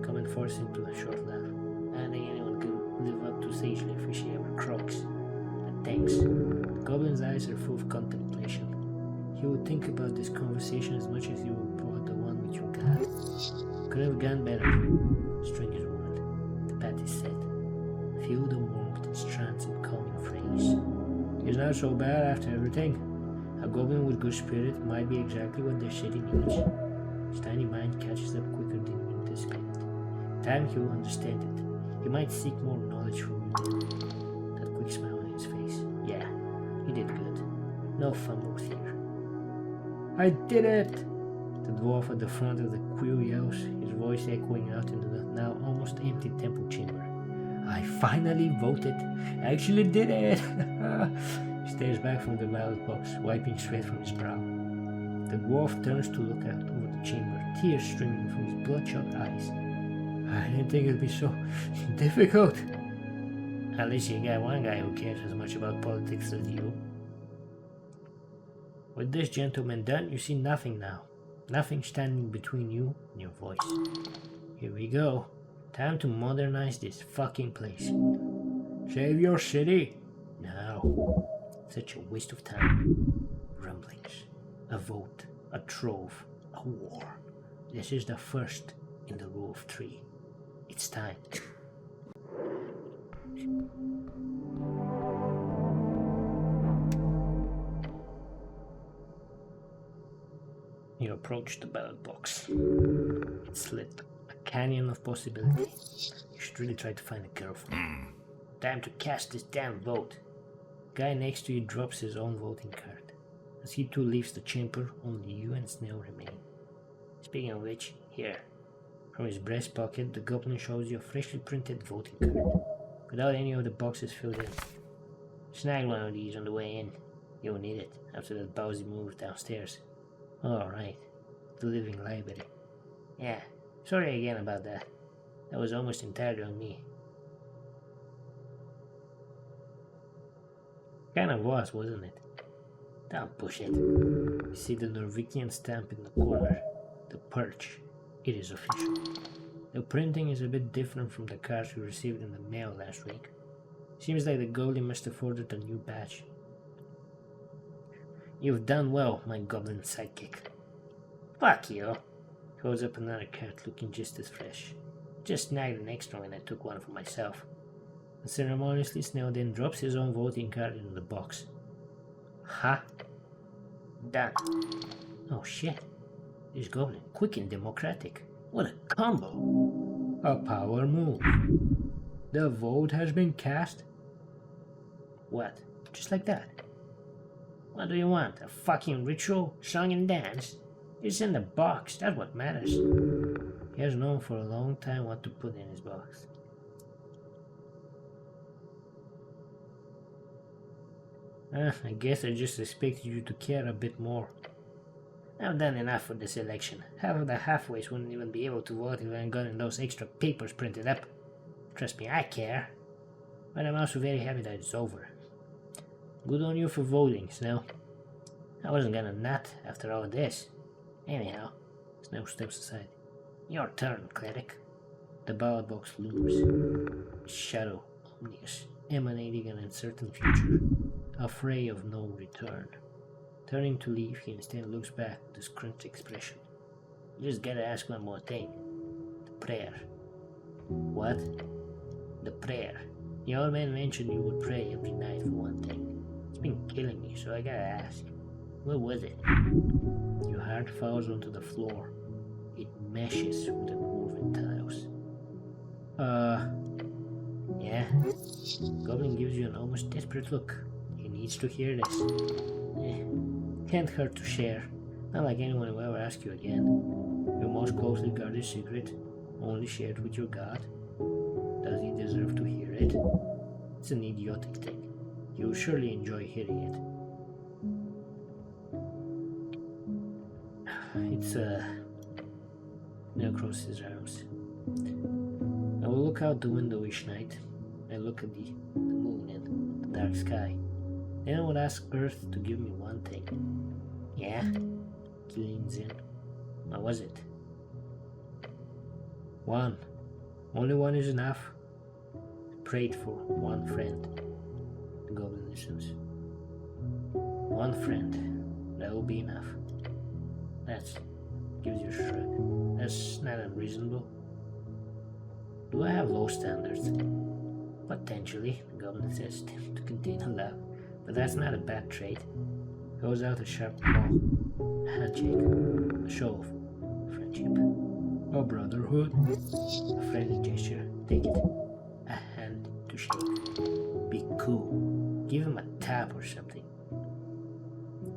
Come and force him to a short laugh. I don't think anyone could live up to sagely if she ever croaks. But thanks. The goblin's eyes are full of contemplation. He would think about this conversation as much as you would about the one with your god. Could have gone better. Stranger's word. The path is set. Feel the warmth in strands and calming phrase. It's not so bad after everything. A goblin with good spirit might be exactly what their city needs. His tiny mind catches up quicker than you anticipate. In time he will understand it. He might seek more knowledge from you then. That quick smile on his face. Yeah, you did good. No fumbles here. I did it! The dwarf at the front of the queue yells, his voice echoing out into the now almost empty temple chamber. I finally voted! I actually did it! He stares back from the ballot box, wiping sweat from his brow. The dwarf turns to look out over the chamber, tears streaming from his bloodshot eyes. I didn't think it'd be so difficult. At least you got one guy who cares as much about politics as you. With this gentleman done, you see nothing now. Nothing standing between you and your voice. Here we go. Time to modernize this fucking place. Save your city? No. Such a waste of time. Rumblings. A vote. A trove. A war. This is the first in the rule of 3. It's time. You approach the ballot box. It's lit. A canyon of possibility. You should really try to find a girlfriend. Time to cast this damn vote. The guy next to you drops his own voting card. As he too leaves the chamber, only you and Snail remain. Speaking of which, here. From his breast pocket, the goblin shows you a freshly printed voting card, without any of the boxes filled in. Snag one of these on the way in. You'll need it after that Bowsy move downstairs. Alright, the living library. Yeah, sorry again about that. That was almost entirely on me. Kinda was, wasn't it? Don't push it. You see the Norwegian stamp in the corner. The perch. It is official. The printing is a bit different from the cards we received in the mail last week. Seems like the goblin must have ordered a new batch. You've done well, my goblin sidekick. Fuck you. Holds up another card looking just as fresh. Just snagged an extra when I took one for myself. Unceremoniously, Snail then drops his own voting card into the box. Ha! Done. Oh shit. This goblin, quick and democratic. What a combo! A power move. The vote has been cast? What? Just like that? What do you want? A fucking ritual? Song and dance? It's in the box, that's what matters. He has known for a long time what to put in his box. I guess I just expected you to care a bit more. I've done enough for this election. Half of the halfways wouldn't even be able to vote if I hadn't gotten those extra papers printed up. Trust me, I care. But I'm also very happy that it's over. Good on you for voting, Snail. I wasn't gonna nut after all this. Anyhow, Snail steps aside. Your turn, Cleric. The ballot box looms. Shadow, ominous, emanating an uncertain future. A fray of no return. Turning to leave, he instead looks back with a scrunched expression. You just gotta ask one more thing. The prayer. What? The prayer. The old man mentioned you would pray every night for one thing. It's been killing me, so I gotta ask. What was it? Your heart falls onto the floor. It meshes with the woven tiles. Yeah? Goblin gives you an almost desperate look. He needs to hear this. Can't hurt to share. Not like anyone will ever ask you again. Your most closely guarded secret, only shared with your god. Does he deserve to hear it? It's an idiotic thing. You will surely enjoy hearing it. It's Neil crosses his arms. I will look out the window each night. I look at the moon and the dark sky. Then I would ask Earth to give me one thing. Yeah? He leans in. What was it? One. Only one is enough. I prayed for one friend. The goblin listens. One friend. That will be enough. That's... gives you a shrug. That's not unreasonable. Do I have low standards? Potentially, the goblin says to contain a laugh. But that's not a bad trait. Goes out a sharp claw. A handshake. A show of friendship. A brotherhood. A friendly gesture. Take it. A hand to shake. Be cool. Give him a tap or something.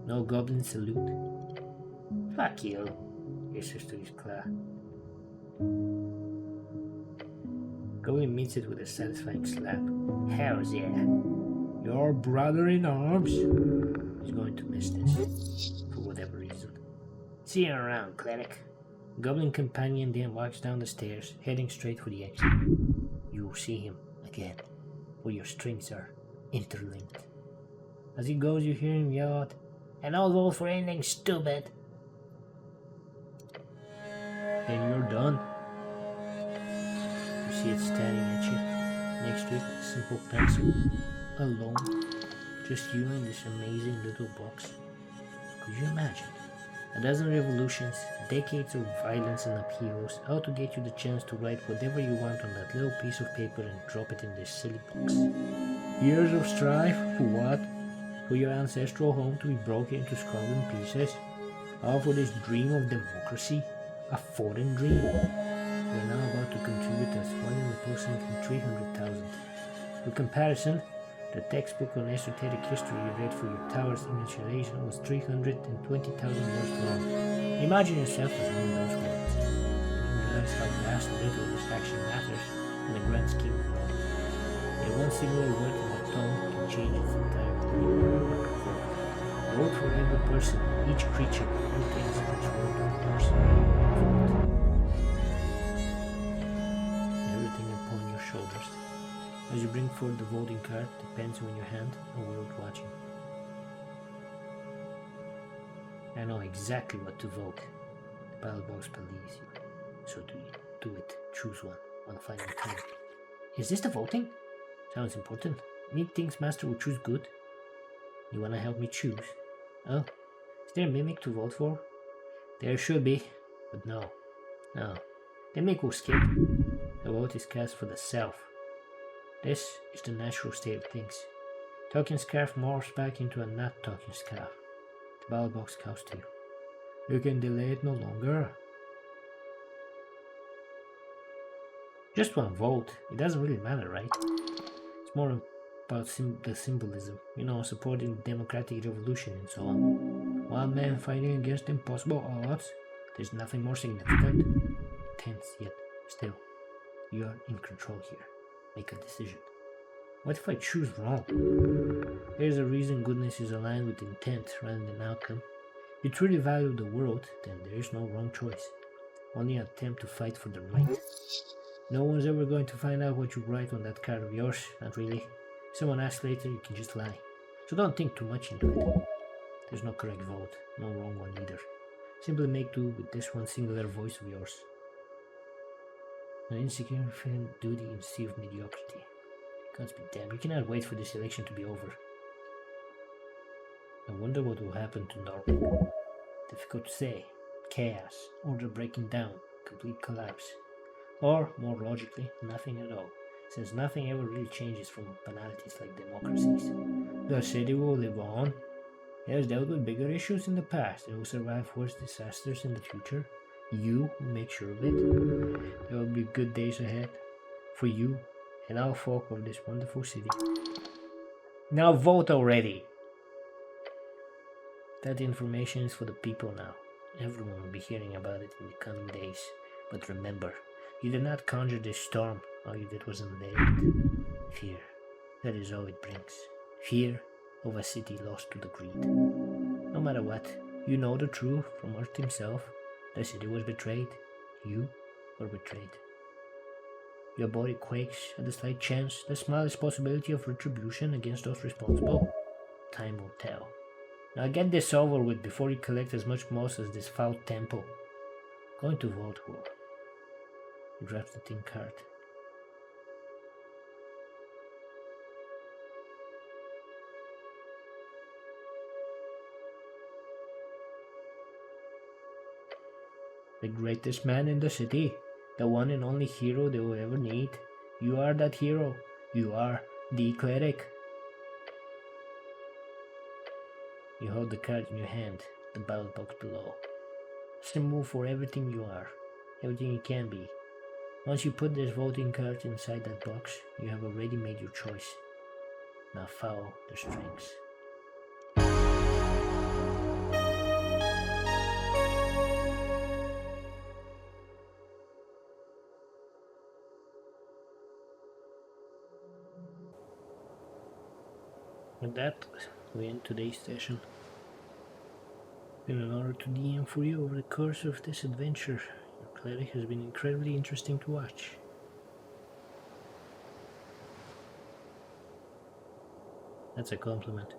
No goblin salute. Fuck you. Gestures to his claw. Goblin meets it with a satisfying slap. Hells yeah. Your brother in arms? He's going to miss this, for whatever reason. See you around, Cleric. Goblin companion then walks down the stairs, heading straight for the exit. You will see him again, where your strings are interlinked. As he goes, you hear him yell out, "And I'll vote for anything stupid." And you're done? You see it staring at you. Next to it, a simple pencil. Alone. Just you in this amazing little box. Could you imagine? A dozen revolutions, decades of violence and upheavals, how to get you the chance to write whatever you want on that little piece of paper and drop it in this silly box. Years of strife, for what? For your ancestral home to be broken into scrawling pieces? All for this dream of democracy? A foreign dream? You're now about to contribute as one in approximately 300,000. For comparison, the textbook on esoteric history you read for your tower's initiation was 320,000 words long. Imagine yourself as one of those words. You realize how vast little this action matters in the grand scheme of life. Yet one singular word in that tone can change its entire meaning. Vote for every person, each creature, who takes each vote to a person. Vote. Everything upon your shoulders. As you bring forth the voting card, the pencil in your hand, a world watching. I know exactly what to vote. The ballot box believes you, so do it choose one final time. Is this the voting? Sounds important. Methinks Master will choose good. You wanna help me choose? Oh, is there a mimic to vote for? There should be, but no. No. The mimic will skip. The vote is cast for the self. This is the natural state of things. Talking scarf morphs back into a not talking scarf. The ballot box comes to you. You can delay it no longer. Just one vote. It doesn't really matter, right? It's more about the symbolism. You know, supporting the democratic revolution and so on. One man fighting against impossible odds. There's nothing more significant. Tense, yet still. You are in control here. Make a decision. What if I choose wrong? There's a reason goodness is aligned with intent rather than outcome. If you truly value the world, then there is no wrong choice. Only an attempt to fight for the right. No one's ever going to find out what you write on that card of yours, not really. If someone asks later, you can just lie. So don't think too much into it. There's no correct vote, no wrong one either. Simply make do with this one singular voice of yours. An insignificant duty in sea of mediocrity. Gods be damned, you cannot wait for this election to be over. I wonder what will happen to Norway. Difficult to say. Chaos, order breaking down, complete collapse. Or, more logically, nothing at all, since nothing ever really changes from banalities like democracies. The city will live on. It has dealt with bigger issues in the past. It will survive worse disasters in the future. You will make sure of it. There will be good days ahead for you and our folk of this wonderful city. Now vote already! That information is for the people now. Everyone will be hearing about it in the coming days. But remember, you did not conjure this storm. All you did was unveil it. Fear. That is all it brings. Fear of a city lost to the greed. No matter what, you know the truth from Earth himself. The city was betrayed. You were betrayed. Your body quakes at the slight chance, the smallest possibility of retribution against those responsible. Time will tell. Now get this over with before you collect as much moss as this foul temple. Going to vote for. He drops the tin card. The greatest man in the city, the one and only hero they will ever need. You are that hero. You are the Cleric. You hold the card in your hand, the ballot box below. Symbol for everything you are, everything you can be. Once you put this voting card inside that box, you have already made your choice. Now follow the strings. With that, we end today's session. It's been an honor to DM for you over the course of this adventure. Your cleric has been incredibly interesting to watch. That's a compliment.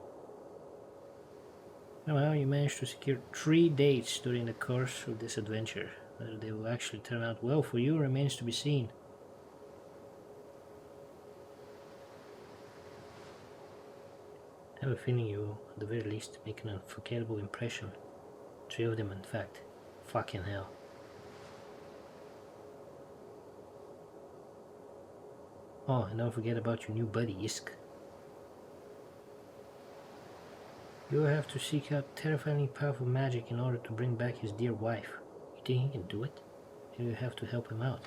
Somehow you managed to secure 3 dates during the course of this adventure. Whether they will actually turn out well for you remains to be seen. I have a feeling you will, at the very least, make an unforgettable impression. 3 of them, in fact. Fucking hell. Oh, and don't forget about your new buddy, Isk. You will have to seek out terrifyingly powerful magic in order to bring back his dear wife. You think he can do it? You have to help him out.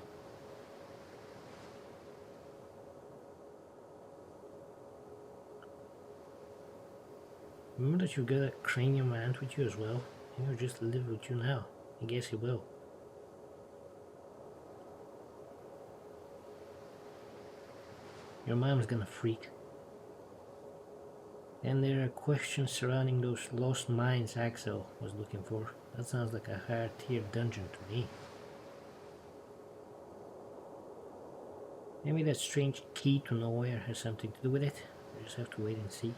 Remember that you've got a cranium ant with you as well? He'll just live with you now. I guess he will. Your mom's gonna freak. Then there are questions surrounding those lost mines Axel was looking for. That sounds like a higher tier dungeon to me. Maybe that strange key to nowhere has something to do with it. We just have to wait and see.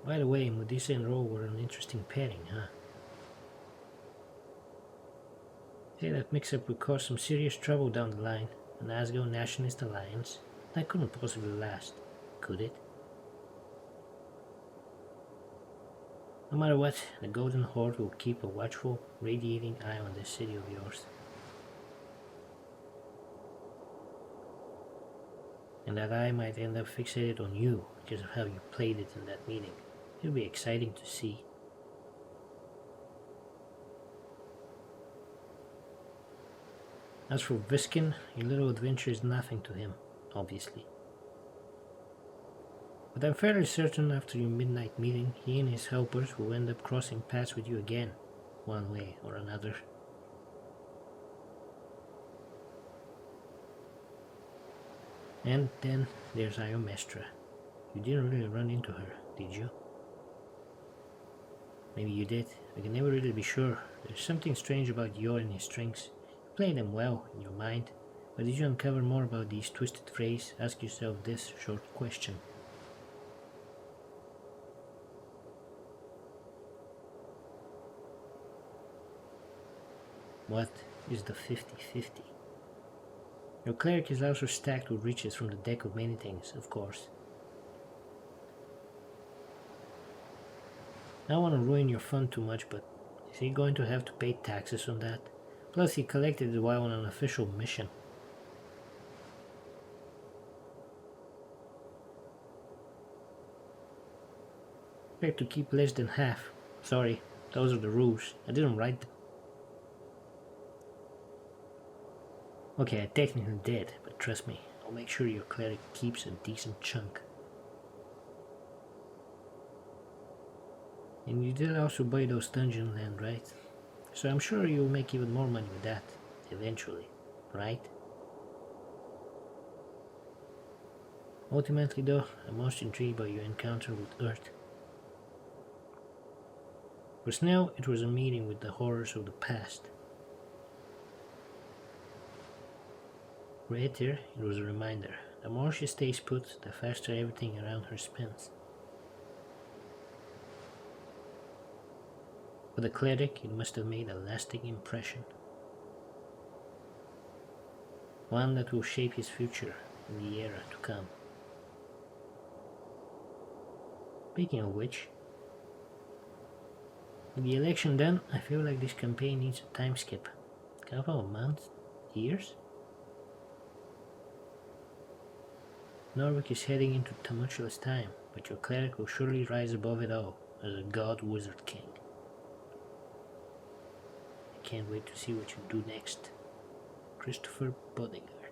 By the way, Modissa and Ro were an interesting pairing, huh? Say that mix-up would cause some serious trouble down the line. An Asgard Nationalist Alliance? That couldn't possibly last, could it? No matter what, the Golden Horde will keep a watchful, radiating eye on this city of yours. And that eye might end up fixated on you because of how you played it in that meeting. It'll be exciting to see. As for Viskin, your little adventure is nothing to him, obviously. But I'm fairly certain after your midnight meeting, he and his helpers will end up crossing paths with you again, one way or another. And then there's Iomestra. You didn't really run into her, did you? Maybe you did. We can never really be sure. There's something strange about Yor and his strings. You play them well in your mind, but did you uncover more about these twisted phrase? Ask yourself this short question. What is the 50-50? Your cleric is also stacked with riches from the deck of many things, of course. I don't want to ruin your fun too much, but is he going to have to pay taxes on that? Plus he collected it while on an official mission. Expect to keep less than half. Sorry, those are the rules. I didn't write them. Okay, I technically did, but trust me, I'll make sure your cleric keeps a decent chunk. And you did also buy those dungeon land, right? So I'm sure you'll make even more money with that, eventually, right? Ultimately though, I'm most intrigued by your encounter with Earth. For Snell, it was a meeting with the horrors of the past. For Aether, it was a reminder. The more she stays put, the faster everything around her spins. For the cleric, it must have made a lasting impression. One that will shape his future in the era to come. Speaking of which, with the election done, I feel like this campaign needs a time skip. Couple of months? Years? Norwick is heading into tumultuous time, but your cleric will surely rise above it all as a god wizard king. I can't wait to see what you do next. Christopher Bodiger.